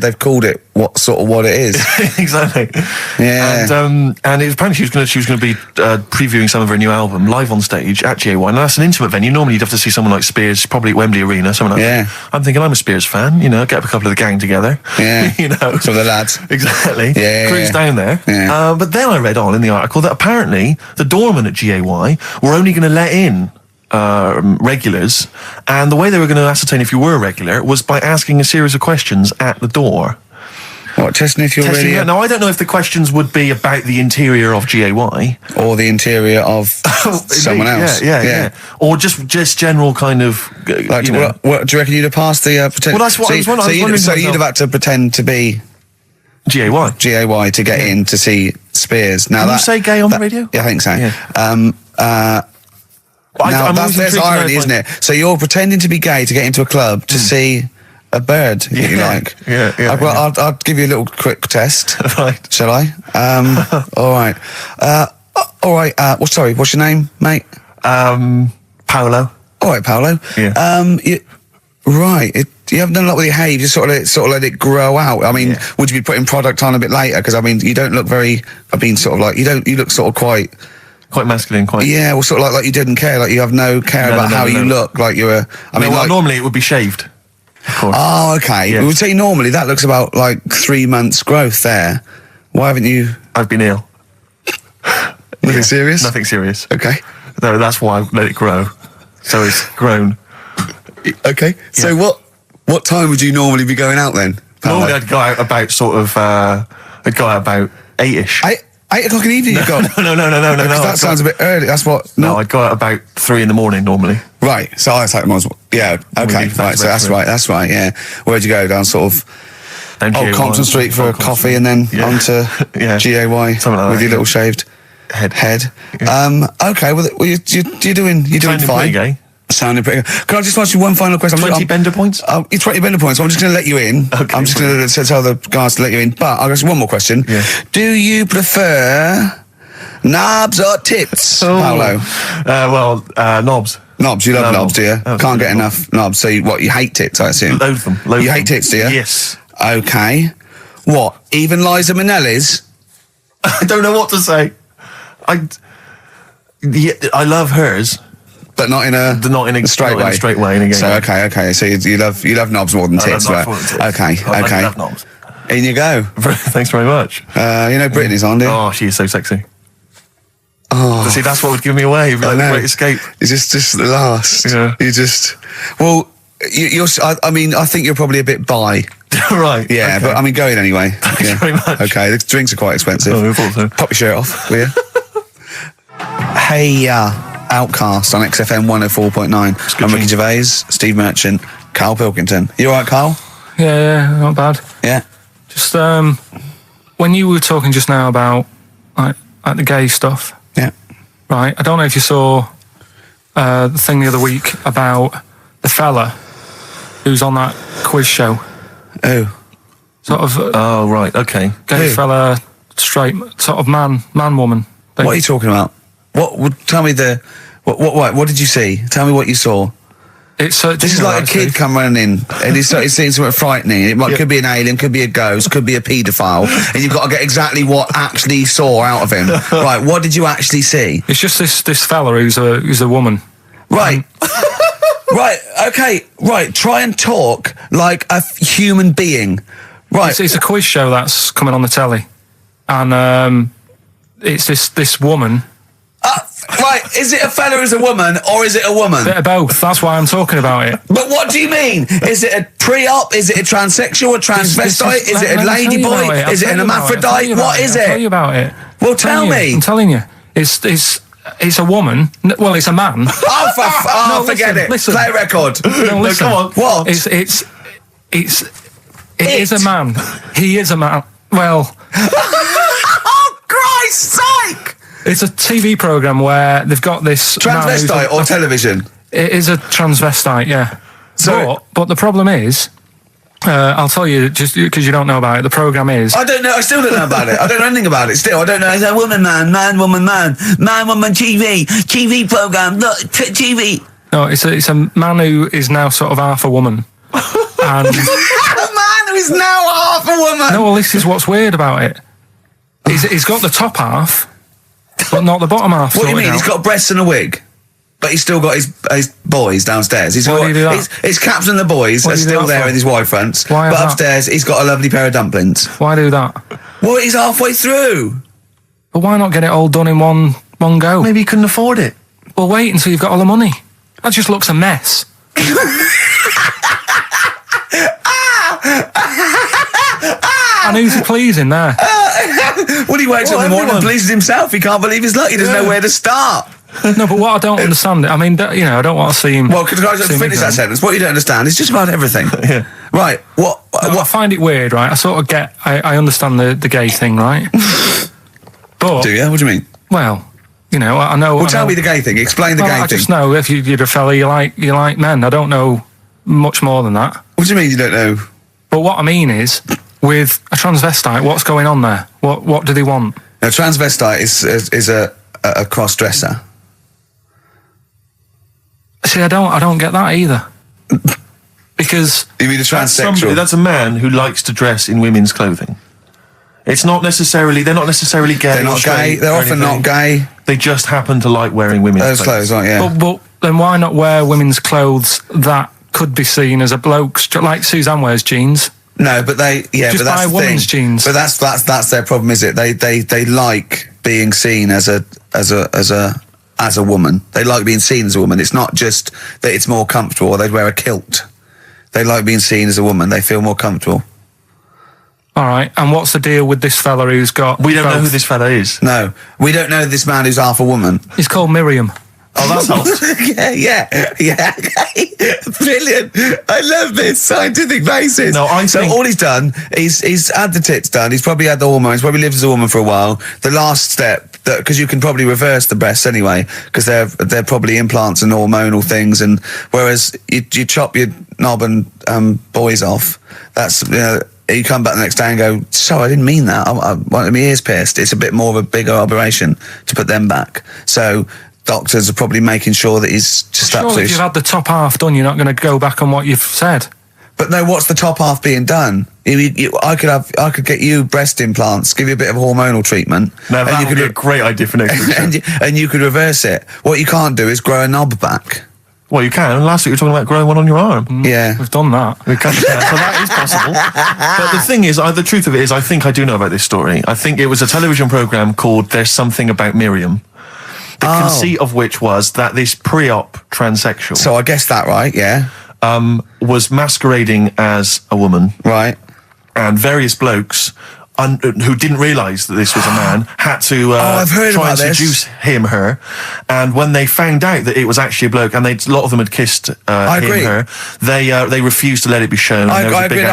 they've called it what it is. Exactly. Yeah. And apparently she was going to be previewing some of her new album live on stage at GAY. Now that's an intimate venue. Normally you'd have to see someone like Spears, probably at Wembley Arena, something like that. I'm thinking I'm a Spears fan. Get up a couple of the gang together. Yeah. Some of the lads. Exactly. Yeah. Cruise down there. Yeah. But then I read on in the article that apparently the doorman at GAY were only going to let in regulars, and the way they were going to ascertain if you were a regular was by asking a series of questions at the door. What, testing if you're really... Now, I don't know if the questions would be about the interior of GAY. Or the interior of someone else. Yeah. Or just general kind of... What, do you reckon you'd have passed the... Well, that's what I was wondering. So you'd have had to pretend to be... GAY to get in to see Spears. Now Can you say gay on the radio? Yeah, I think so. Yeah. There's irony, isn't it? So you're pretending to be gay to get into a club to see a bird that you like. Yeah. I'll give you a little quick test. Right. Shall I? All right. All right. Sorry, what's your name, mate? Paolo. All right, Paolo. Yeah. You haven't done a lot with your hair. You just sort of let it grow out. I mean, would you be putting product on a bit later? Because I mean, you don't look very. You look sort of quite masculine, quite. Yeah, well, sort of like you didn't care, like you have no care about how you look, like you were. Normally it would be shaved. Of course. Oh, okay. Yeah. We would say normally that looks about like 3 months growth there. Why haven't you? I've been ill. Nothing serious? Nothing serious. Okay. No, that's why I let it grow. So it's grown. Okay. Yeah. So what time would you normally be going out then? Normally I'd go out about about 8ish. 8 o'clock in the evening you go? No. That sounds a bit early. That's what... No, I'd go out about 3 in the morning normally. Right. So I take them as... Yeah. Okay. Right. So that's right. Yeah. Where'd you go? Down sort of... Compton Street for a coffee and then onto GAY with your little shaved head. Yeah. Okay. Well, you're doing fine. Gay. Sounding pretty good. Can I just ask you one final question? 20 bender points? 20 bender points. I'm just going to let you in. Okay, I'm just going to tell the guys to let you in. But I'll ask you one more question. Yeah. Do you prefer knobs or tits, Paolo? Knobs. Knobs. You love knobs, do you? Can't get enough knobs. So you hate tits, I assume? Loathe them. You hate tits, do you? Yes. Okay. What? Even Liza Minnelli's? I don't know what to say. I love hers. But not in a straight way. In a straight way. So okay. So you love knobs more than tits, right? Okay. I love knobs. In you go. Thanks very much. Brittany's on, do you? Oh, she is so sexy. Oh, see, that's what would give me away. It'd be like the Great Escape. It's just the last. Yeah. You just. Well, you're. I mean, I think you're probably a bit bi. Right. Yeah, okay. but I mean, go in anyway. Thanks very much. Okay, the drinks are quite expensive. Oh, I thought so. Pop your shirt off, will you? Hey, Outcast on XFM 104.9. I'm Ricky Gervais, Steve Merchant, Karl Pilkington. You all right, Karl? Yeah, not bad. Yeah. Just when you were talking just now about like the gay stuff. Yeah. Right. I don't know if you saw the thing the other week about the fella who's on that quiz show. Who? Sort of. Oh, right, okay. Gay fella, straight, sort of man, woman. What are you talking about? Tell me what did you see? Tell me what you saw. This is like a kid come running in and he's seeing something frightening. It could be an alien, could be a ghost, could be a paedophile, and you've got to get exactly what actually you saw out of him. Right, what did you actually see? It's just this fella who's a woman. Right. Right, okay, right, try and talk like a human being. Right. It's a quiz show that's coming on the telly. And it's this woman. Right, is it a fella who's a woman, or is it a woman? Bit of both, that's why I'm talking about it. But what do you mean? Is it a pre-op? Is it a transsexual, a transvestite? Is it a ladyboy? Is it an hermaphrodite? What is it? I'll tell you about it. Well, tell me. I'm telling you. It's a woman. Well, it's a man. Forget it. Listen. Play a record. No, listen. Come on. What? It is a man. He is a man. Well. Oh, Christ's sake! It's a TV programme where they've got this... Transvestite or television? It is a transvestite, yeah. But the problem is... I'll tell you, just because you don't know about it, the programme is... I don't know, I still don't know about it. I don't know anything about it still. I don't know. It's a woman, man, woman, TV programme, look, TV. No, it's a man who is now sort of half a woman. And... A man who is now half a woman! No, well, this is what's weird about it. He's got the top half, but not the bottom half. What do you mean? He's got breasts and a wig? But he's still got his boys downstairs. Why do you do that? His caps and the boys are still there with his Y fronts. But upstairs, he's got a lovely pair of dumplings. Why do that? Well, he's halfway through. But why not get it all done in one go? Maybe he couldn't afford it. Well, wait until you've got all the money. That just looks a mess. And who's he pleasing there? Well, he wakes up in the morning and pleases himself. He can't believe his luck. He doesn't know where to start. No, but what I don't understand, I mean, I don't want to see him... Well, can I just finish that sentence? What you don't understand is just about everything. Yeah. Right, what... I find it weird, right? I sort of get... I understand the gay thing, right? But... Do you? What do you mean? Well, I know... Well, tell me the gay thing. Explain the gay thing. I just know if you're a fella, you like men. I don't know much more than that. What do you mean you don't know? But what I mean is, with a transvestite, what's going on there? What do they want? A transvestite is a cross-dresser. See, I don't get that either. Because... You mean a transsexual? That's a man who likes to dress in women's clothing. It's not necessarily... They're not necessarily gay. They're not gay. They're often not gay. They just happen to like wearing women's clothes, aren't you? But then why not wear women's clothes that could be seen as a bloke's... Like Suzanne wears jeans. No, but they... Yeah, just but that's buy the women's thing. jeans. But that's their problem, is it? They like being seen as a woman. They like being seen as a woman. It's not just that it's more comfortable or they'd wear a kilt. They like being seen as a woman. They feel more comfortable. All right, and what's the deal with this fella who's got... We don't know who this fella is. No, we don't know this man who's half a woman. He's called Miriam. Oh, that's hot. yeah. Brilliant. I love this scientific basis. No, I think... So all he's done, he's had the tits done, he's probably had the hormones, probably lived as a woman for a while. The last step, because you can probably reverse the breasts anyway, because they're probably implants and hormonal things, and whereas you chop your knob and boys off, that's... you come back the next day and go, sorry, I didn't mean that. I wanted my ears pierced. It's a bit more of a bigger operation to put them back. So... Doctors are probably making sure that he's just absolutely... If you've had the top half done, you're not going to go back on what you've said. But no, what's the top half being done? I could get you breast implants, give you a bit of hormonal treatment. No, that would be a great idea for next week. and you could reverse it. What you can't do is grow a knob back. Well, you can. Last week you were talking about growing one on your arm. Yeah. We've done that. So that is possible. But the thing is, the truth of it is, I think I do know about this story. I think it was a television programme called There's Something About Miriam. The conceit of which was that this pre-op transsexual... So I guessed that right, yeah. Was masquerading as a woman. Right. And various blokes who didn't realise that this was a man had to try and seduce her. And when they found out that it was actually a bloke, and a lot of them had kissed her, they refused to let it be shown. I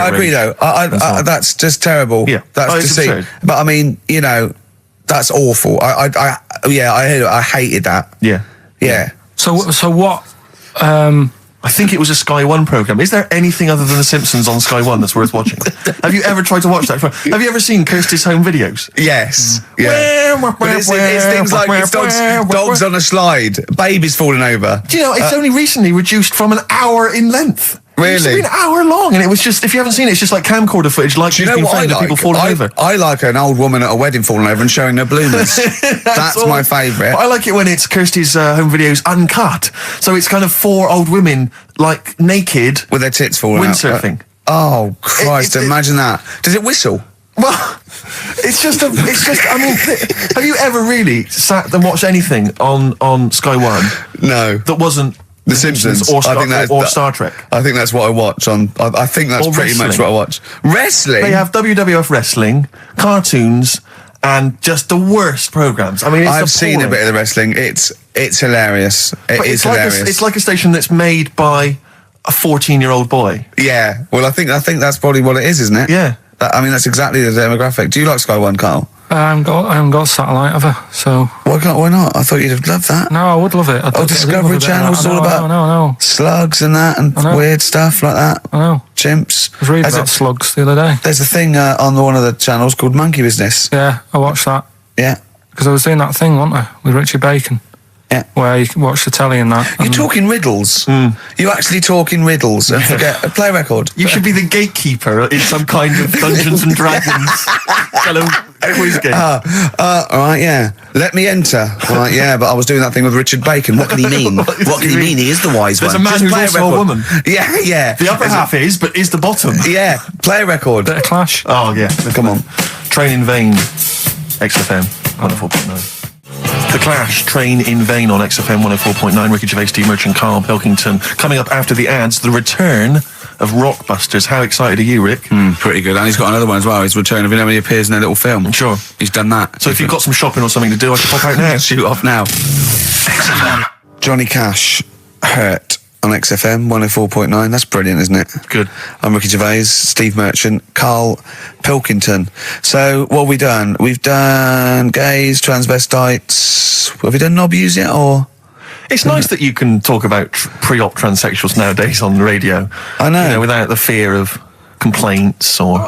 agree, though. That's just terrible. Yeah. That's deceit. But I mean, that's awful. I hated that. Yeah. Yeah. So what I think it was a Sky One programme. Is there anything other than The Simpsons on Sky One that's worth watching? Have you ever tried to watch that? Have you ever seen Kirsty's home videos? Yes. Yeah. But it's things like it's dogs on a slide, babies falling over. Do you know, it's only recently reduced from an hour in length. Really? It used to be an hour long, and it was just, if you haven't seen it, it's just like camcorder footage, like Do you know what I like? people falling over. I like an old woman at a wedding falling over and showing her bloomers. That's my favourite. I like it when it's Kirsty's home videos uncut. So it's kind of 4 old women, like, naked. With their tits falling out. Windsurfing. Oh, Christ, imagine that. Does it whistle? Well, it's just, I mean, have you ever really sat and watched anything on Sky One? No. That wasn't The Simpsons or Star Trek. I think that's what I watch on. I think that's pretty much what I watch. Wrestling. They have WWF wrestling, cartoons, and just the worst programs. I mean, I've seen a bit of the wrestling. It's hilarious. It's hilarious. It's like a station that's made by a 14-year-old boy. Yeah. Well, I think that's probably what it is, isn't it? Yeah. I mean, that's exactly the demographic. Do you like Sky One, Carl? I haven't got satellite ever, so... Why not? I thought you'd have loved that. No, I would love it. Discovery Channel's all about slugs and that and weird stuff like that. I know. Chimps. I was reading about slugs the other day. There's a thing on one of the channels called Monkey Business. Yeah, I watched that. Yeah. Because I was doing that thing, wasn't I, with Richard Bacon. Yeah. Where you can watch the telly and that. You're talking riddles. You actually talk in riddles and forget a play record. You should be the gatekeeper in some kind of Dungeons and Dragons kind of quiz game. All right, yeah. Let me enter. Right, yeah, but I was doing that thing with Richard Bacon. What can he mean? What can he mean? He is the wise There's one. There's a man who's also a woman. Yeah, yeah. The upper half is, but is the bottom. Yeah, play a record. Bit of Clash. Oh, yeah. Come on. Train in Vain, XFM 104.9. The Clash, Train in Vain on XFM 104.9. Ricky Gervais, Steve Merchant, Karl Pilkington. Coming up after the ads, the return of Rockbusters. How excited are you, Rick? Pretty good. And he's got another one as well. His return of, when he appears in a little film. Sure. He's done that. So if you've got some shopping or something to do, I can pop out now. Shoot off now. Johnny Cash, Hurt on XFM 104.9. That's brilliant, isn't it? Good. I'm Ricky Gervais, Steve Merchant, Karl Pilkington. So what have we done? We've done gays, transvestites. Have we done knobbies yet, or? It's nice that you can talk about pre-op transsexuals nowadays on the radio. I know. You know, without the fear of complaints or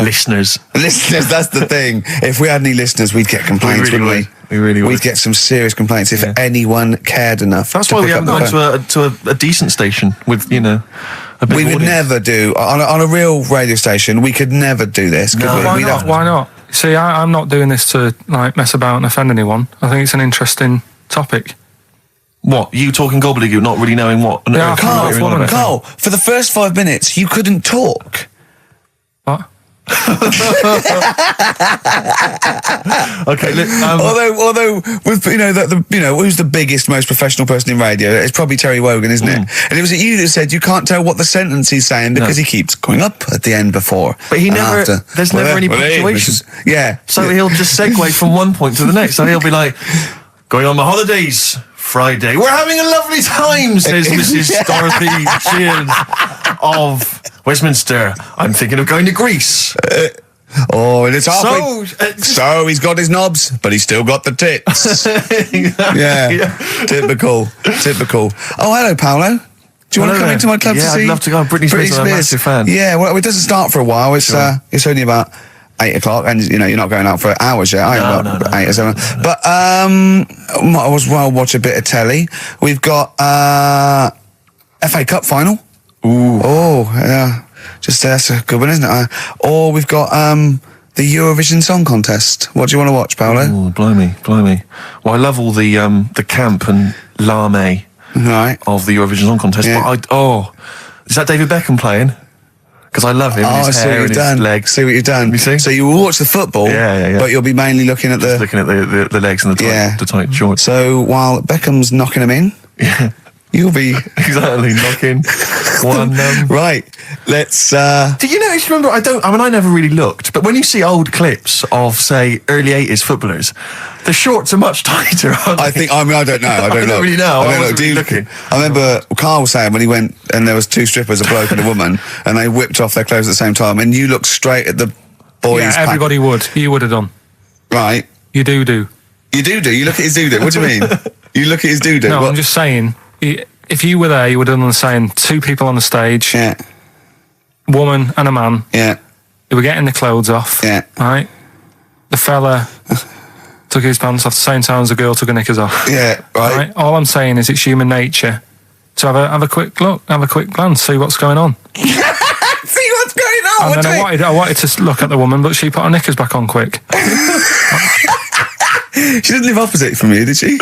listeners. Listeners, that's the thing. If we had any listeners, we'd get complaints, wouldn't we? We really would. We'd get some serious complaints if anyone cared enough. That's why we haven't gone to a decent station with, a big We would audience. never do, on a real radio station, we could never do this. Could we? Why not? Why not? See, I'm not doing this to mess about and offend anyone. I think it's an interesting topic. What? You talking gobbledygook, not really knowing what? Yeah, Carl, for the first 5 minutes, you couldn't talk. What? Okay. Look, although with who's the biggest, most professional person in radio? It's probably Terry Wogan, isn't it? And it was you that said you can't tell what the sentence he's saying because he keeps coming up at the end before. But he never. There's never any punctuation. Yeah. So he'll just segue from one point to the next. So he'll be like, "Going on my holidays Friday. We're having a lovely time," says Mrs. Dorothy Shields of Westminster. "I'm thinking of going to Greece." And it's halfway. So he's got his knobs, but he's still got the tits. Yeah. Typical. Oh, hello, Paolo. Do you want to come into my club to see? I'd love to go. Britney Spears. I'm a massive fan. Yeah, well, it doesn't start for a while. It's it's only about 8 o'clock, and you're not going out for hours yet. No. 8 or 7. But might as well watch a bit of telly. We've got FA Cup final. Ooh. Oh, yeah. Just that's a good one, isn't it? Or we've got the Eurovision Song Contest. What do you want to watch, Paolo? Oh, blimey. Well, I love all the camp and lame of the Eurovision Song Contest. Yeah. But is that David Beckham playing? Because I love him. Oh, his hair and his legs. See what you've done. You see? So you will watch the football, but you'll be mainly looking at the legs and the tight shorts. So while Beckham's knocking them in, you'll be exactly knocking one. Right. Let's. Do you know? Remember, I never really looked, but when you see old clips of, say, early '80s footballers, the shorts are much tighter. Aren't they? I don't know. I don't really know. I wasn't really looking. I remember Carl was saying when he went and there was 2 strippers, a bloke and a woman, and they whipped off their clothes at the same time, and you looked straight at the boys. Yeah, everybody would. You would have done. Right. You do. You do. You look at his doo-doo. What do you mean? You look at his doo-doo. No, I'm just saying. if you were there, you would have done the same. 2 people on the stage. Yeah. Woman and a man. Yeah. They were getting the clothes off. Yeah. Right? The fella took his pants off the same time as the girl took her knickers off. Yeah, right. All I'm saying is it's human nature to have a quick look, have a quick glance, see what's going on. See what's going on. And then I wanted to look at the woman, but she put her knickers back on quick. She didn't live opposite from you, did she?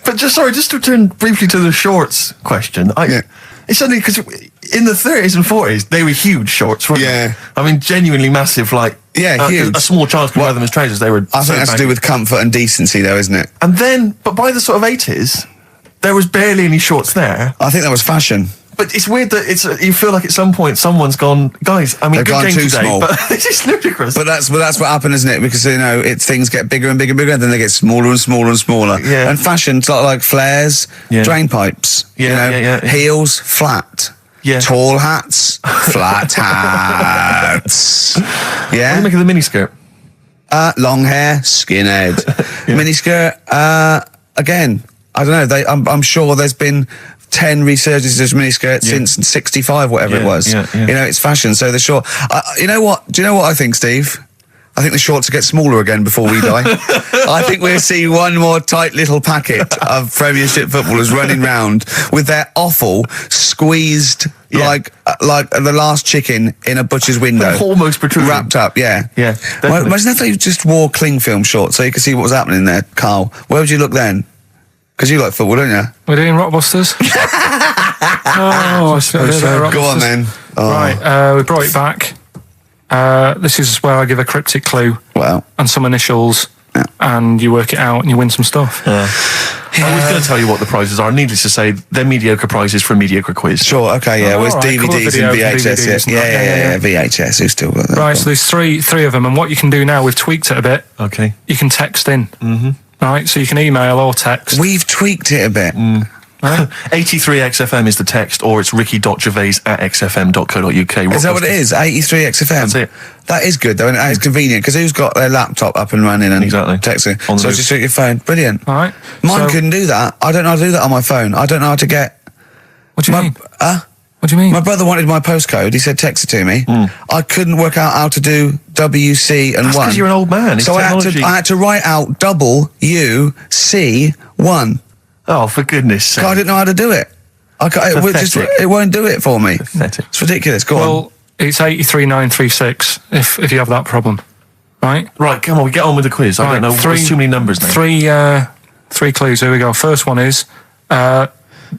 But just to return briefly to the shorts question. It's only because in the 30s and 40s, they were huge shorts, weren't they? I mean, genuinely massive, like... Yeah, huge. A small child could wear them as trousers. They were... I think that's to do with comfort and decency, though, isn't it? And then, but by the sort of 80s, there was barely any shorts there. I think that was fashion. But it's weird that you feel like at some point someone's gone, guys, I mean, they've good gone game too today, small. but it's just ludicrous. But that's what happened, isn't it? Because, things get bigger and bigger and bigger, and then they get smaller and smaller and smaller. Yeah. And fashion's like flares, drain pipes, heels, flat. Yeah. Tall hats, flat hats. What do Yeah. you make of the miniskirt? Long hair, skinhead. Miniskirt, again, I don't know. I'm sure there's been 10 resurgences of miniskirts since 65, whatever it was. Yeah. It's fashion. So the short. You know what? Do you know what I think, Steve? I think the shorts will get smaller again before we die. I think we'll see one more tight little packet of Premiership footballers running round with their offal squeezed like the last chicken in a butcher's window. Almost protruding. Wrapped up, yeah. Yeah, Well, imagine if they just wore cling film shorts so you could see what was happening there, Carl. Where would you look then? Because you like football, don't you? We're doing Rockbusters. I suppose so. Go on then. Oh. Right, we brought it back. This is where I give a cryptic clue and some initials, and you work it out and you win some stuff. I was going to tell you what the prizes are. Needless to say, they're mediocre prizes for a mediocre quiz. Sure, okay, yeah. Where's DVDs and VHS? Yeah, VHS. Who's still got that? Right, so there's three of them, and what you can do now, we've tweaked it a bit. Okay. You can text in. Mm-hmm. Right, so you can email or text. We've tweaked it a bit. 83XFM is the text, or it's ricky.gervais@xfm.co.uk. Is that what it is? 83XFM? That's it. That is good, though, and it's convenient, because who's got their laptop up and running and texting? So just take your phone. Brilliant. All right. Mine couldn't do that. I don't know how to do that on my phone. I don't know how to get... What do you mean? What do you mean? My brother wanted my postcode. He said text it to me. I couldn't work out how to do WC and 1. Because you're an old man. So I had to write out WC1. Oh, for goodness sake. I didn't know how to do it. It won't do it for me. Pathetic. It's ridiculous. Go on. Well, it's 83936 if you have that problem. Right? Right, come on, we get on with the quiz. I don't know. There's too many numbers now. Three clues. Here we go. First one is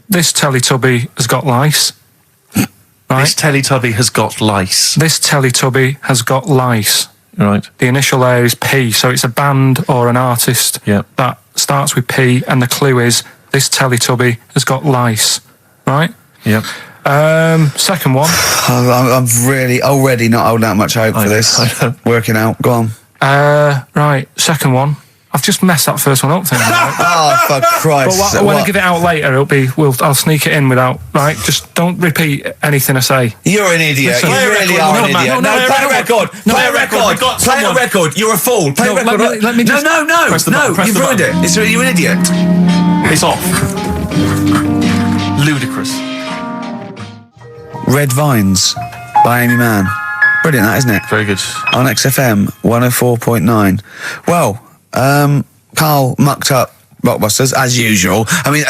this Teletubby has got lice. Right? This Teletubby has got lice. This Teletubby has got lice. Right. The initial there is P, so it's a band or an artist that starts with P, and the clue is this Teletubby has got lice. Right? Yep. Second one. I'm really already not holding out much hope for this. Working out. Go on. Right. Second one. I've just messed that first one up. Oh, for Christ! But when I give it out later, I'll sneak it in without. Right. Just don't repeat anything I say. You're an idiot. You really are an idiot. No, play a record. Play a record. Play a record. You're a fool. Play a record. Let me just. No. You've ruined it. You're an idiot. It's off. Ludicrous. Red Vines by Amy Mann. Brilliant, that, isn't it? Very good. On XFM 104.9. Well, Carl mucked up Rockbusters, as usual. I mean,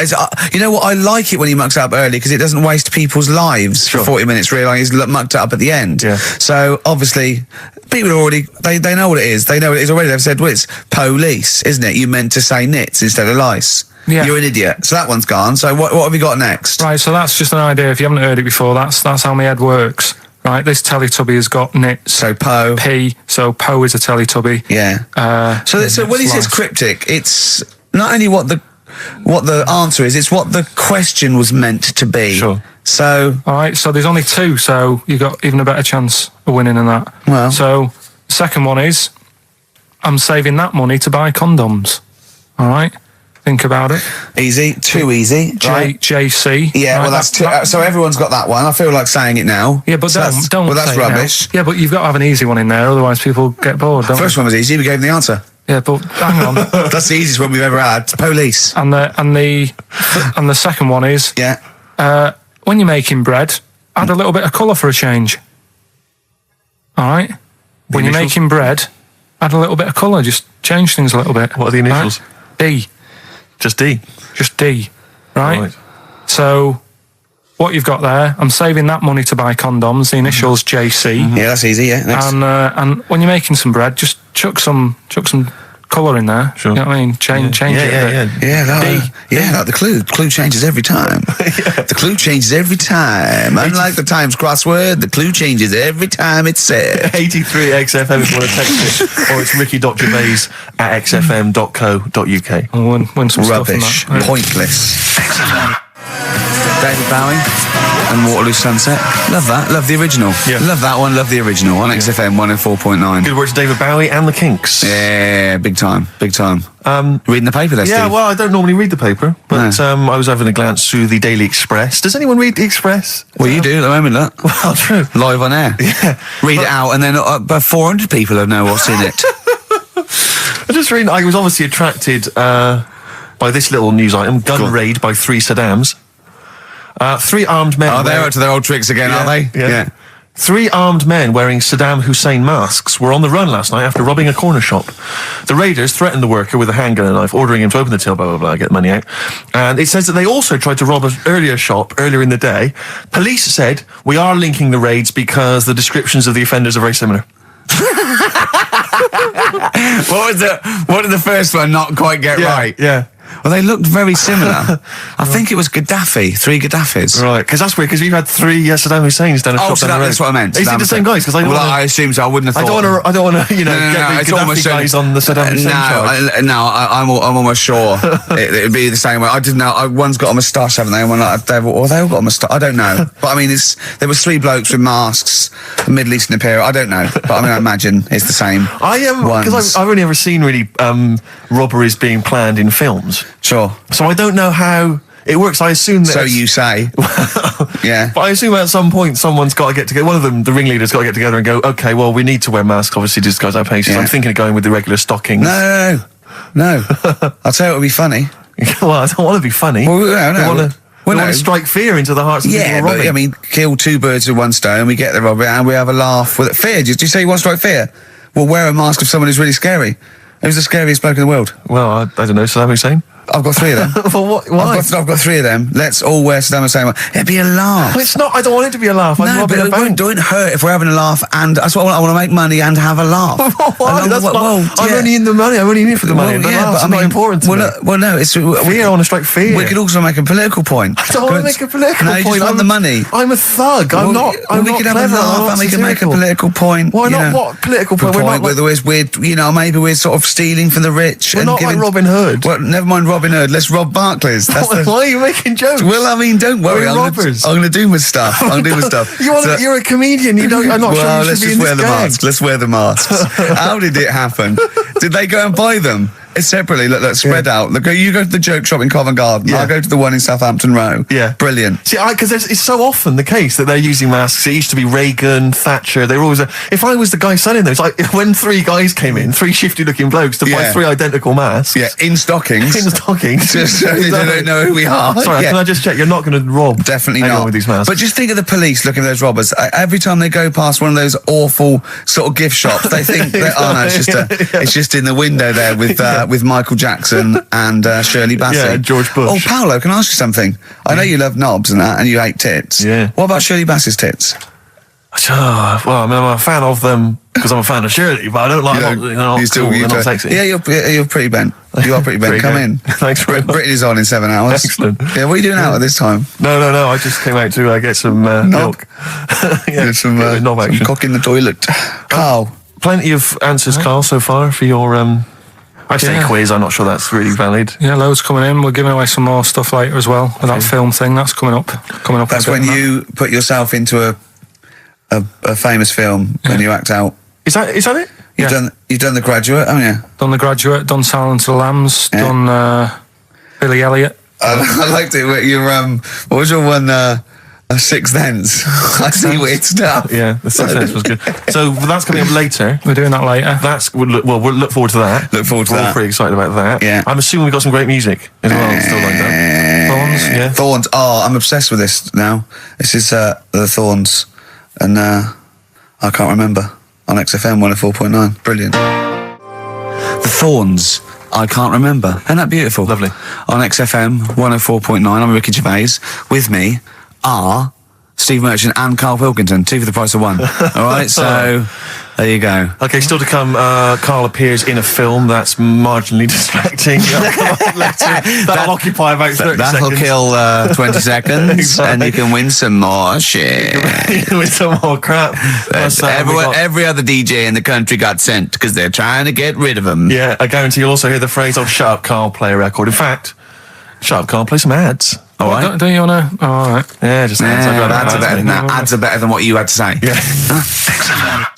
you know what? I like it when he mucks up early because it doesn't waste people's lives for 40 minutes realising he's mucked it up at the end. Yeah. So, obviously, people already, they know what it is. They know what it is already. They've said, well, it's police, isn't it? You meant to say nits instead of lice. Yeah. You're an idiot. So that one's gone. So what have we got next? Right, so that's just an idea. If you haven't heard it before, that's how my head works. Right, this Teletubby has got nits. So Po. P, so Po is a Teletubby. Yeah. So when he says cryptic, it's not only what the answer is, it's what the question was meant to be. Sure. So... All right, so there's only 2, so you've got even a better chance of winning than that. Well... So, the second one is, I'm saving that money to buy condoms. All right? Think about it. Easy. Too easy. JC. Yeah, right, well, that's too... so everyone's got that one. I feel like saying it now. Yeah, but don't well, that's rubbish. Yeah, but you've got to have an easy one in there, otherwise people get bored, don't First one was easy. We gave them the answer. Yeah, but hang on. That's the easiest one we've ever had. Police. And the second one is... Yeah. when you're making bread, add a little bit of colour for a change. All right? When you're making bread, add a little bit of colour. Just change things a little bit. What are the initials? Right? D. Just D? Just D. Right? So, what you've got there, I'm saving that money to buy condoms. The initials JC. Yeah, that's easy, yeah. Next. And when you're making some bread, just chuck some colour in there. Sure. You know what I mean? Change it. The clue changes every time. The clue changes every time. Unlike the Times crossword, the clue changes every time it's said. 83 XFM if you want to text it, or it's ricky.gervais at xfm.co.uk. I'll win some Rubbish. stuff on that. Pointless. XFM. David Bowie and Waterloo Sunset. Love that. Love the original. Yeah. Love that one. Love the original on XFM 104.9. Good work to David Bowie and the Kinks. Yeah, big time. Big time. Reading the paper there, Yeah, Steve? well, I don't normally read the paper, but I was having a glance through the Daily Express. Does anyone read the Express? Well, you do at the moment, look. Well, true. Live on air. Yeah. Read it out, and then about 400 people will know what's in it. I just read. I was obviously attracted by this little news item: gun raid by 3 Saddams. 3 armed men. Oh, they're up to their old tricks again, are they? Yeah. 3 armed men wearing Saddam Hussein masks were on the run last night after robbing a corner shop. The raiders threatened the worker with a handgun and a knife, ordering him to open the till, blah, blah, blah, get the money out. And it says that they also tried to rob an earlier shop earlier in the day. Police said, we are linking the raids because the descriptions of the offenders are very similar. What did the first one not quite get right? Yeah. Well, they looked very similar. I think it was Gaddafi, 3 Gaddafis. Right, because that's weird, because we've had 3 Saddam Husseins down a shop down the road. That's what I meant. Is it the same guys? Because I assume so. I wouldn't have thought. I don't want to, get the Gaddafi guys on the Saddam Hussein charge. I'm almost sure it'd be the same way. I didn't know. One's got a moustache, haven't they? And one they all got a moustache. I don't know. But I mean, there was 3 blokes with masks, Middle Eastern appeal. I don't know. But I mean, I imagine it's the same. Because I've only ever seen really robberies being planned in films. Sure. So I don't know how it works. I assume that. So you say. Yeah. But I assume at some point someone's got to get together. One of them, the ringleader's got to get together and go, okay, well, we need to wear masks, obviously, to disguise our faces. Yeah. I'm thinking of going with the regular stockings. No. I'll tell you it would be funny. Well, I don't want to be funny. Well, no. We want to strike fear into the hearts of people who are robbing. Yeah, but I mean, kill 2 birds with one stone, we get the robber and we have a laugh with it. Fear, did you say you want to strike fear? Well, wear a mask of someone who's really scary. Who's the scariest bloke in the world? Well, I don't know, Saddam Hussein? I've got 3 of them. Well, why? I've got 3 of them. Let's all wear Saddam Hussein. It'd be a laugh. Well, it's not. I don't want it to be a laugh. No, but it don't hurt if we're having a laugh, and that's what I want to make money and have a laugh. I'm only in the money. I'm only in it for the money. But I'm not important to me. Well, no, it's fear. I want to strike fear. We could also make a political point. I don't want to make a political point. No, you just want the money. I'm a thug. I'm not. We could have a laugh and we can make a political point. Why not? What political point? Maybe we're sort of stealing from the rich. We're not like Robin Hood. Well, never mind Robin Hood. Let's rob Barclays. Why are you making jokes? Well, I mean, don't worry. I'm going to do my stuff. You're a comedian. I'm not sure you should be in this gang. Let's wear the masks. How did it happen? Did they go and buy them? Separately, look, spread out. Look, you go to the joke shop in Covent Garden. I'll go to the one in Southampton Row. Yeah. Brilliant. See, because it's so often the case that they're using masks. It used to be Reagan, Thatcher. They were always. If I was the guy selling those, like when 3 guys came in, 3 shifty-looking blokes to buy 3 identical masks. Yeah, in stockings. Just so they don't know who we are. Sorry, can I just check? You're not going to rob Definitely anyone not with these masks. But just think of the police looking at those robbers. Every time they go past one of those awful sort of gift shops, they think it's just in the window there with Michael Jackson and Shirley Bassey. Yeah, George Bush. Oh, Paolo, can I ask you something? I know you love knobs and that, and you hate tits. Yeah. What about Shirley Bassey's tits? Well, I mean, I'm a fan of them because I'm a fan of Shirley, but I don't like them. They're not sexy. Yeah, you're pretty bent. You are pretty bent. Come in. Thanks very much. Britain is on in 7 hours. Excellent. Yeah, what are you doing out at this time? No. I just came out to get some milk. Some cock in the toilet. Carl. Plenty of answers, Carl, so far for your... I say quiz, I'm not sure that's really valid. Yeah, loads coming in. We're giving away some more stuff later as well with that film thing. That's coming up. That's when you put yourself into a famous film when you act out. Is that it? You've done The Graduate, haven't you? Done The Graduate, done Silence of the Lambs, done Billy Elliot. I liked it. What was your one? Sixth Sense. I see weird stuff. Yeah, the Sixth Sense was good. So that's coming up later. We're doing that later. We'll look forward to that. We're all pretty excited about that. Yeah. I'm assuming we've got some great music as well. Still like that. Well, Thorns, yeah. Thorns. Oh, I'm obsessed with this now. This is the Thorns, and I can't remember, on XFM 104.9. Brilliant. The Thorns. I can't remember. Isn't that beautiful? Lovely. On XFM 104.9, I'm Ricky Gervais. With me are Steve Merchant and Karl Pilkington, 2 for the price of 1. All right, so there you go. Okay, still to come, Karl appears in a film that's marginally distracting. That'll occupy about 30 That'll seconds. kill 20 seconds, Exactly. and you can win some more shit. With some more crap. Plus, Every other DJ in the country got sent because they're trying to get rid of them. Yeah, I guarantee you'll also hear the phrase, "Oh, shut up, Karl, play a record." In fact, shut up, Karl, play some ads. All right. Don't you want to? Oh, all right. Yeah, just ads. I'd rather Ads are better than that. mate. Ads are better than what you had to say. Yeah.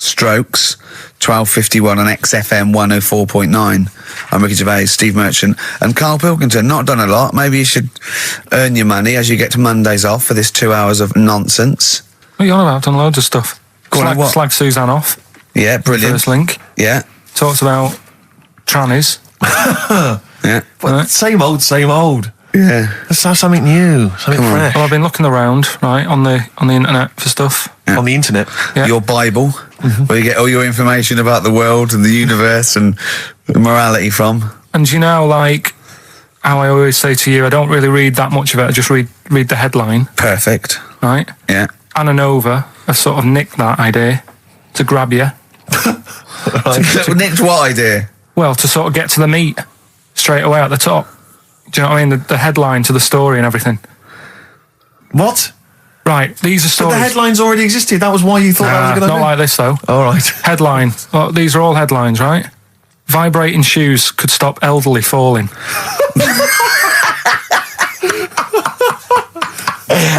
Strokes, 12:51 on XFM 104.9. I'm Ricky Gervais, Steve Merchant, and Karl Pilkington. Not done a lot. Maybe you should earn your money as you get to Mondays off for this 2 hours of nonsense. What are you on about? I've done loads of stuff. Go on, what? Slag Suzanne off. Yeah, brilliant. First link. Yeah, Talks about trannies. yeah, But same old. yeah. Let's have something new, something fresh. Well, I've been looking around, right, on the internet for stuff. On the internet. Yeah. Your Bible, where you get all your information about the world and the universe and morality from. And you know, like how I always say to you, I don't really read that much of it. I just read the headline, Perfect. right? Yeah. Anna Nova have sort of nicked that idea to grab you. Nicked what idea? Well, to sort of get to the meat straight away at the top. Do you know what I mean? The headline to the story and everything. What? Right, these are But stories. the headlines already existed. That was why you thought that was going to not like this though. All right. Headline. Well, these are all headlines, right? Vibrating shoes could stop elderly falling.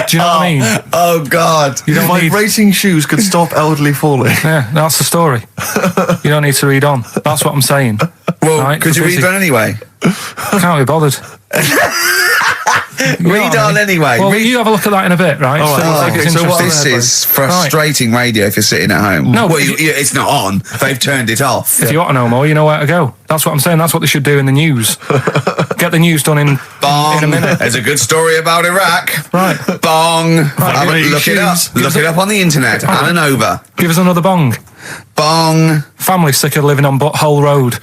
Do you know what I mean? Oh, God. You don't need. Vibrating shoes could stop elderly falling. Yeah, that's the story. You don't need to read on. That's what I'm saying. Well, Right, could you read on anyway? Can't be bothered. Read on anyway. Well, you have a look at that in a bit, right? All right. So, Okay, it's so what interesting. this is frustrating radio if you're sitting at home. No, well, but it's not on. They've turned it off. If you want to know more, you know where to go. That's what I'm saying. That's what they should do in the news. Get the news done in Bong. a minute. There's a good story about Iraq. Right. Bong. Look it up. shoes. Look it up on the internet. Anna Nova. Give us another bong. Bong. Family sick of living on Butthole Road.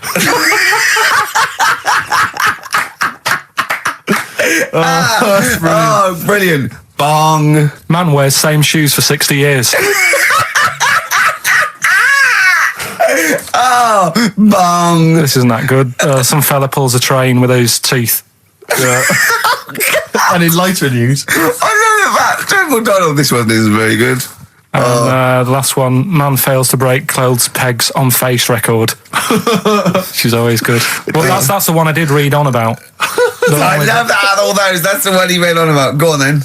Oh, brilliant. Bong. Man wears same shoes for 60 years. Oh, bong. This isn't that good. Some fella pulls a train with his teeth. And in lighter news. I remember that. General Donald, this one isn't very good. And the last one, man fails to break clothes pegs on face record. She's always good. Well, that's the one I did read on about. I love that, all those. That's the one he went on about. Go on then.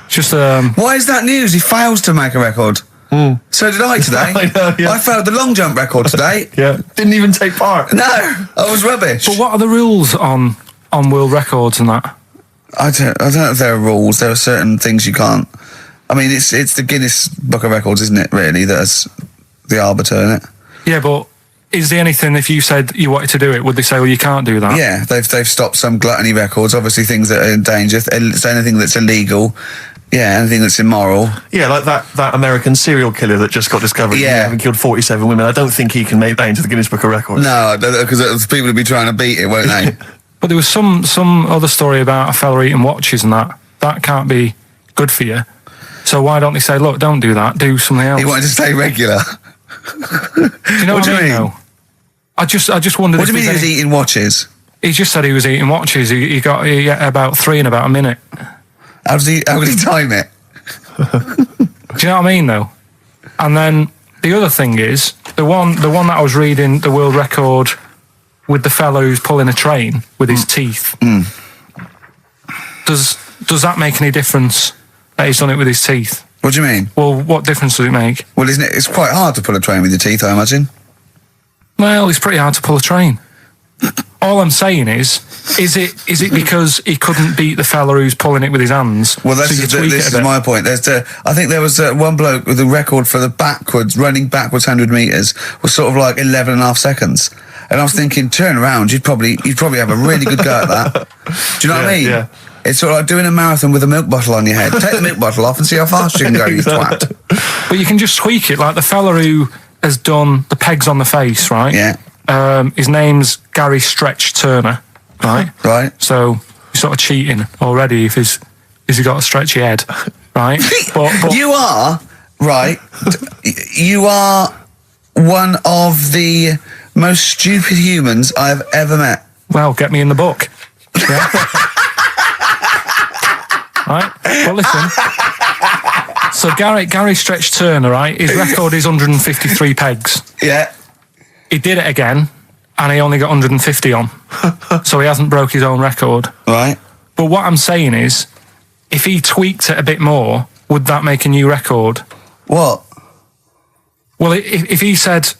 Just Why is that news? He fails to make a record. So did I today. I know, yeah. I failed the long jump record today. Yeah. Didn't even take part. No, I was rubbish. But what are the rules on world records and that? I don't know if there are rules. There are certain things you can't. I mean, it's the Guinness Book of Records, isn't it? Really, that's the arbiter, isn't it? Yeah, but is there anything, if you said you wanted to do it, would they say, well, you can't do that? Yeah, they've stopped some gluttony records. Obviously, things that are in danger. So anything that's illegal. Yeah, anything that's immoral. Yeah, like that American serial killer that just got discovered. Yeah. Having killed 47 women. I don't think he can make that into the Guinness Book of Records. No, because people will be trying to beat it, won't they? But there was some other story about a fella eating watches and that. That can't be good for you. So why don't they say, look, don't do that, do something else? He wanted to stay regular. Do you know What do you mean? though? I just wondered. What do you if mean he there's was any- eating watches? He just said he was eating watches. He got about 3 in about a minute. How did he time it? Do you know what I mean, though? And then the other thing is the one that I was reading, the world record with the fellow who's pulling a train with his teeth. Does that make any difference that he's done it with his teeth? What do you mean? Well, what difference does it make? Well, isn't it? It's quite hard to pull a train with your teeth, I imagine. Well, it's pretty hard to pull a train. All I'm saying is it because he couldn't beat the fella who's pulling it with his hands? Well, so you tweak this it a is bit? my point. I think there was one bloke with a record for the running backwards 100 metres was sort of like 11 and a half seconds. And I was thinking, turn around, you'd probably have a really good go at that. Do you know what I mean? Yeah. It's sort of like doing a marathon with a milk bottle on your head. Take the milk bottle off and see how fast you can go, you twat. But you can just tweak it, like the fella who has done the pegs on the face, right? Yeah. His name's Gary Stretch Turner, right? Right. So you're sort of cheating already if he's got a stretchy head, right? but you are, right, you are one of the most stupid humans I've ever met. Well, get me in the book. Yeah. Right? Well, listen. So Gary Stretch Turner, right? His record is 153 pegs. Yeah. He did it again, and he only got 150 on. So he hasn't broke his own record. Right. But what I'm saying is, if he tweaked it a bit more, would that make a new record? What? Well, if he said,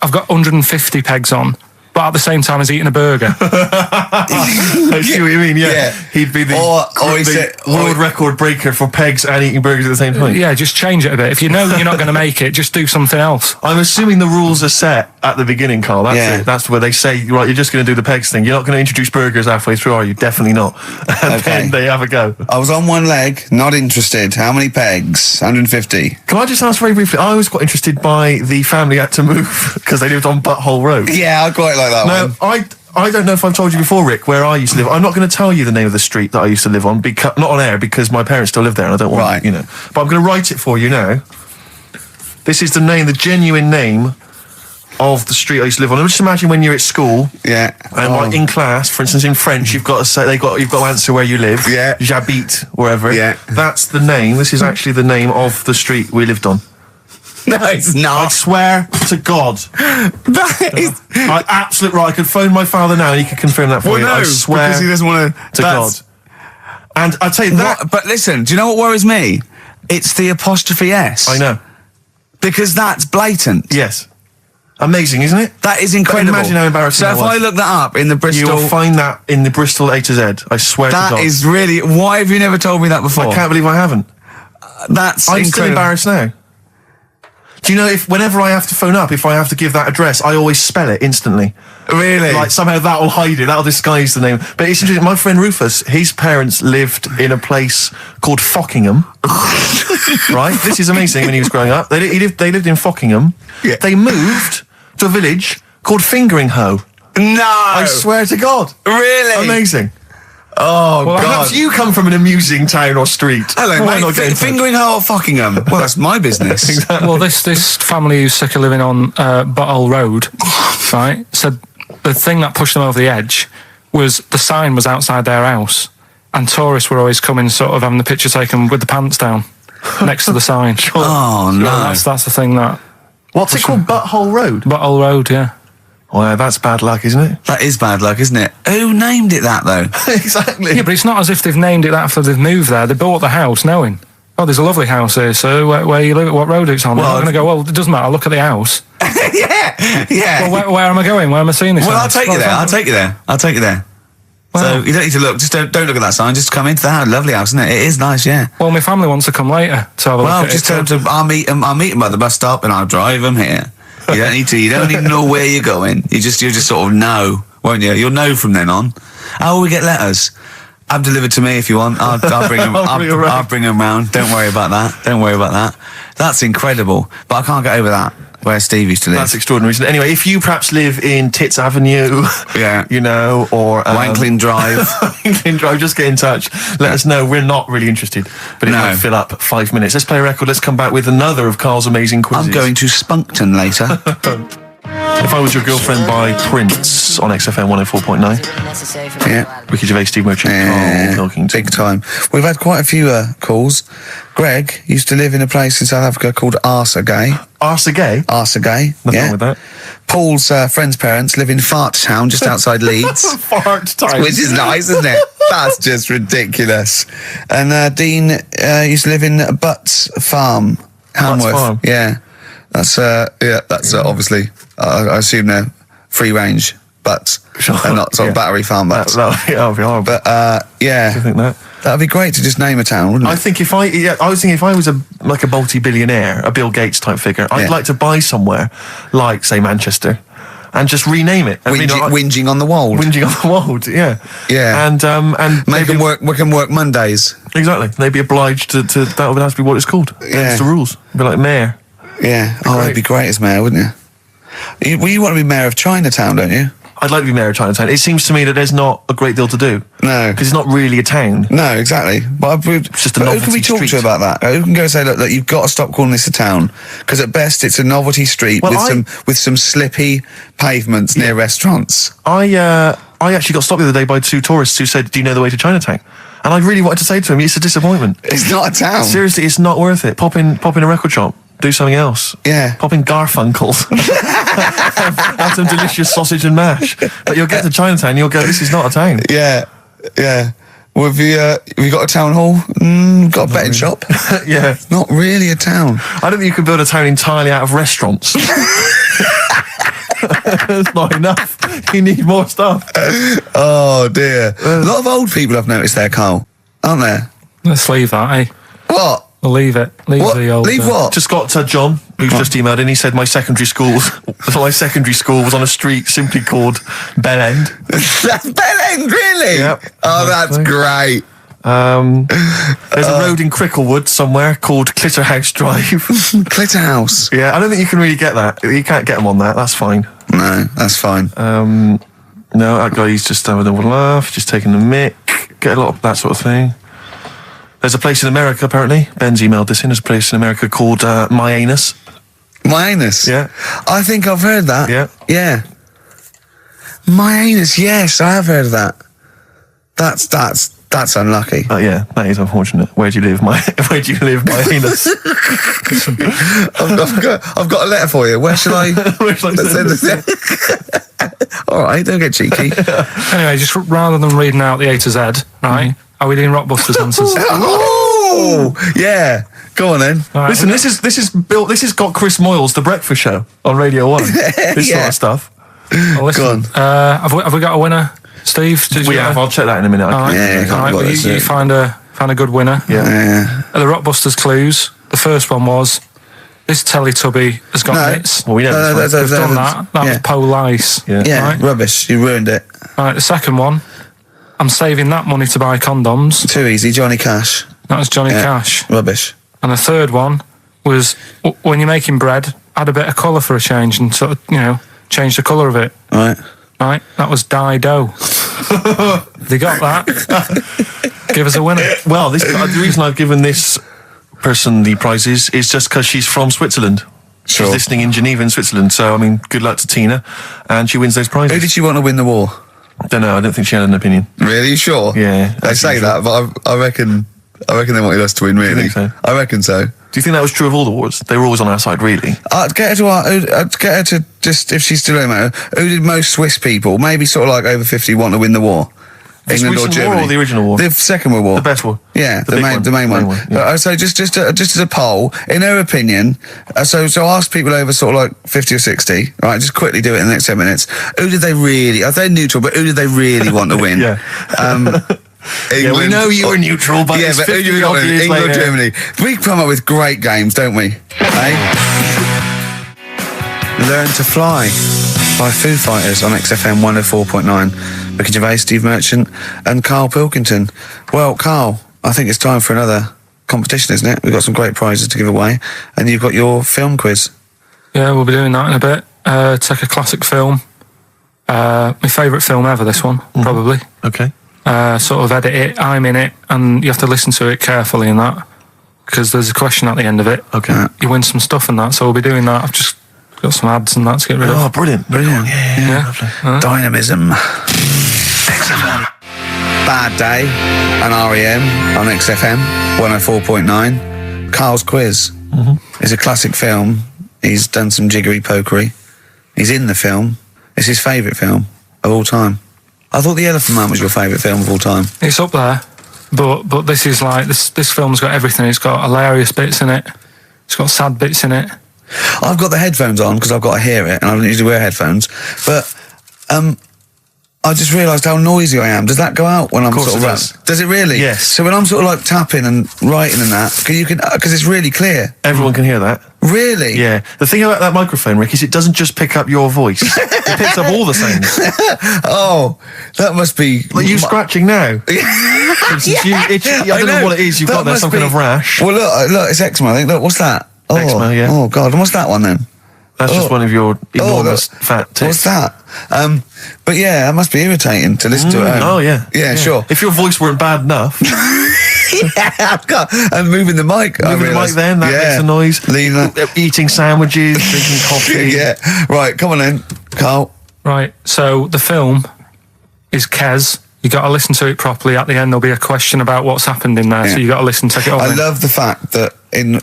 I've got 150 pegs on, but at the same time he's eating a burger. I see what you mean, yeah. He'd be the world record breaker for pegs and eating burgers at the same time. Yeah, just change it a bit. If you know you're not going to make it, just do something else. I'm assuming the rules are set at the beginning, Carl. That's it. That's where they say, right, you're just going to do the pegs thing. You're not going to introduce burgers halfway through, are you? Definitely not. And then they have a go. I was on one leg, not interested. How many pegs? 150. Can I just ask very briefly, I was quite interested by the family had to move because they lived on Butthole Road. Yeah, I quite like that one. I don't know if I've told you before, Rick, where I used to live. I'm not going to tell you the name of the street that I used to live on, not on air, because my parents still live there and I don't want, you know. But I'm going to write it for you now. This is the genuine name of the street I used to live on. Just imagine when you're at school. Yeah. And like in class, for instance, in French, you've got to say, you've got to answer where you live. Yeah. J'habite, wherever. Yeah. That's the name. This is actually the name of the street we lived on. No, it's not. I swear to God. That is... Absolute right. I could phone my father now and he could confirm that for you. No, I swear because he doesn't want to God. And I tell you that... But listen, do you know what worries me? It's the apostrophe S. I know. Because that's blatant. Yes. Amazing, isn't it? That is incredible. Imagine how embarrassing that was. So if I look that up in the Bristol... You'll find that in the Bristol A to Z. I swear to God. That is really... Why have you never told me that before? I can't believe I haven't. That's I'm incredible. still embarrassed now. Do you know, whenever I have to phone up, if I have to give that address, I always spell it instantly. Really? Like, somehow that'll hide it, that'll disguise the name. But it's interesting, my friend Rufus, his parents lived in a place called Fockingham. Right? This is amazing when he was growing up. They lived in Fockingham. Yeah. They moved to a village called Fingeringhoe. No! I swear to God. Really? Amazing. Oh, well, God. Perhaps you come from an amusing town or street. Hello, mate. Fingeringhole or Fockingham? Well, that's my business. Exactly. Well, this family who's sick of living on Butthole Road, right, said the thing that pushed them over the edge was the sign was outside their house, and tourists were always coming, sort of having the picture taken with the pants down next to the sign. Oh, no. That's the thing that... What's it called? Butthole Road? Butthole Road, yeah. Well, that's bad luck, isn't it? That is bad luck, isn't it? Who named it that, though? Exactly. Yeah, but it's not as if they've named it that after they've moved there. They bought the house knowing, oh, there's a lovely house here, so where you live, what road it's on. Well, I'm going to go, well, it doesn't matter, look at the house. Yeah. Well, where am I going? Where am I seeing this house? I'll take you there. I'll take you there. Well, so you don't need to look, just don't look at that sign, just come into the house. Lovely house, isn't it? It is nice, yeah. Well, my family wants to come later to have a look at just tell them I'll meet them by the bus stop and I'll drive them here. You don't need to know where you're going. You just sort of know, won't you? You'll know from then on. Oh, we get letters. Have delivered to me if you want. I'll bring them. I'll bring them round. Don't worry about that. That's incredible. But I can't get over that. Where Steve used to live. That's extraordinary. Anyway, if you perhaps live in Tits Avenue, yeah, or Wankling Drive, Wankling Drive, just get in touch. Let us know. We're not really interested, but it might fill up 5 minutes. Let's play a record. Let's come back with another of Carl's amazing quizzes. I'm going to Spunkton later. If I Was Your Girlfriend by Prince on XFM 104.9. Yeah. Ricky Gervais, Steve Merchant, Karl Pilkington. Big time. We've had quite a few calls. Greg used to live in a place in South Africa called Arsagay. Arsagay? Arsagay, Nothing wrong with that. Paul's friend's parents live in Fart Town, just outside Leeds. Fart Town. Which is nice, isn't it? That's just ridiculous. And Dean used to live in Butts Farm, Hamworth. Farm. Yeah. That's obviously, I assume they're free range butts. Sure. And not sort of battery farm butts. That'll be horrible. But yeah. Do you think that? That'd be great to just name a town, wouldn't it? I think I was thinking if I was a multi-billionaire, a Bill Gates type figure, I'd like to buy somewhere like, say, Manchester, and just rename it. Whinging on the wold. Whinging on the wold, yeah. Yeah. And we can work Mondays. Exactly. They'd be obliged to that would have to be what it's called. Yeah. It's the rules. It'd be like mayor. Yeah. That'd be great as mayor, wouldn't you? You want to be mayor of Chinatown, don't you? I'd like to be mayor of Chinatown. It seems to me that there's not a great deal to do. No. Because it's not really a town. No, exactly. But it's just a novelty who can we talk to about that? Who can go say, look, you've got to stop calling this a town? Because at best it's a novelty street with some slippy pavements near restaurants. I actually got stopped the other day by 2 tourists who said, do you know the way to Chinatown? And I really wanted to say to him, it's a disappointment. It's not a town. Seriously, it's not worth it. Pop in a record shop. Do something else. Yeah. Pop in Garfunkel. have some delicious sausage and mash. But you'll get to Chinatown, you'll go, this is not a town. Yeah. Yeah. Well, have you got a town hall? Got a betting shop? Yeah. Not really a town. I don't think you can build a town entirely out of restaurants. That's not enough. You need more stuff. Oh, dear. A lot of old people I've noticed there, Carl. Aren't there? Let's leave that, eh? What? We'll leave it. Leave What? the old... Leave what? Just got John, who's just emailed in. He said my secondary school was on a street simply called Bell End. That's Bell End, really? Yep. Oh, that's great. There's a road in Cricklewood somewhere called Clitterhouse Drive. Clitterhouse. Yeah, I don't think you can really get that. You can't get them on that. That's fine. No, that's fine. No, that guy, he's just having a little laugh, just taking the mick. Get a lot of that sort of thing. There's a place in America, apparently. Ben's emailed this in. There's a place in America called My Anus. My Anus? Yeah. I think I've heard that. Yeah. Yeah. My Anus, yes, I have heard of that. That's unlucky. Yeah, that is unfortunate. Where do you live, my anus? I've got a letter for you. Where shall I? Send this? All right, don't get cheeky. Anyway, just rather than reading out the A to Z, right? Are we doing Rockbusters answers? Oh, yeah. Go on then. Right, Listen, this has got Chris Moyles, The Breakfast Show, on Radio 1. This sort of stuff. Well, listen, Go on. have we got a winner, Steve? We have. I'll check that in a minute. All right. You find a good winner. Yeah. The Rockbusters clues. The first one was this Teletubby has got nits. Well, we know this one. We've done that. That was Police. Yeah, right? Rubbish. You ruined it. Right, the second one. I'm saving that money to buy condoms. Too easy. Johnny Cash. That was Johnny Cash. Rubbish. And the third one was when you're making bread, add a bit of colour for a change and sort of, change the colour of it. Right. Right? That was Dido. They got that. Give us a winner. Well, the reason I've given this person the prizes is just because she's from Switzerland. Sure. She's listening in Geneva in Switzerland. So, I mean, good luck to Tina. And she wins those prizes. Who did she want to win the war? Don't know. I don't think she had an opinion. Really? You sure? Yeah. They say that, but I reckon they wanted us to win, really. Do you think so? I reckon so. Do you think that was true of all the wars? They were always on our side, really. I'd get her to just, if she's still in there, who did most Swiss people, maybe sort of like over 50, want to win the war? England or Germany? War or the original war? The Second World War. The best war. Yeah, the main one. Yeah. So just as a poll, in her opinion, so ask people over sort of like 50 or 60, right? Just quickly do it in the next 10 minutes. Who did they really? They're neutral, but who did they really want to win? Yeah. England, we know you were neutral, but yeah, but who do we got? England or Germany? We come up with great games, don't we? Learn to Fly by Foo Fighters on XFM 104.9. Ricky Gervais, Steve Merchant, and Karl Pilkington. Well, Karl, I think it's time for another competition, isn't it? We've got some great prizes to give away, and you've got your film quiz. Yeah, we'll be doing that in a bit. Take a classic film. My favourite film ever, this one, probably. Okay. Sort of edit it, I'm in it, and you have to listen to it carefully in that, because there's a question at the end of it. Okay. You win some stuff and that, so we'll be doing that. I've just got some ads and that to get rid of. Oh, brilliant. Yeah. Lovely. Dynamism. XFM. Bad Day and REM on XFM 104.9. Karl's quiz. It's a classic film. He's done some jiggery pokery. He's in the film. It's his favourite film of all time. I thought The Elephant Man was your favourite film of all time. It's up there, but this is like this film's got everything. It's got hilarious bits in it. It's got sad bits in it. I've got the headphones on because I've got to hear it, and I don't usually wear headphones. But I just realised how noisy I am. Does that go out when I'm sort of does it really? Yes. So when I'm sort of like tapping and writing and that, because it's really clear. Everyone can hear that. Really? Yeah. The thing about that microphone, Rick, is it doesn't just pick up your voice. It picks up all the sounds. Oh, that must be... Like you scratching now. I don't know what it is you've got there, some kind of rash. Well, look, it's eczema, I think. Look, what's that? Oh, eczema, yeah. Oh, God. And what's that one then? That's just one of your enormous fat tits. What's that? But yeah, that must be irritating to listen to it. Oh, yeah. Yeah, sure. If your voice weren't bad enough... And moving the mic. Moving the mic then, that makes a noise. Eating sandwiches, drinking coffee. Yeah. Right, come on then, Carl. Right, so the film is Kes. You got to listen to it properly. At the end, there'll be a question about what's happened in there, so you got to listen, take it all in. I love the fact that in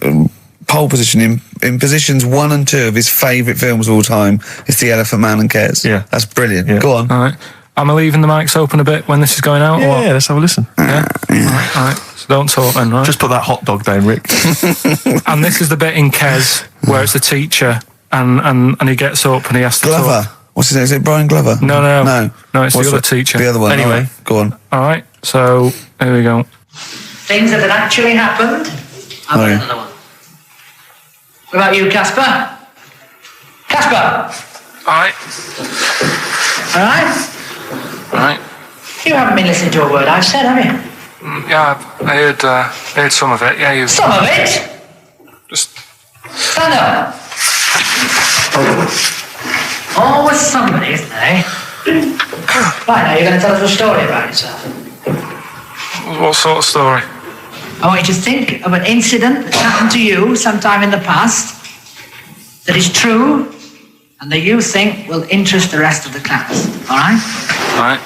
pole position, in positions 1 and 2 of his favourite films of all time, it's The Elephant Man and Kes. Yeah. That's brilliant. Yeah. Go on. All right. Am I leaving the mics open a bit when this is going out? Yeah, let's have a listen. Yeah? All right. So don't talk then, right? Just put that hot dog down, Rick. And this is the bit in Kes where it's the teacher and he gets up and he has to Glover. talk. What's his name? Is it Brian Glover? No, it's the other teacher. The other one. Anyway. Right. Go on. All right, so here we go. Things that had actually happened. I've got another one. What about you, Casper? Casper! All right. All right? You haven't been listening to a word I've said, have you? Yeah, I heard some of it. Yeah, you. Some of it? Just Stand up. Always somebody, isn't there, eh? Right, now you're going to tell us a story about yourself. what sort of story? I want you to think of an incident that's happened to you sometime in the past that is true and that you think will interest the rest of the class. All right? All right.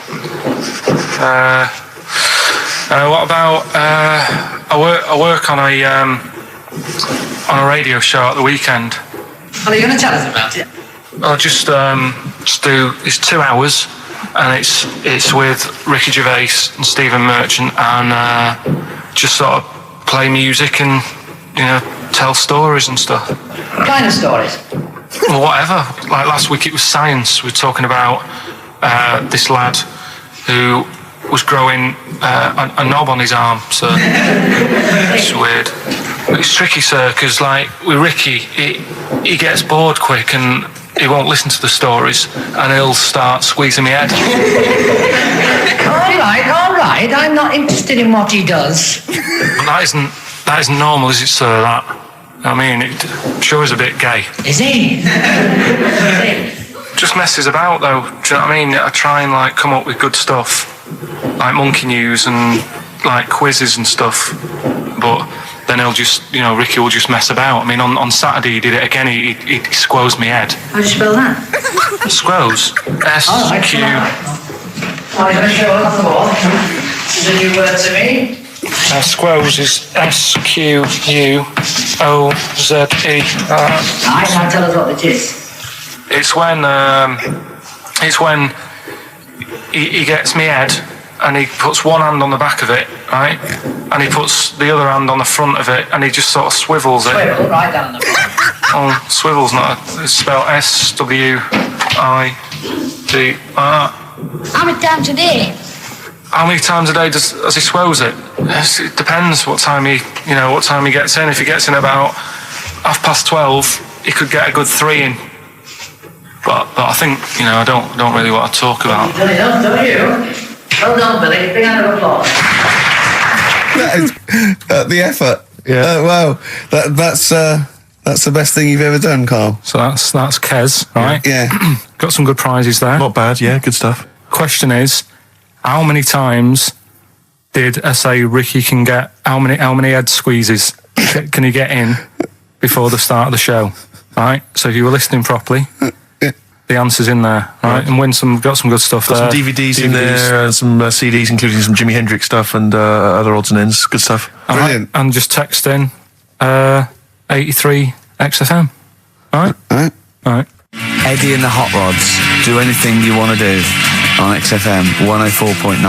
What about I work on a radio show at the weekend. Well, are you going to tell us about it? I'll just do. It's 2 hours, and it's with Ricky Gervais and Stephen Merchant, and just sort of play music and tell stories and stuff. What kind of stories? Well, whatever. Like last week, it was science. We were talking about this lad who was growing a knob on his arm. So it's weird. It's tricky, sir, because like with Ricky, he gets bored quick and he won't listen to the stories, and he'll start squeezing my head. All right. I'm not interested in what he does. That isn't normal, is it, sir? That. I mean, it sure is a bit gay. Is he? Just messes about, though. Do you know what I mean? I try and like come up with good stuff, like monkey news and like quizzes and stuff. But then he'll just, Ricky will just mess about. I mean, on Saturday he did it again. He squoze me head. How do you spell that? Squoze. S-Q. I'm going to show it on the board. It's a new word to me. Squoze is S-Q-U-O-Z-E. Right, now tell us what it is. It's when he gets me head and he puts one hand on the back of it, right? And he puts the other hand on the front of it and he just sort of swivels it. Swivel, right down the front. Oh, swivel's not it's spelled S-W-I-D-R. How many times a day? How many times a day does he swells it? It depends what time he gets in. If he gets in about 12:30, he could get a good 3 in. But I think, I don't really want to talk about. You've done enough, don't you? Well done, Billy. Big round of applause. That is the effort. Yeah. Wow. That's the best thing you've ever done, Carl. So that's Kes, right? Yeah. Got some good prizes there. Not bad, yeah, good stuff. Question is, how many times did I say Ricky can get? How many head squeezes can he get in before the start of the show? Right. So if you were listening properly, the answer's in there, right? And got some good stuff. Got some DVDs in there, and some CDs, including some Jimi Hendrix stuff and other odds and ends. Good stuff. Brilliant. And just text in 83 XFM. All right. Eddie and the Hot Rods. Do anything you want to do on XFM 104.9.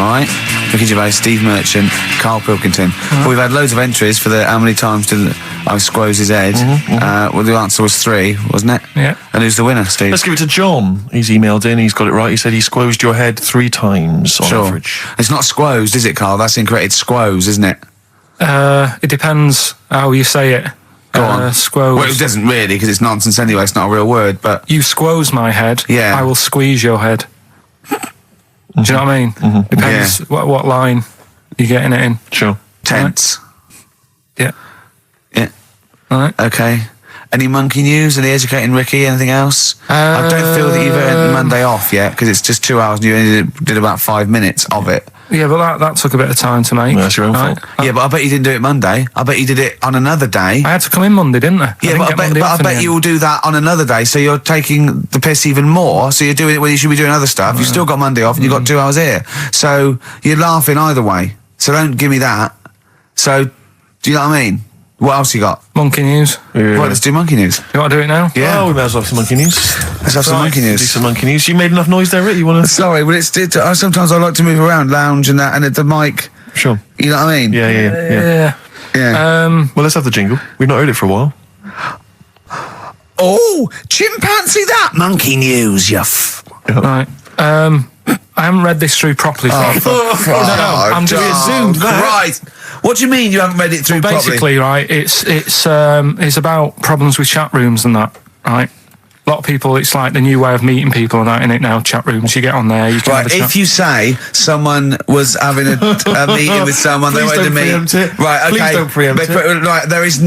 All right. Ricky Gervais, Steve Merchant, Karl Pilkington. We've had loads of entries for the how many times did I squoze his head. Well, the answer was 3, wasn't it? Yeah. And who's the winner, Steve? Let's give it to John. He's emailed in. He's got it right. He said he squozed your head 3 times on average. It's not squozed, is it, Carl? That's incorrect. It's squoze, isn't it? It depends how you say it. Go on. Squoze. Well, it doesn't really, because it's nonsense anyway. It's not a real word, but... You squoze my head, Yeah. I will squeeze your head. Do you know what I mean? Depends what line you're getting it in. Sure. Tense. Yeah. Yeah. All right. Okay. Any monkey news? Any educating Ricky? Anything else? I don't feel that you've earned Monday off yet, because it's just 2 hours and you only did about 5 minutes of it. Yeah, but that took a bit of time to make. Well, that's your own fault. Yeah, but I bet you didn't do it Monday. I bet you did it on another day. I had to come in Monday, didn't I? Yeah, but I bet you will do that on another day, so you're taking the piss even more, so you're doing it when you should be doing other stuff. You've still got Monday off and you've got 2 hours here. So you're laughing either way. So don't give me that. So, do you know what I mean? What else you got? Monkey news. Right, let's do monkey news. You want to do it now? Yeah. Oh, we may as well have some monkey news. Let's have some monkey news. Do some monkey news. You made enough noise there, Rick? You want to... Sorry, but sometimes I like to move around, lounge and that, and at the mic. Sure. You know what I mean? Yeah. Well, let's have the jingle. We've not heard it for a while. Oh, chimpanzee that! Monkey news, you Right. I haven't read this through properly. I'm just assumed that. Right. What do you mean you haven't read it through properly? Basically, right, it's about problems with chat rooms and that, right? A lot of people, it's like the new way of meeting people and that, in it now, chat rooms. You get on there, you can have a chat. If you say someone was having a meeting with someone, they wanted to meet. Right, okay. Please don't preempt it. Right, there is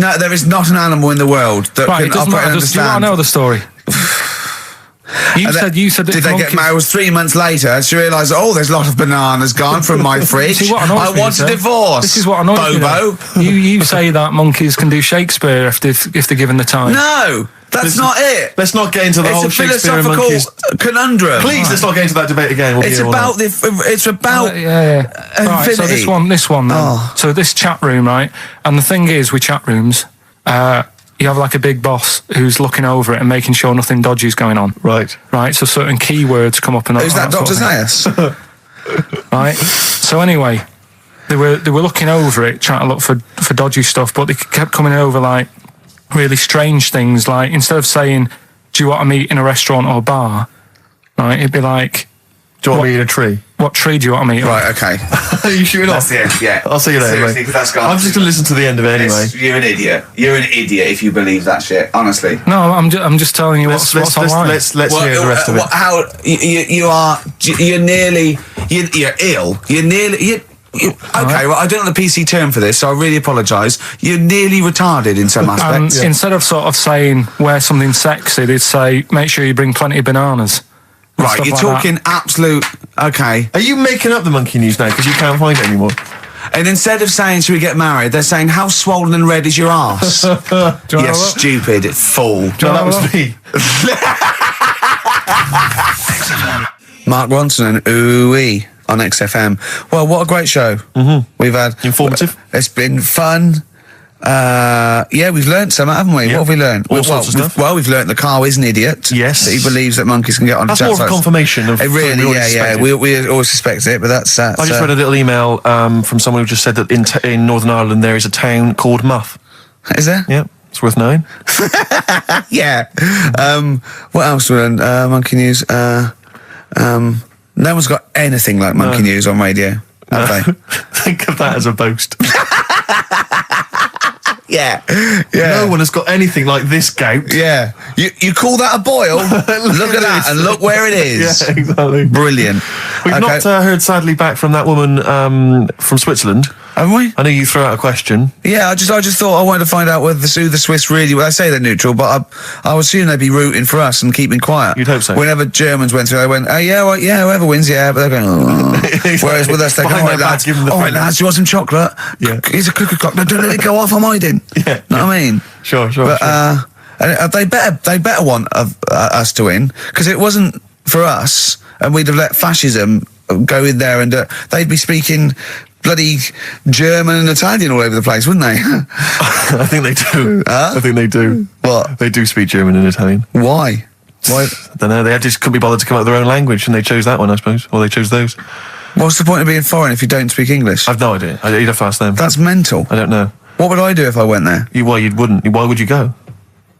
not an animal in the world that can operate and understand. Do you want to know the story? You said did they get married? It was 3 months later. She realised, there's a lot of bananas gone from my fridge. I want a divorce. This is what annoys Bobo. me. You say that monkeys can do Shakespeare if they're given the time. No, that's not it. Let's not get into the whole Shakespeare and monkeys. It's a philosophical conundrum. Please, let's not get into that debate again. It's about Right, so this one then. So this chat room, right? And the thing is with chat rooms, you have like a big boss who's looking over it and making sure nothing dodgy's going on. Right. So certain keywords come up and who's that, Dr. Zayas? Right. So anyway, they were looking over it, trying to look for dodgy stuff, but they kept coming over like really strange things. Like instead of saying, "Do you want to meet in a restaurant or bar?" Right, it'd be like, "Do you want to meet in a tree?" What tree do you want to meet? Right, okay. Are you shooting off? That's the end, yeah. I'll see you later. Seriously, because that's gone. I'm just going to listen to the end of it anyway. You're an idiot. You're an idiot if you believe that shit, honestly. No, I'm just telling you what's online. Let's hear the rest of it. You're ill. Okay, well, I don't know the PC term for this, so I really apologise. You're nearly retarded in some aspects. Instead of sort of saying wear something sexy, they'd say make sure you bring plenty of bananas. Right, you're talking absolute... Okay. Are you making up the monkey news now because you can't find it anymore? And instead of saying, should we get married, they're saying, how swollen and red is your arse? You stupid fool. Do you know that was me? Mark Ronson and Ooh-wee on XFM. Well, what a great show. We've had... Informative. It's been fun. We've learnt some, haven't we? Yep. What have we learnt? All sorts of stuff. We've learnt that Carl is an idiot. Yes. That he believes that monkeys can get on. That's more of a confirmation of... It really, we always suspect it, but that's... I just read a little email from someone who just said that in Northern Ireland there is a town called Muff. Is there? Yeah, it's worth knowing. Yeah. What else do we learn? Monkey news. No one's got anything like monkey news on radio, have they? Think of that as a boast. Yeah. No one has got anything like this gout. Yeah. You call that a boil? Look at that, and look where it is. Yeah, exactly. Brilliant. We've not heard sadly back from that woman from Switzerland. Haven't we? I know you threw out a question. Yeah, I just thought I wanted to find out whether the Swiss really... Well, I say they're neutral, but I would assume they'd be rooting for us and keeping quiet. You'd hope so. Whenever Germans went through, they went, whoever wins, but they're going, Exactly. Whereas with us, they go, all right, lads, do you want some chocolate? Yeah. Here's a cookie clock. No, don't let it go off, I'm hiding. Yeah. Know what I mean? Sure. But, they better want us to win, because it wasn't for us, and we'd have let fascism go in there, and they'd be speaking bloody German and Italian all over the place, wouldn't they? I think they do. I think they do. What? They do speak German and Italian. Why? I don't know. They just couldn't be bothered to come up with their own language, and they chose that one, I suppose. Or they chose those. What's the point of being foreign if you don't speak English? I've no idea. You'd have to ask them. That's mental. I don't know. What would I do if I went there? You wouldn't. Why would you go?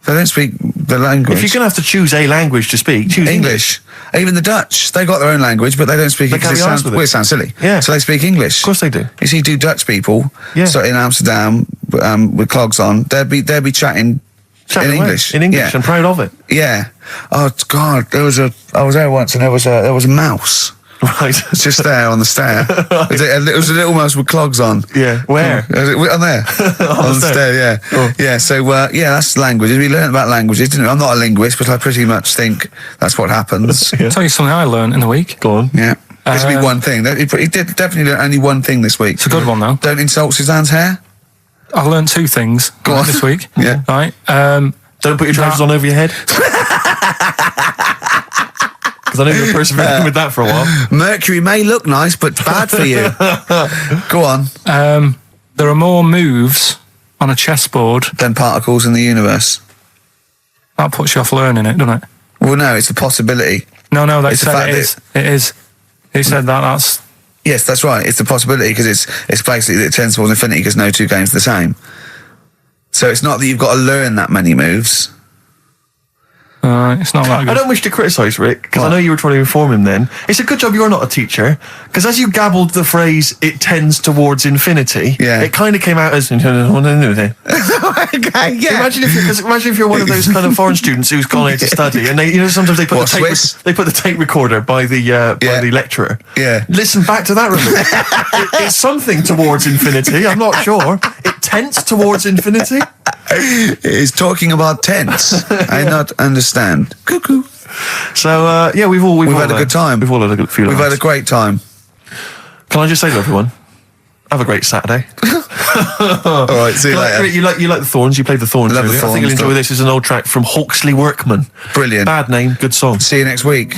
They don't speak the language. If you're going to have to choose a language to speak, choose English. Even the Dutch, they've got their own language, but they don't speak it because it sounds silly. Yeah. So they speak English. Of course they do. You see two Dutch people in Amsterdam with clogs on, they'd be chatting in English. In English, and proud of it. Yeah. Oh, God, I was there once and there was a mouse. Right. Just there on the stair. It was a little mouse with clogs on. Yeah. Where? On there. on the stair, yeah. Oh. Yeah, so, that's languages. We learned about languages, didn't we? I'm not a linguist, but I pretty much think that's what happens. I'll tell you something I learned in the week. Go on. Yeah. This will be one thing. He did definitely learn only one thing this week. It's a good one, though. Don't insult Suzanne's hair. I learned 2 things this week. Yeah. Right. Don't put your trousers on over your head. Because I know you're persevering with that for a while. Mercury may look nice, but bad for you. Go on. There are more moves on a chessboard than particles in the universe. That puts you off learning it, doesn't it? Well, no, it's a possibility. No, they said it is. It is. He said that's... Yes, that's right. It's a possibility because it's basically that it tends towards infinity because no two games are the same. So it's not that you've got to learn that many moves. It's not that good. I don't wish to criticise Rick, because I know you were trying to inform him then. It's a good job you're not a teacher, because as you gabbled the phrase, it tends towards infinity, it kind of came out as... Okay, yeah. Imagine if you're one of those kind of foreign students who's gone out to study, and sometimes they put the tape recorder by the lecturer. Yeah. Listen back to that remote. It's something towards infinity, I'm not sure. It tends towards infinity. It's talking about tense. I not understand. Cuckoo. So we've all had a good time. We've all had a good few. We've had a great time. Can I just say to everyone, have a great Saturday. All right, see you later. You like the Thorns? You played the Thorns. Love the Thorns. I think you'll enjoy this. Is an old track from Hawksley Workman. Brilliant. Bad name, good song. See you next week.